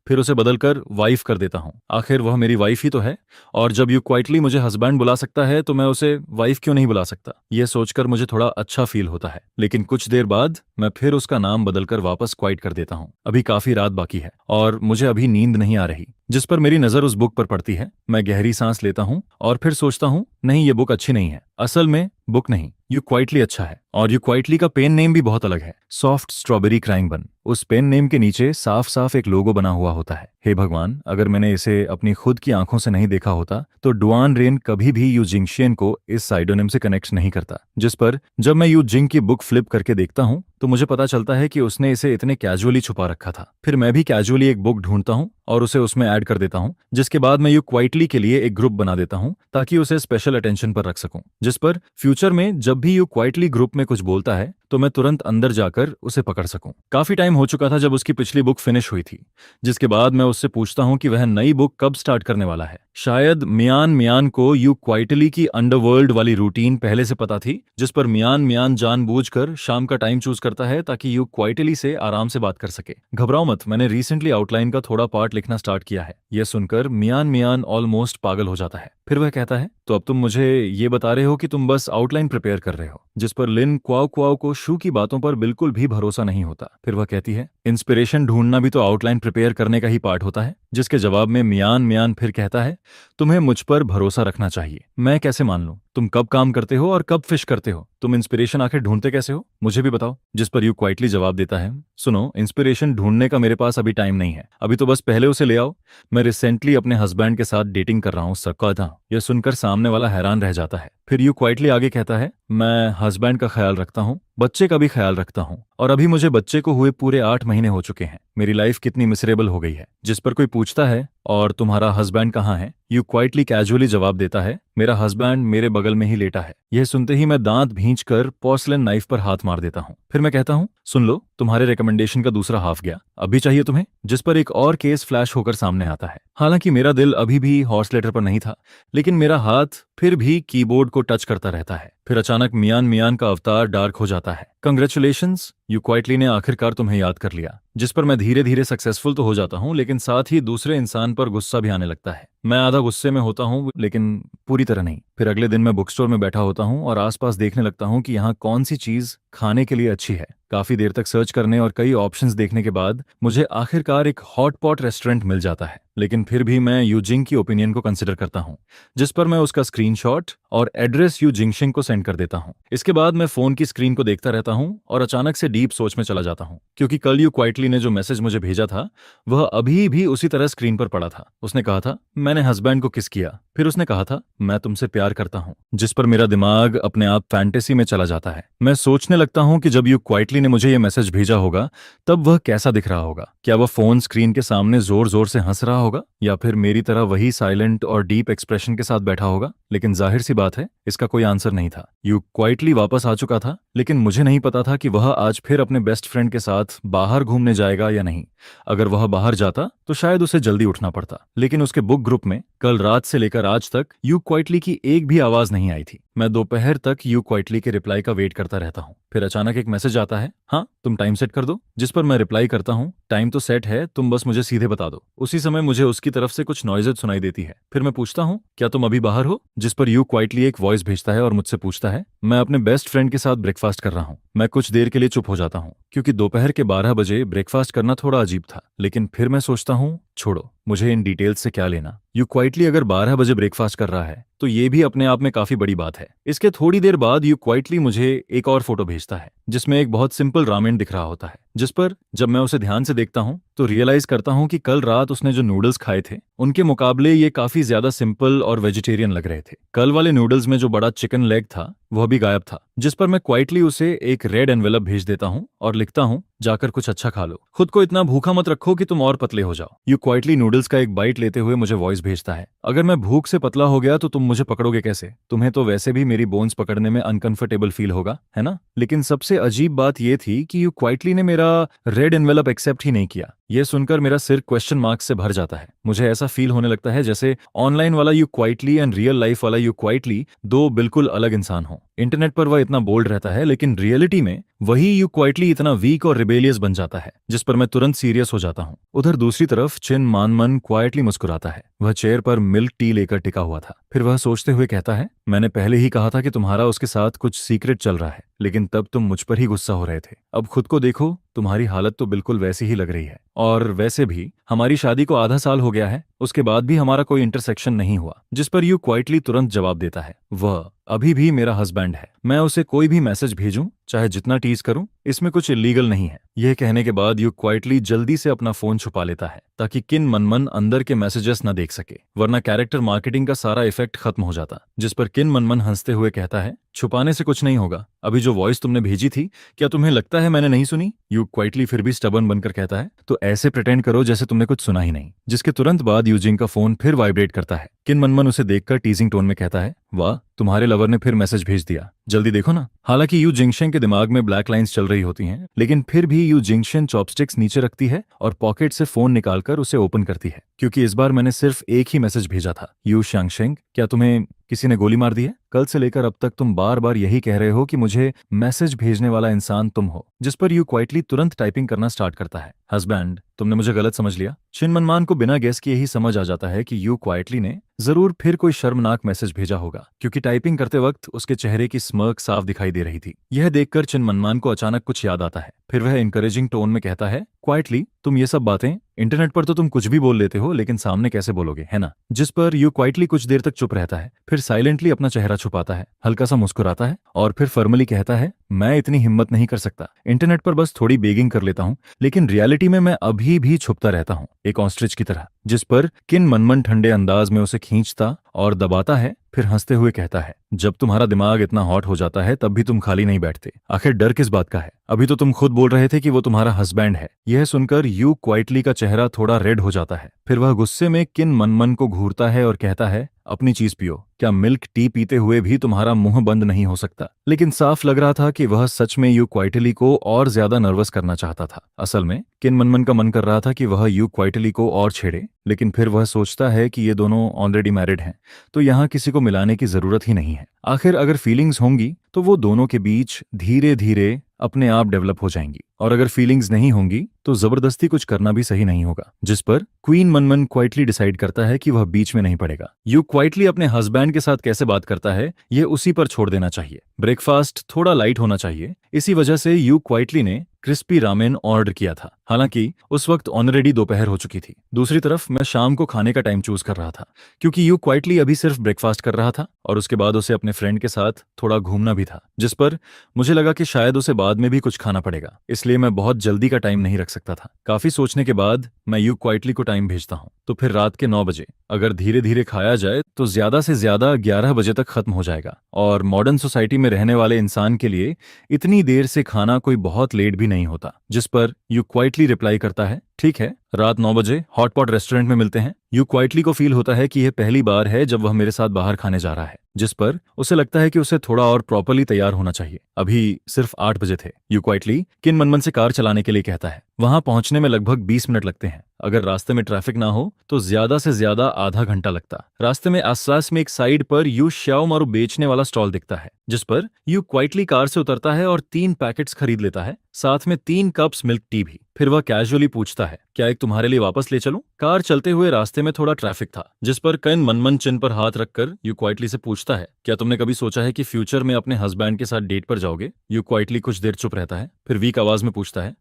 फिर उसे बदलकर वाइफ कर देता हूँ। आखिर वह मेरी वाइफ ही तो है और जब यू क्वाइटली मुझे हस्बैंड बुला सकता है तो मैं उसे वाइफ क्यों नहीं बुला सकता। यह सोचकर मुझे थोड़ा अच्छा फील होता है। लेकिन कुछ देर बाद मैं फिर उसका नाम बदलकर वापस क्वाइट कर देता हूँ। अभी काफी रात बाकी है और मुझे अभी नींद नहीं आ रही, जिस पर मेरी नजर उस बुक पर पड़ती है। मैं गहरी सांस लेता हूँ और फिर सोचता हूँ नहीं, ये बुक अच्छी नहीं है। असल में बुक नहीं, यू क्वाइटली अच्छा है। और यू क्वाइटली का पेन नेम भी बहुत अलग है, सॉफ्ट स्ट्रॉबेरी क्राइंग बन। उस पेन नेम के नीचे साफ साफ एक लोगो बना हुआ होता है। हे भगवान, अगर मैंने इसे अपनी खुद की आंखों से नहीं देखा होता तो डुआन रेन कभी भी यू जिंगशियन को इस साइडोनिम से कनेक्ट नहीं करता। जिस पर जब मैं यू जिंग की बुक फ्लिप करके देखता हूँ तो मुझे पता चलता है कि उसने इसे इतने कैजुअली छुपा रखा था। फिर मैं भी कैजुअली एक बुक ढूंढता हूँ और उसे उसमें ऐड कर देता हूँ, जिसके बाद मैं यू क्वाइटली के लिए एक ग्रुप बना देता हूँ ताकि उसे स्पेशल अटेंशन पर रख सकूं। जिस पर फ्यूचर में जब भी यू क्वाइटली ग्रुप में कुछ बोलता है तो मैं तुरंत अंदर जाकर उसे पकड़ सकूं। काफी टाइम हो चुका था जब उसकी पिछली बुक फिनिश हुई थी, जिसके बाद मैं उससे पूछता हूं कि वह नई बुक कब स्टार्ट करने वाला है। शायद मियान मियान को यू क्वाइटली की अंडरवर्ल्ड वाली रूटीन पहले से पता थी, जिस पर मियान मियान जानबूझकर शाम का टाइम चूज करता है ताकि यू क्वाइटली से आराम से बात कर सके। घबराओ मत, मैंने रिसेंटली आउटलाइन का थोड़ा पार्ट लिखना स्टार्ट किया है। यह सुनकर मियान मियान ऑलमोस्ट पागल हो जाता है। फिर वह कहता है तो अब तुम मुझे ये बता रहे हो कि तुम बस आउटलाइन प्रिपेयर कर रहे हो। जिस पर लिन क्वाओ क्वाओ को शू की बातों पर बिल्कुल भी भरोसा नहीं होता। फिर वह कहती है इंस्पिरेशन ढूंढना भी तो आउटलाइन प्रिपेयर करने का ही पार्ट होता है। जिसके जवाब में मियान मियान फिर कहता है तुम्हें मुझ पर भरोसा रखना चाहिए। मैं कैसे मान लूं तुम कब काम करते हो और कब फिश करते हो। तुम इंस्पिरेशन आखिर ढूंढते कैसे हो, मुझे भी बताओ। जिस पर यू क्वाइटली जवाब देता है सुनो, इंस्पिरेशन ढूंढने का मेरे पास अभी टाइम नहीं है, अभी तो बस पहले उसे ले आओ। मैं रिसेंटली अपने हस्बैंड के साथ डेटिंग कर रहा हूँ सकता। यह सुनकर सामने वाला हैरान रह जाता है। फिर यू क्वाइटली आगे कहता है मैं हस्बैंड का ख्याल रखता हूँ, बच्चे का भी ख्याल रखता हूँ और अभी मुझे बच्चे को हुए पूरे 8 महीने हो चुके हैं। मेरी लाइफ कितनी मिसरेबल हो गई है। जिस पर कोई पूछता है और तुम्हारा हस्बैंड कहाँ है। यू क्वाइटली कैजुअली जवाब देता है मेरा हस्बैंड मेरे बगल में ही लेटा है। यह सुनते ही मैं दांत भींचकर पोर्सलेन नाइफ पर हाथ मार देता हूँ। फिर मैं कहता हूँ सुन लो, तुम्हारे रिकमेंडेशन का दूसरा हाफ गया, अभी चाहिए तुम्हें। जिस पर एक और केस फ्लैश होकर सामने आता है। हालांकि मेरा दिल अभी भी हॉर्स लेटर पर नहीं था, लेकिन मेरा हाथ फिर भी कीबोर्ड को टच करता रहता है। फिर अचानक मियान मियान का अवतार डार्क हो जाता है। कंग्रेचुलेशंस, यू क्वाइटली ने आखिरकार तुम्हें याद कर लिया। जिस पर मैं धीरे धीरे सक्सेसफुल तो हो जाता हूँ, लेकिन साथ ही दूसरे इंसान पर गुस्सा भी आने लगता है। मैं आधा गुस्से में होता हूँ, लेकिन पूरी तरह नहीं। फिर अगले दिन मैं बुक स्टोर में बैठा होता हूँ और आसपास देखने लगता हूँ कि यहाँ कौन सी चीज खाने के लिए अच्छी है। काफी देर तक सर्च करने और कई ऑप्शंस देखने के बाद मुझे आखिरकार एक हॉट पॉट रेस्टोरेंट मिल जाता है। लेकिन फिर भी मैं यूजिंग की ओपिनियन को कंसिडर करता हूँ, जिस पर मैं उसका स्क्रीनशॉट और एड्रेस यू जिंगशिंग को सेंड कर देता हूँ। इसके बाद मैं फोन की स्क्रीन को देखता रहता हूँ और अचानक से डीप सोच में चला जाता हूँ, क्योंकि कल यू क्वाइटली ने जो मैसेज मुझे भेजा था वह अभी भी उसी तरह स्क्रीन पर पड़ा था। उसने कहा था, मैंने हस्बैंड को किस किया। फिर उसने कहा था, मैं तुमसे प्यार करता हूँ। जिस पर मेरा दिमाग अपने आप फैंटेसी में चला जाता है। मैं सोचने लगता हूँ कि जब यू क्वाइटली ने मुझे यह मैसेज भेजा होगा तब वह कैसा दिख रहा होगा। क्या वह फोन स्क्रीन के सामने जोर जोर से हंस रहा होगा, या फिर मेरी तरह वही साइलेंट और डीप एक्सप्रेशन के साथ बैठा होगा। लेकिन जाहिर सी बात है, इसका कोई आंसर नहीं था। यू क्वाइटली वापस आ चुका था, लेकिन मुझे नहीं पता था कि वह आज फिर अपने बेस्ट फ्रेंड के साथ बाहर घूमने जाएगा या नहीं। अगर वह बाहर जाता तो शायद उसे जल्दी उठना पड़ता, लेकिन उसके बुक ग्रुप में कल रात से लेकर आज तक यू क्वाइटली की एक भी आवाज नहीं आई थी। मैं दोपहर तक यू क्वाइटली के रिप्लाई का वेट करता रहता हूँ। फिर अचानक एक मैसेज आता है, हाँ तुम टाइम सेट कर दो। जिस पर मैं रिप्लाई करता हूँ, टाइम तो सेट है, तुम बस मुझे सीधे बता दो। उसी समय मुझे उसकी तरफ से कुछ नॉइजेज सुनाई देती है। फिर मैं पूछता हूँ, क्या तुम अभी बाहर हो। जिस पर यू क्वाइटली एक वॉइस भेजता है और मुझसे पूछता है, मैं अपने बेस्ट फ्रेंड के साथ ब्रेकफास्ट कर रहा हूँ। मैं कुछ देर के लिए चुप हो जाता हूँ, क्योंकि दोपहर के 12 बजे ब्रेकफास्ट करना थोड़ा अजीब था। लेकिन फिर मैं सोचता हूँ, छोड़ो, मुझे इन डिटेल्स से क्या लेना। यू क्वाइटली अगर 12 बजे ब्रेकफास्ट कर रहा है तो ये भी अपने आप में काफी बड़ी बात है। इसके थोड़ी देर बाद यू क्वाइटली मुझे एक और फोटो भेजता है, जिसमें एक बहुत सिंपल रामेन दिख रहा होता है। जिस पर जब मैं उसे ध्यान से देखता हूँ तो रियलाइज करता हूँ कि कल रात उसने जो नूडल्स खाए थे उनके मुकाबले ये काफी ज्यादा सिंपल और वेजिटेरियन लग रहे थे। कल वाले नूडल्स में जो बड़ा चिकन लेग था वह भी गायब था। जिस पर मैं क्वाइटली उसे एक रेड एनवेलप भेज देता हूँ और लिखता हूँ, जाकर कुछ अच्छा खा लो, खुद को इतना भूखा मत रखो कि तुम और पतले हो जाओ। यू क्वाइटली नूडल्स का एक बाइट लेते हुए मुझे वॉइस भेजता है, अगर मैं भूख से पतला हो गया तो तुम मुझे पकड़ोगे कैसे। तुम्हें तो वैसे भी मेरी बोन्स पकड़ने में अनकंफर्टेबल फील होगा, है ना। लेकिन सबसे अजीब बात यह थी कि यू क्वाइटली ने मेरा रेड एनवेलप एक्सेप्ट ही नहीं किया। यह सुनकर मेरा सिर क्वेश्चन मार्क्स से भर जाता है। मुझे ऐसा फील होने लगता है जैसे ऑनलाइन वाला you quietly and real life वाला यू क्वाइटली दो बिल्कुल अलग इंसान हो। इंटरनेट पर वह इतना बोल्ड रहता है, लेकिन रियलिटी में वही यू क्वाइटली इतना वीक और रिबेलियस बन जाता है, जिस पर मैं तुरंत सीरियस हो जाता हूँ। उधर दूसरी तरफ चिन मानमन क्वाइटली मुस्कुराता है। वह चेयर पर मिल्क टी लेकर टिका हुआ था। फिर वह सोचते हुए कहता है, मैंने पहले ही कहा था कि तुम्हारा उसके साथ कुछ सीक्रेट चल रहा है, लेकिन तब तुम मुझ पर ही गुस्सा हो रहे थे। अब खुद को देखो, तुम्हारी हालत तो बिल्कुल वैसी ही लग रही है। और वैसे भी हमारी शादी को आधा साल हो गया है, उसके बाद भी हमारा कोई इंटरसेक्शन नहीं हुआ। जिस पर यू क्वाइटली तुरंत जवाब देता है, वह अभी भी मेरा हस्बैंड है। मैं उसे कोई भी मैसेज भेजूं, चाहे जितना टीज करूं, इसमें कुछ इलीगल नहीं है। यह कहने के बाद यू क्वाइटली जल्दी से अपना फोन छुपा लेता है, ताकि किन मनमन अंदर के मैसेजेस न देख सके, वरना कैरेक्टर मार्केटिंग का सारा इफेक्ट खत्म हो जाता। जिस पर किन मनमन हंसते हुए कहता है, छुपाने से कुछ नहीं होगा। अभी जो वॉइस तुमने भेजी थी, क्या तुम्हें लगता है मैंने नहीं सुनी। यू क्वाइटली फिर भी स्टबर्न बनकर कहता है, तो ऐसे प्रिटेंड करो जैसे तुमने कुछ सुना ही नहीं। जिसके तुरंत बाद यूजिंग का फोन फिर वाइब्रेट करता है। किन मनमन उसे देखकर टीजिंग टोन में कहता है, वाह, तुम्हारे लवर ने फिर मैसेज भेज दिया, जल्दी देखो ना। हालांकि यू जिंगशेन के दिमाग में ब्लैक लाइंस चल रही होती हैं, लेकिन फिर भी यू जिंगशेन चॉपस्टिक्स नीचे रखती है और पॉकेट से फोन निकालकर उसे ओपन करती है, क्योंकि इस बार मैंने सिर्फ एक ही मैसेज भेजा था। यू शांगशेंग, क्या तुम्हें किसी ने गोली मार दी है। कल से लेकर अब तक तुम बार बार यही कह रहे हो कि मुझे मैसेज भेजने वाला इंसान तुम हो। जिस पर यू क्वाइटली तुरंत टाइपिंग करना स्टार्ट करता है। हस्बैंड, तुमने मुझे गलत समझ लिया। चिन मनमान को बिना गेस किए ही समझ आ जाता है कि यू क्वाइटली ने जरूर फिर कोई शर्मनाक मैसेज भेजा होगा, क्योंकि टाइपिंग करते वक्त उसके चेहरे की स्मर्क साफ दिखाई दे रही थी। यह देखकर चिन मनमान को अचानक कुछ याद आता है। फिर वह इंकरेजिंग टोन में कहता है, क्वाइटली, तुम ये सब बातें इंटरनेट पर तो तुम कुछ भी बोल लेते हो, लेकिन सामने कैसे बोलोगे, है ना। जिस पर यू क्वाइटली कुछ देर तक चुप रहता है, फिर साइलेंटली अपना चेहरा छुपाता है, हल्का सा मुस्कुराता है और फिर फॉर्मली कहता है, मैं इतनी हिम्मत नहीं कर सकता। इंटरनेट पर बस थोड़ी बेगिंग कर लेता हूँ, लेकिन रियलिटी में मैं अभी भी छुपता रहता हूँ, एक ऑस्ट्रिच की तरह। जिस पर किन मनमन ठंडे अंदाज में उसे खींचता और दबाता है, फिर हंसते हुए कहता है, जब तुम्हारा दिमाग इतना हॉट हो जाता है तब भी तुम खाली नहीं बैठते। आखिर डर किस बात का है। अभी तो तुम खुद बोल रहे थे कि वो तुम्हारा हस्बैंड है। यह सुनकर यू क्वाइटली का चेहरा थोड़ा रेड हो जाता है। फिर वह गुस्से में किन मनमन को घूरता है और कहता है, अपनी चीज पियो। क्या मिल्क टी पीते हुए भी तुम्हारा मुंह बंद नहीं हो सकता? लेकिन साफ लग रहा था कि वह सच में यू क्वाइटली को और ज्यादा नर्वस करना चाहता था। असल में किन मनमन का मन कर रहा था कि वह यू क्वाइटली को और छेड़े, लेकिन फिर वह सोचता है कि ये दोनों ऑलरेडी मैरिड हैं, तो यहाँ किसी को मिलाने की जरूरत ही नहीं है। आखिर अगर फीलिंग्स होंगी तो वो दोनों के बीच धीरे धीरे अपने आप डेवलप हो जाएंगी, और अगर फीलिंग्स नहीं होंगी तो जबरदस्ती कुछ करना भी सही नहीं होगा। जिस पर क्वीन मनमन क्वाइटली डिसाइड करता है कि वह बीच में नहीं पड़ेगा। यू क्वाइटली अपने हस्बैंड के साथ कैसे बात करता है यह उसी पर छोड़ देना चाहिए। ब्रेकफास्ट थोड़ा लाइट होना चाहिए। इसी वजह से यू क्वाइटली ने क्रिस्पी रामेन ऑर्डर किया था। हालांकि उस वक्त ऑलरेडी दोपहर हो चुकी थी। दूसरी तरफ मैं शाम को खाने का टाइम चूज कर रहा था, क्योंकि यू क्वाइटली अभी सिर्फ ब्रेकफास्ट कर रहा था और उसके बाद उसे अपने फ्रेंड के साथ थोड़ा घूमना भी था, जिस पर मुझे लगा कि शायद उसे बाद में भी कुछ खाना पड़ेगा, इसलिए मैं बहुत जल्दी का टाइम नहीं रख सकता था। काफी सोचने के बाद मैं यू क्वाइटली को टाइम भेजता हूँ, तो फिर रात के 9 बजे। अगर धीरे धीरे खाया जाए तो ज्यादा से ज्यादा 11 बजे तक खत्म हो जाएगा, और मॉडर्न सोसाइटी में रहने वाले इंसान के लिए इतनी देर से खाना कोई बहुत लेट भी नहीं होता। जिस पर यू क्वाइटली रिप्लाई करता है, ठीक है, रात 9 बजे हॉटपॉट रेस्टोरेंट में मिलते हैं। यू क्वाइटली को फील होता है कि यह पहली बार है जब वह मेरे साथ बाहर खाने जा रहा है, जिस पर उसे लगता है कि उसे थोड़ा और प्रॉपर्ली तैयार होना चाहिए। अभी सिर्फ 8 बजे थे। यू क्वाइटली किन मनमन से कार चलाने के लिए कहता है। वहां पहुंचने में लगभग 20 मिनट लगते हैं। अगर रास्ते में ट्रैफिक ना हो तो ज्यादा से ज्यादा आधा घंटा लगता। रास्ते में आसपास में एक साइड पर यू श्याओ मारू बेचने वाला स्टॉल दिखता है, जिस पर यू क्वाइटली कार से उतरता है और 3 पैकेट्स खरीद लेता है, साथ में 3 कप्स मिल्क टी भी। फिर वह कैजुअली पूछता है, क्या एक तुम्हारे लिए वापस ले चलूं? कार चलते हुए रास्ते में थोड़ा ट्रैफिक था, जिस पर किन मनमन चिन पर हाथ रखकर यू क्वाइटली से पूछता है, क्या तुमने कभी सोचा है कि फ्यूचर में अपने हस्बैंड के साथ डेट पर जाओगे? यू क्वाइटली कुछ देर चुप रहता है, फिर वीक आवाज में पूछता है,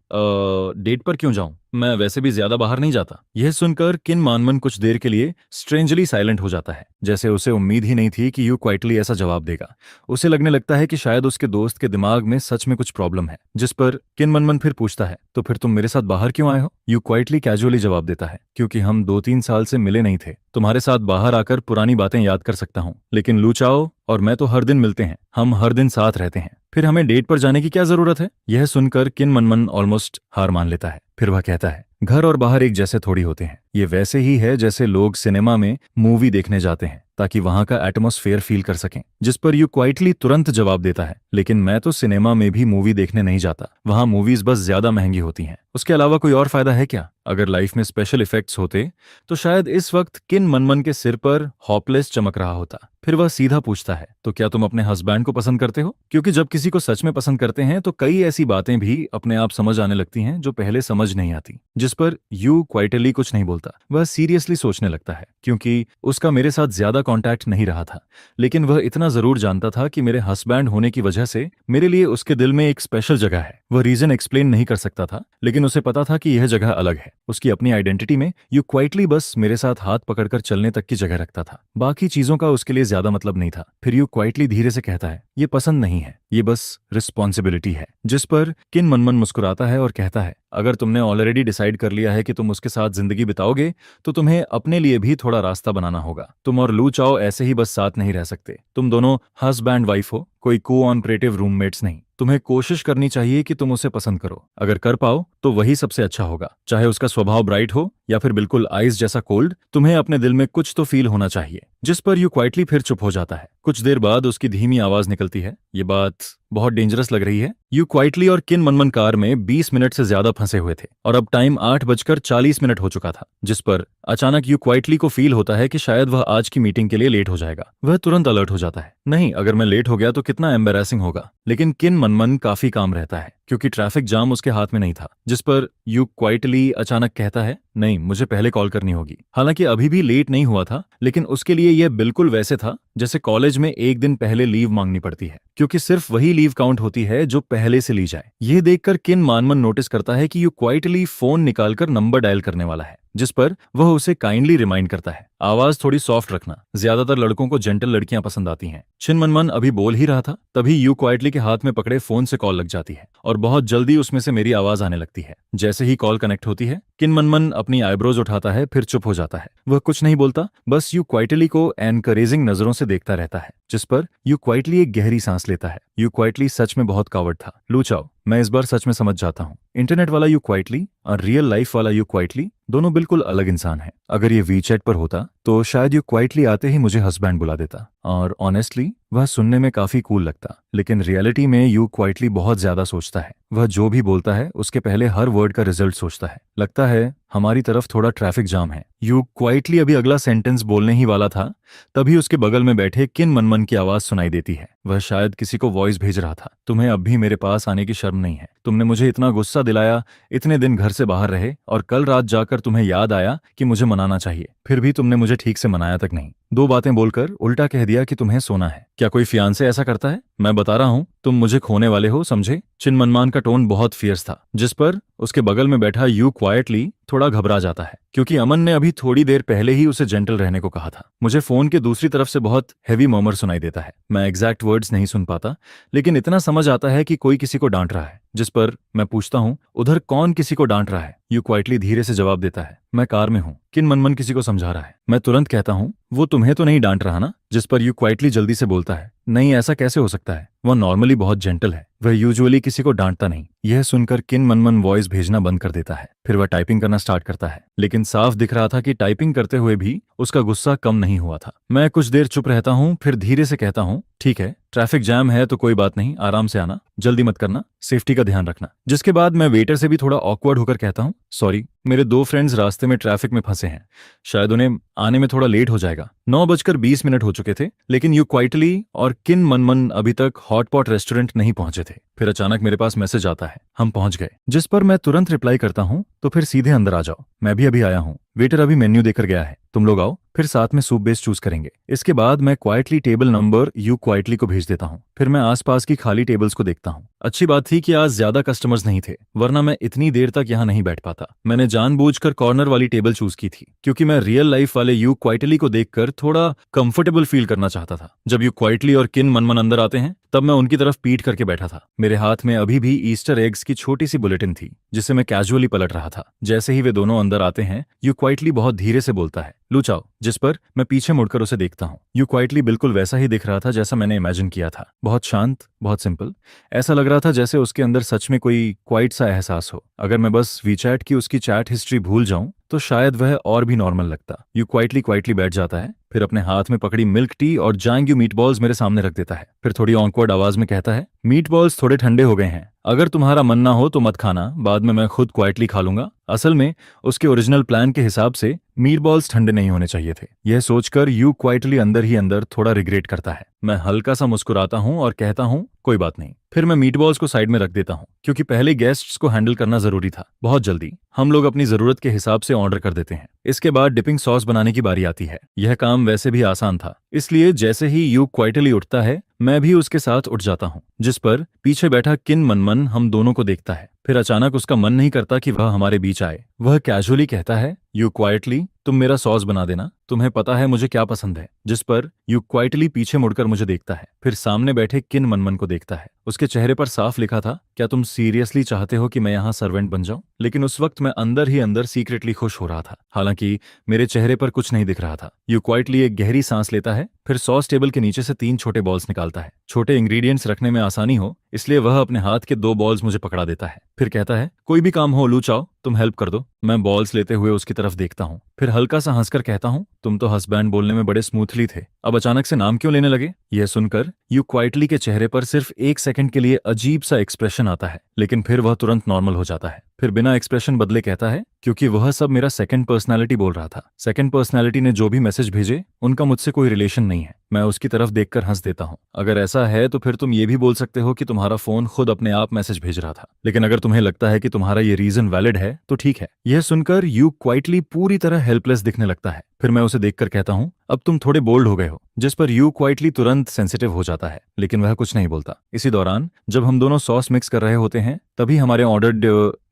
डेट पर क्यों जाऊं? मैं वैसे भी ज्यादा बाहर नहीं जाता। यह सुनकर किन मनमन कुछ देर के लिए स्ट्रेंजली साइलेंट हो जाता है, जैसे उसे उम्मीद ही नहीं थी कि यू क्वाइटली ऐसा जवाब देगा। उसे लगने लगता है कि शायद उसके दोस्त के दिमाग में सच में कुछ प्रॉब्लम है। जिस पर किन मनमन फिर पूछता है, तो फिर तुम मेरे साथ बाहर क्यों आए हो? यू क्वाइटली कैजुअली जवाब देता है, क्योंकि हम 2-3 साल से मिले नहीं थे। तुम्हारे साथ बाहर आकर पुरानी बातें याद कर सकता हूँ, लेकिन लू चाओ और मैं तो हर दिन मिलते हैं, हम हर दिन साथ रहते हैं, फिर हमें डेट पर जाने की क्या जरूरत है? यह सुनकर किन मनमन ऑलमोस्ट हार मान लेता है। फिर वह कहता है, घर और बाहर एक जैसे थोड़ी होते हैं। ये वैसे ही है जैसे लोग सिनेमा में मूवी देखने जाते हैं ताकि वहां का एटमॉस्फेयर फील कर सकें। जिस पर यू क्वाइटली तुरंत जवाब देता है, लेकिन मैं तो सिनेमा में भी मूवी देखने नहीं जाता, वहां मूवीज बस ज्यादा महंगी होती हैं। उसके अलावा कोई और फायदा है क्या? अगर लाइफ में स्पेशल इफेक्ट्स होते तो शायद इस वक्त किन मनमन के सिर पर हॉपलेस चमक रहा होता। फिर वह सीधा पूछता है, तो क्या तुम अपने हस्बैंड को पसंद करते हो? क्योंकि जब किसी को सच में पसंद करते हैं तो कई ऐसी बातें भी अपने आप समझ आने लगती हैं जो पहले समझ नहीं आती। जिस पर यू क्वाइटली कुछ नहीं बोलता। वह सीरियसली सोचने लगता है, क्योंकि उसका मेरे साथ ज्यादा कांटेक्ट नहीं रहा था, लेकिन वह इतना जरूर जानता था कि मेरे हस्बैंड होने की वजह से मेरे लिए उसके दिल में एक स्पेशल जगह है। वह रीजन एक्सप्लेन नहीं कर सकता था, लेकिन उसे पता था कि यह जगह अलग है। उसकी अपनी आइडेंटिटी में यू क्वाइटली बस मेरे साथ हाथ पकड़कर चलने तक की जगह रखता था। बाकी चीजों का उसके लिए ज्यादा मतलब नहीं था। फिर यू क्वाइटली धीरे से कहता है, ये पसंद नहीं है, ये बस रिस्पॉन्सिबिलिटी है। जिस पर किन मनमन मुस्कुराता है और कहता है, अगर तुमने ऑलरेडी डिसाइड कर लिया है कि तुम उसके साथ जिंदगी बिताओगे तो तुम्हें अपने लिए भी थोड़ा रास्ता बनाना होगा। तुम और लू चाओ ऐसे ही बस साथ नहीं रह सकते। तुम दोनों हस्बैंड वाइफ हो, कोई को-ऑपरेटिव रूममेट्स नहीं। तुम्हें कोशिश करनी चाहिए कि तुम उसे पसंद करो। अगर कर पाओ तो वही सबसे अच्छा होगा। चाहे उसका स्वभाव ब्राइट हो या फिर बिल्कुल आइस जैसा कोल्ड, तुम्हें अपने दिल में कुछ तो फील होना चाहिए। जिस पर यू क्वाइटली फिर चुप हो जाता है। कुछ देर बाद उसकी धीमी आवाज निकलती है, ये बात बहुत डेंजरस लग रही है। यू क्वाइटली और किन मनमन कार में 20 मिनट से ज्यादा फंसे हुए थे और अब टाइम 8:40 हो चुका था। जिस पर अचानक यू क्वाइटली को फील होता है कि शायद वह आज की मीटिंग के लिए लेट हो जाएगा। वह तुरंत अलर्ट हो जाता है, नहीं, अगर मैं लेट हो गया तो कितना एम्बैरेसिंग होगा। लेकिन किन मनमन काफी काम रहता है, क्योंकि ट्रैफिक जाम उसके हाथ में नहीं था। जिस पर यू क्वाइटली अचानक कहता है, नहीं, मुझे पहले कॉल करनी होगी। हालांकि अभी भी लेट नहीं हुआ था, लेकिन उसके लिए यह बिल्कुल वैसे था जैसे कॉलेज में एक दिन पहले लीव मांगनी पड़ती है, क्योंकि सिर्फ वही लीव काउंट होती है जो पहले से ली जाए। यह देखकर किन मनमन नोटिस करता है कि यू क्वाइटली फोन निकालकर नंबर डायल करने वाला है, जिस पर वह उसे काइंडली रिमाइंड करता है, आवाज थोड़ी सॉफ्ट रखना, ज्यादातर लड़कों को जेंटल लड़कियां पसंद आती हैं। चिन मनमन अभी बोल ही रहा था, तभी यू क्वाइटली के हाथ में पकड़े फोन से कॉल लग जाती है और बहुत जल्दी उसमें से मेरी आवाज आने लगती है। जैसे ही कॉल कनेक्ट होती है, किन मनमन अपनी आईब्रोज उठाता है, फिर चुप हो जाता है। वह कुछ नहीं बोलता, बस यू क्वाइटली को एनकरेजिंग नजरों से देखता रहता है। जिस पर यू क्वाइटली एक गहरी सांस लेता है। यू क्वाइटली सच में बहुत कावड़ था। लू चाओ, मैं इस बार सच में समझ जाता हूँ, इंटरनेट वाला यू क्वाइटली और रियल लाइफ वाला यू क्वाइटली दोनों बिल्कुल अलग इंसान हैं। अगर ये वीचैट पर होता तो शायद यू क्वाइटली आते ही मुझे हस्बैंड बुला देता, और ऑनेस्टली वह सुनने में काफी कूल लगता, लेकिन रियलिटी में यू क्वाइटली बहुत ज्यादा सोचता है। वह जो भी बोलता है उसके पहले हर वर्ड का रिजल्ट सोचता है। लगता है हमारी तरफ थोड़ा ट्रैफिक जाम है। यू क्वाइटली अभी अगला सेंटेंस बोलने ही वाला था, तभी उसके बगल में बैठे किन मनमन की आवाज सुनाई देती है। वह शायद किसी को वॉइस भेज रहा था, तुम्हें अब भी मेरे पास आने की शर्म नहीं है? तुमने मुझे इतना गुस्सा दिलाया, इतने दिन घर से बाहर रहे, और कल रात जाकर तुम्हें याद आया कि मुझे मनाना चाहिए, फिर भी तुमने मुझे ठीक से मनाया तक नहीं। दो बातें बोलकर उल्टा कह दिया कि तुम्हें सोना है। क्या कोई फियांसे ऐसा करता है? मैं बता रहा हूं, तुम मुझे खोने वाले हो, समझे? चिन मनमान का टोन बहुत फियर्स था, जिस पर उसके बगल में बैठा यू क्वाइटली थोड़ा घबरा जाता है, क्योंकि अमन ने अभी थोड़ी देर पहले ही उसे जेंटल रहने को कहा था। मुझे फोन के दूसरी तरफ से बहुत हैवी मर्मर सुनाई देता है। मैं एग्जैक्ट वर्ड्स नहीं सुन पाता, लेकिन इतना समझ आता है कि कोई किसी को डांट रहा है, जिस पर मैं पूछता हूं, उधर कौन किसी को डांट रहा है? यू क्वाइटली धीरे से जवाब देता है, मैं कार में हूं, किन मनमन किसी को समझा रहा है। मैं तुरंत कहता हूं, वो तुम्हें तो नहीं डांट रहा ना? जिस पर यू क्वाइटली जल्दी से बोलता है, नहीं, ऐसा कैसे हो सकता है? वह नॉर्मली बहुत जेंटल है, वह यूजुअली किसी को डांटता नहीं। यह सुनकर किन मनमन वॉइस भेजना बंद कर देता है। फिर वह टाइपिंग करना स्टार्ट करता है, लेकिन साफ दिख रहा था कि टाइपिंग करते हुए भी उसका गुस्सा कम नहीं हुआ था। मैं कुछ देर चुप रहता हूं, फिर धीरे से कहता हूं, ठीक है, ट्रैफिक जैम है तो कोई बात नहीं, आराम से आना, जल्दी मत करना, सेफ्टी का ध्यान रखना। जिसके बाद मैं वेटर से भी थोड़ा ऑकवर्ड होकर कहता हूं, सॉरी, मेरे दो फ्रेंड्स रास्ते में ट्रैफिक में फंसे हैं, शायद उन्हें आने में थोड़ा लेट हो जाएगा। 9:20 हो चुके थे, लेकिन यू क्वाइटली और किन मनमन अभी तक हॉटपॉट रेस्टोरेंट नहीं पहुंचे थे। फिर अचानक मेरे पास मैसेज आता है, हम पहुंच गए। जिस पर मैं तुरंत रिप्लाई करता हूं, तो फिर सीधे अंदर आ जाओ, मैं भी अभी आया हूं, वेटर अभी मेन्यू देकर गया है, तुम लोग आओ, फिर साथ में सूप बेस चूज करेंगे। इसके बाद मैं quietly table number you quietly को भेज देता हूं। फिर मैं आसपास की खाली टेबल्स को देखता हूं। अच्छी बात थी कि आज ज्यादा कस्टमर्स नहीं थे, वरना मैं इतनी देर तक यहाँ नहीं बैठ पाता। मैंने जानबूझकर कॉर्नर वाली टेबल चूज की थी, क्योंकि मैं रियल लाइफ वाले यू क्वाइटली को देखकर थोड़ा कंफर्टेबल फील करना चाहता था। जब यू क्वाइटली और किन मनमन अंदर आते हैं, तब मैं उनकी तरफ पीठ करके बैठा था। मेरे हाथ में अभी भी ईस्टर एग्स की छोटी सी बुलेटिन थी, जिसे मैं कैजुअली पलट रहा था। जैसे ही वे दोनों अंदर आते हैं, यू क्वाइटली बहुत धीरे से बोलता है, लूचाओ। जिस पर मैं पीछे मुड़कर उसे देखता हूँ। यू क्वाइटली बिल्कुल वैसा ही दिख रहा था जैसा मैंने इमेजिन किया था, बहुत शांत, बहुत सिंपल। ऐसा लग रहा था जैसे उसके अंदर सच में कोई क्वाइट सा एहसास हो। अगर मैं बस वीचैट की उसकी चैट हिस्ट्री भूल जाऊं तो शायद वह और भी नॉर्मल लगता। यू क्वाइटली बैठ जाता है, फिर अपने हाथ में पकड़ी मिल्क टी और जांग्यू मीट बॉल्स मेरे सामने रख देता है। फिर थोड़ी ऑकवर्ड आवाज में कहता है, मीट बॉल्स थोड़े ठंडे हो गए हैं, अगर तुम्हारा मन ना हो तो मत खाना, बाद में मैं खुद क्वाइटली खा लूंगा। असल में उसके ओरिजिनल प्लान के हिसाब से मीट बॉल्स ठंडे नहीं होने चाहिए थे। यह सोचकर यू क्वाइटली अंदर ही अंदर थोड़ा रिग्रेट करता है। मैं हल्का सा मुस्कुराता हूं और कहता हूं, कोई बात नहीं। फिर मैं मीट बॉल्स को साइड में रख देता हूं, क्योंकि पहले गेस्ट्स को हैंडल करना जरूरी था। बहुत जल्दी हम लोग अपनी जरूरत के हिसाब से ऑर्डर कर देते हैं। इसके बाद डिपिंग सॉस बनाने की बारी आती है। यह काम वैसे भी आसान था, इसलिए जैसे ही यू क्वाइटली उठता है, मैं भी उसके साथ उठ जाता हूँ। जिस पर पीछे बैठा किन मनमन हम दोनों को देखता है। फिर अचानक उसका मन नहीं करता कि वह हमारे बीच आए। वह कैजुअली कहता है, यू क्वाइटली, तुम मेरा सॉस बना देना, तुम्हें पता है मुझे क्या पसंद है। जिस पर यू क्वाइटली पीछे मुड़कर मुझे देखता है, फिर सामने बैठे किन मनमन को देखता है। उसके चेहरे पर साफ लिखा था, क्या तुम सीरियसली चाहते हो कि मैं यहाँ सर्वेंट बन जाऊं? लेकिन उस वक्त मैं अंदर ही अंदर सीक्रेटली खुश हो रहा था, हालांकि मेरे चेहरे पर कुछ नहीं दिख रहा था। यू क्वाइटली एक गहरी सांस लेता है, फिर सॉस टेबल के नीचे से 3 छोटे बॉल्स निकालता है। छोटे इंग्रेडिएंट्स रखने में आसानी हो, इसलिए वह अपने हाथ के 2 बॉल्स मुझे पकड़ा देता है। फिर कहता है, कोई भी काम हो लूचाओ, तुम हेल्प कर दो। मैं बॉल्स लेते हुए उसकी तरफ देखता हूँ, फिर हल्का सा हंसकर कहता हूँ, तुम तो हस्बैंड बोलने में बड़े स्मूथली थे, अब अचानक से नाम क्यों लेने लगे? यह सुनकर यू क्वाइटली के चेहरे पर सिर्फ 1 सेकंड के लिए अजीब सा एक्सप्रेशन आता है, लेकिन फिर वह तुरंत नॉर्मल हो जाता है। फिर बिना एक्सप्रेशन बदले कहता है, क्योंकि वह सब मेरा सेकंड पर्सनालिटी बोल रहा था। सेकंड पर्सनालिटी ने जो भी मैसेज भेजे, उनका मुझसे कोई रिलेशन नहीं है। मैं उसकी तरफ देखकर हंस देता हूँ। अगर ऐसा है तो फिर तुम ये भी बोल सकते हो कि तुम्हारा फोन खुद अपने आप मैसेज भेज रहा था, लेकिन अगर तुम्हें लगता है कि तुम्हारा ये रीजन वैलिड है तो ठीक है। यह सुनकर यू क्वाइटली पूरी तरह हेल्पलेस दिखने लगता है। फिर मैं उसे देखकर कहता हूँ, अब तुम थोड़े बोल्ड हो गए हो। जिस पर यू क्वाइटली तुरंत सेंसिटिव हो जाता है, लेकिन वह कुछ नहीं बोलता। इसी दौरान जब हम दोनों सॉस मिक्स कर रहे होते हैं, तभी हमारे ऑर्डर्ड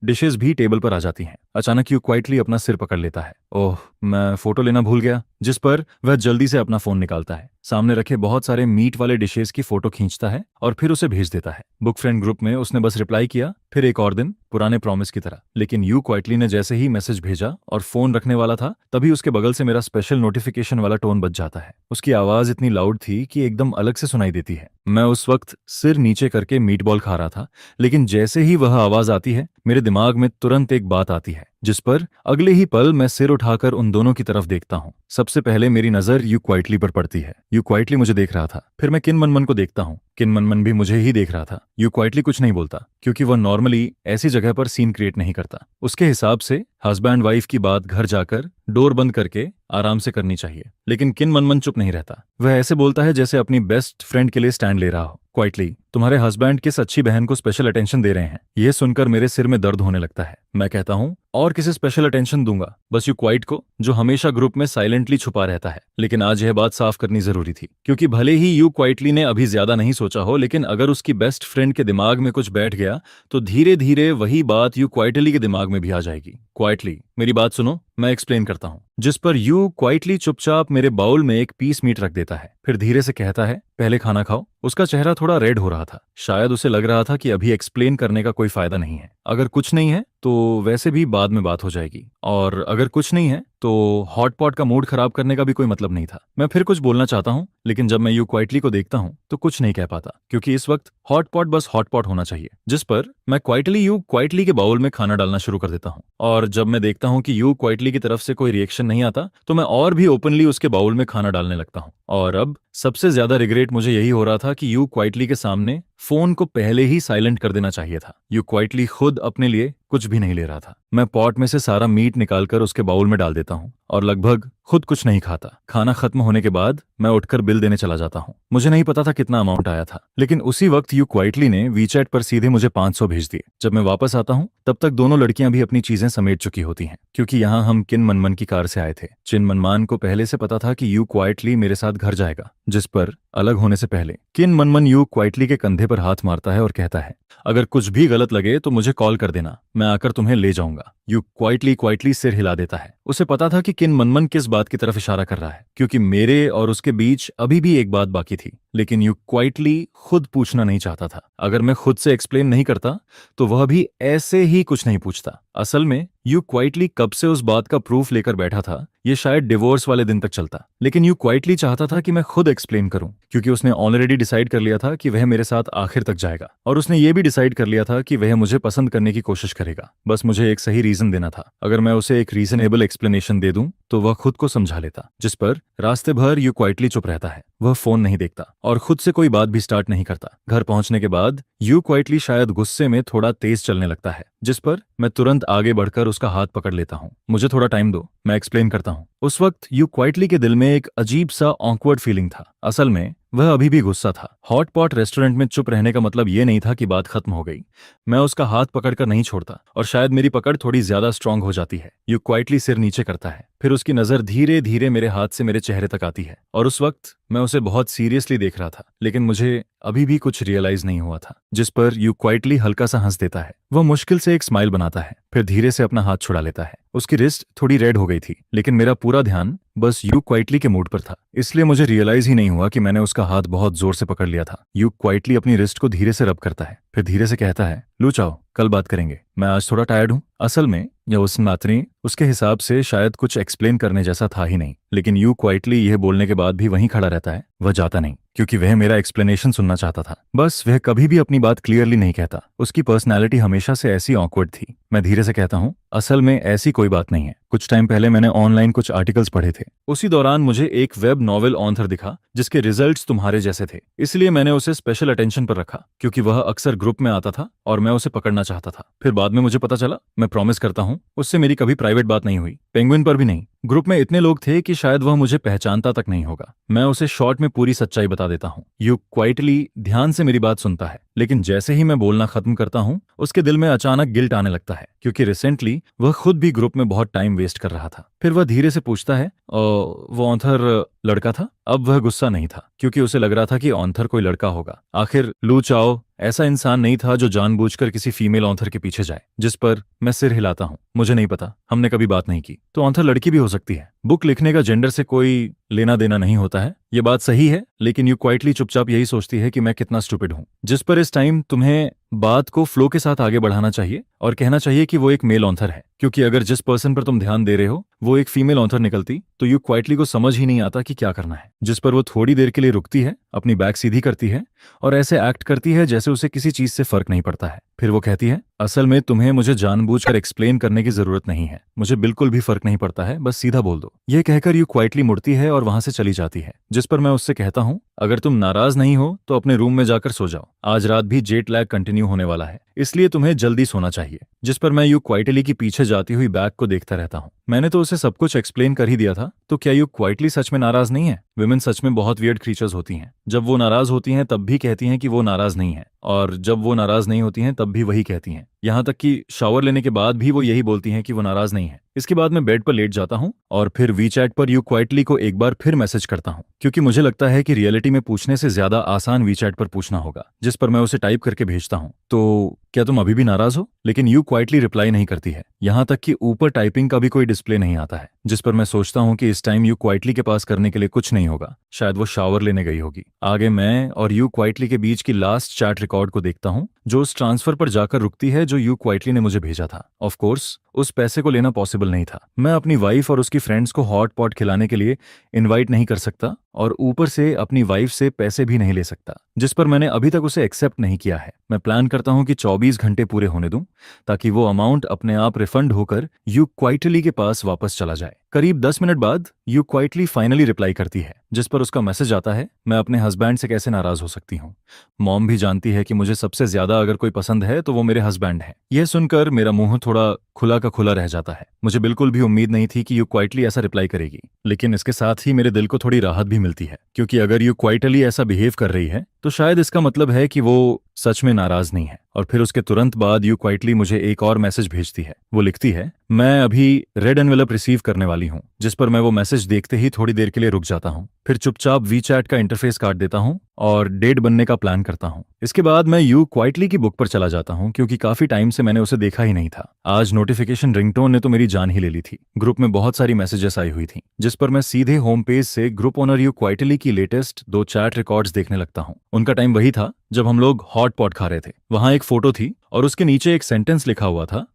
डिशेस भी टेबल पर आ जाती हैं। अचानक यू क्वाइटली अपना सिर पकड़ लेता है, ओह, मैं फोटो लेना भूल गया। जिस पर वह जल्दी से अपना फोन निकालता है, सामने रखे बहुत सारे मीट वाले डिशेस की फोटो खींचता है और फिर उसे भेज देता है। बुक फ्रेंड ग्रुप में उसने बस रिप्लाई किया, फिर एक और दिन, पुराने प्रॉमिस की तरह। लेकिन यू क्वाइटली ने जैसे ही मैसेज भेजा और फोन रखने वाला था, तभी उसके बगल से मेरा स्पेशल नोटिफिकेशन वाला टोन बज जाता है। उसकी आवाज इतनी लाउड थी कि एकदम अलग से सुनाई देती है। मैं उस वक्त सिर नीचे करके मीट बॉल खा रहा था, लेकिन जैसे ही वह आवाज आती है, मेरे दिमाग में तुरंत एक बात आती है, जिस पर अगले ही पल मैं सिर उठाकर उन दोनों की तरफ देखता हूँ। सबसे पहले मेरी नजर यू क्वाइटली पर पड़ती है। यू क्वाइटली मुझे देख रहा था। फिर मैं किन मनमन को देखता हूँ। किन मनमन भी मुझे ही देख रहा था। यू क्वाइटली कुछ नहीं बोलता, क्योंकि वह नॉर्मली ऐसी जगह पर सीन क्रिएट नहीं करता। उसके हिसाब से हस्बैंड वाइफ की बात घर जाकर डोर बंद करके आराम से करनी चाहिए। लेकिन किन मनमन चुप नहीं रहता। वह ऐसे बोलता है जैसे अपनी बेस्ट फ्रेंड के लिए स्टैंड ले रहा हो। क्वाइटली, तुम्हारे हस्बैंड किस अच्छी बहन को स्पेशल अटेंशन दे रहे हैं। यह सुनकर मेरे सिर में दर्द होने लगता है। मैं कहता हूँ, और किसे स्पेशल अटेंशन दूंगा, बस यू क्वाइट को, जो हमेशा ग्रुप में साइलेंटली छुपा रहता है। लेकिन आज यह बात साफ करनी जरूरी थी, क्योंकि भले ही यू क्वाइटली ने अभी ज्यादा नहीं सोचा हो, लेकिन अगर उसकी बेस्ट फ्रेंड के दिमाग में कुछ बैठ गया तो धीरे धीरे वही बात यू क्वाइटली के दिमाग में भी आ जाएगी। क्वाइटली, मेरी बात सुनो, मैं एक्सप्लेन करता हूँ। जिस पर यू क्वाइटली चुपचाप मेरे बाउल में एक पीस मीट रख देता है। फिर धीरे से कहता है, पहले खाना खाओ। उसका चेहरा थोड़ा रेड हो रहा था। शायद उसे लग रहा था कि अभी एक्सप्लेन करने का कोई फायदा नहीं है। अगर कुछ नहीं है तो वैसे भी बाद में बात हो जाएगी, और अगर कुछ नहीं है तो हॉट पॉट का मूड खराब करने का भी कोई मतलब नहीं था। मैं फिर कुछ बोलना चाहता हूँ, लेकिन जब मैं यू क्वाइटली को देखता हूँ तो कुछ नहीं कह पाता, क्योंकि इस वक्त हॉट पॉट बस हॉट पॉट होना चाहिए। जिस पर मैं क्वाइटली यू क्वाइटली के बाउल में खाना डालना शुरू कर देता हूँ, और जब मैं देखता हूँ कि यू क्वाइटली की तरफ से कोई रिएक्शन नहीं आता तो मैं और भी ओपनली उसके बाउल में खाना डालने लगता हूँ। और अब सबसे ज्यादा रिग्रेट मुझे यही हो रहा था कि यू क्वाइटली के सामने फोन को पहले ही साइलेंट कर देना चाहिए था। यू क्वाइटली खुद अपने लिए कुछ भी नहीं ले रहा था। मैं पॉट में से सारा मीट निकालकर उसके बाउल में डाल देता हूँ और लगभग खुद कुछ नहीं खाता। खाना खत्म होने के बाद मैं उठकर बिल देने चला जाता हूँ। मुझे नहीं पता था कितना अमाउंट आया था, लेकिन उसी वक्त यू क्वाइटली ने वीचैट पर सीधे मुझे 500 भेज दिए। जब मैं वापस आता हूँ तब तक दोनों लड़कियां भी अपनी चीजें समेट चुकी होती हैं, क्योंकि यहाँ हम किन मनमन की कार से आए थे। चिन मनमान को पहले से पता था कि यू क्वाइटली मेरे साथ घर जाएगा। जिस पर अलग होने से पहले किन मनमन यू क्वाइटली के कंधे पर हाथ मारता है और कहता है, अगर कुछ भी गलत लगे तो मुझे कॉल कर देना, मैं आकर तुम्हें ले जाऊंगा। यू क्वाइटली सिर हिला देता है। उसे पता था कि किन मनमन किस बात की तरफ इशारा कर रहा है, क्योंकि मेरे और उसके बीच अभी भी एक बात बाकी थी। लेकिन यू क्वाइटली खुद पूछना नहीं चाहता था। अगर मैं खुद से एक्सप्लेन नहीं करता तो वह भी ऐसे ही कुछ नहीं पूछता। असल में यू क्वाइटली कब से उस बात का प्रूफ लेकर बैठा था, ये शायद डिवोर्स वाले दिन तक चलता। लेकिन यू क्वाइटली चाहता था कि मैं खुद एक्सप्लेन करूं, क्योंकि उसने ऑलरेडी डिसाइड कर लिया था कि वह मेरे साथ आखिर तक जाएगा, और उसने ये भी डिसाइड कर लिया था कि वह मुझे पसंद करने की कोशिश करेगा। बस मुझे एक सही रीजन देना था। अगर मैं उसे एक रीजनेबल एक्सप्लेनेशन दे दूं तो वह खुद को समझा लेता। जिस पर रास्ते भर यू क्वाइटली चुप रहता है। वह फोन नहीं देखता और खुद से कोई बात भी स्टार्ट नहीं करता। घर पहुंचने के बाद यू क्वाइटली शायद गुस्से में थोड़ा तेज चलने लगता है, जिस पर मैं तुरंत आगे बढ़कर उसका हाथ पकड़ लेता हूँ। मुझे थोड़ा टाइम दो, मैं एक्सप्लेन करता हूँ। उस वक्त यू क्वाइटली के दिल में एक अजीब सा ऑकवर्ड फीलिंग था। असल में वह अभी भी गुस्सा था। हॉट पॉट रेस्टोरेंट में चुप रहने का मतलब ये नहीं था कि बात खत्म हो गई। मैं उसका हाथ पकड़कर नहीं छोड़ता, और शायद मेरी पकड़ थोड़ी ज्यादा स्ट्रांग हो जाती है। यू क्वाइटली सिर नीचे करता है, फिर उसकी नजर धीरे धीरे मेरे हाथ से मेरे चेहरे तक आती है, और उस वक्त मैं उसे बहुत सीरियसली देख रहा था, लेकिन मुझे अभी भी कुछ रियलाइज नहीं हुआ था। जिस पर यू क्वाइटली हल्का सा हंस देता है। वह मुश्किल से एक स्माइल बनाता है, फिर धीरे से अपना हाथ छुड़ा लेता है। उसकी रिस्ट थोड़ी रेड हो गई थी, लेकिन मेरा पूरा ध्यान बस यू क्वाइटली के मूड पर था, इसलिए मुझे रियलाइज ही नहीं हुआ कि मैंने उसका हाथ बहुत जोर से पकड़ लिया था। यू क्वाइटली अपनी रिस्ट को धीरे से रब करता है, फिर धीरे से कहता है, लो चाओ, कल बात करेंगे, मैं आज थोड़ा टायर्ड हूँ। असल में यह उस नातनी उसके हिसाब से शायद कुछ एक्सप्लेन करने जैसा था ही नहीं, लेकिन यू क्वाइटली यह बोलने के बाद भी वहीं खड़ा रहता है। वह जाता नहीं, क्योंकि वह मेरा एक्सप्लेनेशन सुनना चाहता था। बस वह कभी भी अपनी बात क्लियरली नहीं कहता। उसकी पर्सनैलिटी हमेशा से ऐसी ऑकवर्ड थी। मैं धीरे से कहता हूँ, असल में ऐसी कोई बात नहीं है। कुछ टाइम पहले मैंने ऑनलाइन कुछ आर्टिकल्स पढ़े थे। उसी दौरान मुझे एक वेब नॉवेल ऑथर दिखा जिसके रिजल्ट्स तुम्हारे जैसे थे, इसलिए मैंने उसे स्पेशल अटेंशन पर रखा, क्योंकि वह अक्सर ग्रुप में आता था और मैं उसे पकड़ना चाहता था। फिर बाद में मुझे पता चला, मैं प्रॉमिस करता हूँ, उससे मेरी कभी प्राइवेट बात नहीं हुई, पेंगुइन पर भी नहीं। ग्रुप में इतने लोग थे कि शायद वह मुझे पहचानता तक नहीं होगा। मैं उसे शॉर्ट में पूरी सच्चाई बता देता हूँ। यू क्वाइटली ध्यान से मेरी बात सुनता है, लेकिन जैसे ही मैं बोलना खत्म करता हूँ उसके दिल में अचानक गिल्ट आने लगता है, क्योंकि रिसेंटली वह खुद भी ग्रुप में बहुत टाइम वेस्ट कर रहा था। फिर वह धीरे से पूछता है, वो ऑथर लड़का था? अब वह गुस्सा नहीं था, क्योंकि उसे लग रहा था कि ऑथर कोई लड़का होगा। आखिर लू चाओ ऐसा इंसान नहीं था जो जानबूझकर किसी फीमेल ऑथर के पीछे जाए। जिस पर मैं सिर हिलाता हूँ, मुझे नहीं पता, हमने कभी बात नहीं की। तो ऑथर लड़की भी हो सकती है। बुक लिखने का जेंडर से कोई लेना देना नहीं होता है, ये बात सही है, लेकिन यू क्वाइटली चुपचाप यही सोचती है कि मैं कितना स्टूपिड हूँ। जिस पर इस टाइम तुम्हें बात को फ्लो के साथ आगे बढ़ाना चाहिए और कहना चाहिए कि वो एक मेल ऑथर है, क्योंकि अगर जिस पर्सन पर तुम ध्यान दे रहे हो वो एक फीमेल ऑथर निकलती तो यू क्वाइटली को समझ ही नहीं आता कि क्या करना है, जिस पर वो थोड़ी देर के लिए रुकती है, अपनी बैग सीधी करती है और ऐसे एक्ट करती है जैसे उसे किसी चीज से फर्क नहीं पड़ता है। फिर वो कहती है, असल में तुम्हें मुझे जानबूझकर एक्सप्लेन करने की जरूरत नहीं है, मुझे बिल्कुल भी फर्क नहीं पड़ता है, बस सीधा बोल दो। यह कहकर यू क्वाइटली मुड़ती है और वहां से चली जाती है, जिस पर मैं उससे कहता हूँ, अगर तुम नाराज नहीं हो तो अपने रूम में जाकर सो जाओ, आज रात भी जेट लैग कंटिन्यू होने वाला है, इसलिए तुम्हें जल्दी सोना चाहिए। जिस पर मैं यू क्वाइटली की पीछे जाती हुई बैग को देखता रहता हूँ। मैंने तो उसे सब कुछ एक्सप्लेन कर ही दिया था, तो क्या यू क्वाइटली सच में नाराज नहीं है? विमेन सच में बहुत वियर्ड क्रीचर्स होती हैं। जब वो नाराज होती हैं तब भी कहती हैं कि वो नाराज नहीं है, और जब वो नाराज नहीं होती हैं तब भी वही कहती हैं। यहाँ तक कि शावर लेने के बाद भी वो यही बोलती हैं कि वो नाराज नहीं है। इसके बाद मैं बेड पर लेट जाता हूँ और फिर वीचैट पर यू क्वाइटली को एक बार फिर मैसेज करता हूँ, क्योंकि मुझे लगता है कि रियलिटी में पूछने से ज्यादा आसान वीचैट पर पूछना होगा। जिस पर मैं उसे टाइप करके भेजता हूँ, तो क्या तुम अभी भी नाराज हो? लेकिन यू क्वाइटली रिप्लाई नहीं करती है, यहाँ तक कि ऊपर टाइपिंग का भी कोई डिस्प्ले नहीं आता है। जिस पर मैं सोचता हूँ कि इस टाइम यू क्वाइटली के पास करने के लिए कुछ नहीं होगा, शायद वो शावर लेने गई होगी। आगे मैं और यू क्वाइटली के बीच की लास्ट चैट रिकॉर्ड को देखता हूँ, जो उस ट्रांसफर पर जाकर रुकती है जो यू क्वाइटली ने मुझे भेजा था। ऑफ कोर्स उस पैसे को लेना पॉसिबल नहीं था। मैं अपनी वाइफ और उसकी फ्रेंड्स को हॉट पॉट खिलाने के लिए इनवाइट नहीं कर सकता और ऊपर से अपनी वाइफ से पैसे भी नहीं ले सकता, जिस पर मैंने अभी तक उसे एक्सेप्ट नहीं किया है। मैं प्लान करता हूं कि 24 घंटे पूरे होने दूं ताकि वो अमाउंट अपने आप रिफंड होकर यू क्वाइटली के पास वापस चला जाए। करीब 10 मिनट बाद यू क्वाइटली फाइनली रिप्लाई करती है, जिस पर उसका मैसेज आता है, मैं अपने हस्बैंड से कैसे नाराज हो सकती हूँ। मॉम भी जानती है कि मुझे सबसे ज्यादा अगर कोई पसंद है तो वो मेरे हस्बैंड है। यह सुनकर मेरा मुंह थोड़ा खुला का खुला रह जाता है। मुझे बिल्कुल भी उम्मीद नहीं थी कि यू क्वाइटली ऐसा रिप्लाई करेगी, लेकिन इसके साथ ही मेरे दिल को थोड़ी राहत भी मिलती है, क्योंकि अगर यू क्वाइटली ऐसा बिहेव कर रही है तो शायद इसका मतलब है कि वो सच में नाराज नहीं है। और फिर उसके तुरंत बाद यू क्वाइटली मुझे एक और मैसेज भेजती है। वो लिखती है, मैं अभी रेड एनवेलप रिसीव करने वाली हूँ, जिस पर मैं वो मैसेज देखते ही थोड़ी देर के लिए रुक जाता हूँ, फिर चुपचाप वीचैट का इंटरफेस काट देता हूँ और डेट बनने का प्लान करता हूँ। इसके बाद मैं यू क्वाइटली की बुक पर चला जाता हूँ, क्योंकि काफी टाइम से मैंने उसे देखा ही नहीं था। आज नोटिफिकेशन रिंगटोन ने तो मेरी जान ही ले ली थी। ग्रुप में बहुत सारी मैसेजेस आई हुई थी, जिस पर मैं सीधे होम पेज से ग्रुप ओनर यू क्वाइटली की लेटेस्ट 2 चैट रिकॉर्ड्स देखने लगता हूँ। उनका टाइम वही था जब हम लोग हॉट पॉट खा रहे थे। वहां एक फोटो थी और उसके नीचे एक सेंटेंस लिखा हुआ था,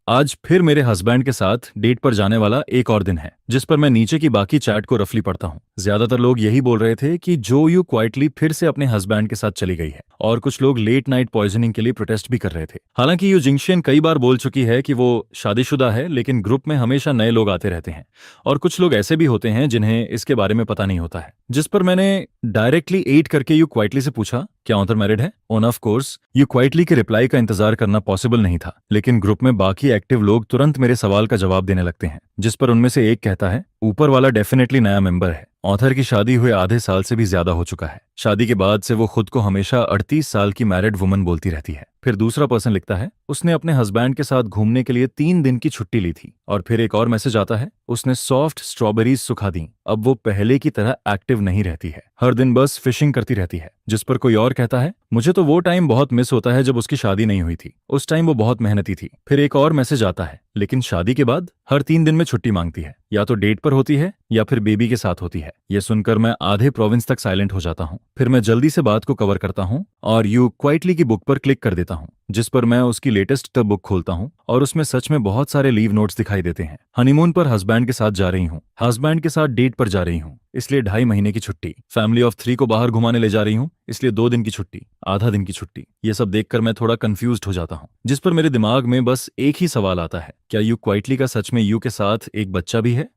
आज फिर मेरे हस्बैंड के साथ डेट पर जाने वाला एक और दिन है। जिस पर मैं नीचे की बाकी चैट को रफली पढ़ता हूँ। ज्यादातर लोग यही बोल रहे थे कि जो यू क्वाइटली फिर से अपने हस्बैंड के साथ चली गई है, और कुछ लोग लेट नाइट पॉइजनिंग के लिए प्रोटेस्ट भी कर रहे थे। हालांकि यू जिंगशियन कई बार बोल चुकी है कि वो शादीशुदा है, लेकिन ग्रुप में हमेशा नए लोग आते रहते हैं और कुछ लोग ऐसे भी होते हैं जिन्हें इसके बारे में पता नहीं होता है। जिस पर मैंने डायरेक्टली एट करके यू क्वाइटली से पूछा, क्या ऑथर मैरिड है? On off course you quietly के रिप्लाई का इंतजार करना पॉसिबल नहीं था, लेकिन ग्रुप में बाकी एक्टिव लोग तुरंत मेरे सवाल का जवाब देने लगते हैं। जिस पर उनमें से एक कहता है, ऊपर वाला डेफिनेटली नया मेंबर है। ऑथर की शादी हुए आधे साल से भी ज्यादा हो चुका है। शादी के बाद से वो खुद को हमेशा 38 साल की मैरिड वुमन बोलती रहती है। फिर दूसरा पर्सन लिखता है, उसने अपने हस्बैंड के साथ घूमने के लिए 3 दिन की छुट्टी ली थी। और फिर एक और मैसेज आता है, उसने सॉफ्ट स्ट्रॉबेरीज सुखा दी, अब वो पहले की तरह एक्टिव नहीं रहती है, हर दिन बस फिशिंग करती रहती है। जिस पर कोई और कहता है, मुझे तो वो टाइम बहुत मिस होता है जब उसकी शादी नहीं हुई थी, उस टाइम वो बहुत मेहनती थी। फिर एक और मैसेज आता है, लेकिन शादी के बाद हर 3 दिन में छुट्टी मांगती है, या तो डेट पर होती है या फिर बेबी के साथ होती है। ये सुनकर मैं आधे प्रोविंस तक साइलेंट हो जाता हूँ। फिर मैं जल्दी से बात को कवर करता हूँ और यू क्वाइटली की बुक पर क्लिक कर देता हूँ, जिस पर मैं उसकी लेटेस्ट बुक खोलता हूँ और उसमें सच में बहुत सारे लीव नोट्स दिखाई देते हैं। हनीमून पर हस्बैंड के साथ जा रही हूँ, हस्बैंड के साथ डेट पर जा रही हूँ, इसलिए 2.5 महीने की छुट्टी, फैमिली ऑफ 3 को बाहर घुमाने ले जा रही हूँ, इसलिए 2 दिन की छुट्टी, आधा दिन की छुट्टी। ये सब देखकर मैं थोड़ा कंफ्यूज्ड हो जाता हूँ, जिस पर मेरे दिमाग में बस एक ही सवाल आता है, क्या यू क्वाइटली का सच में यू के साथ एक बच्चा भी है?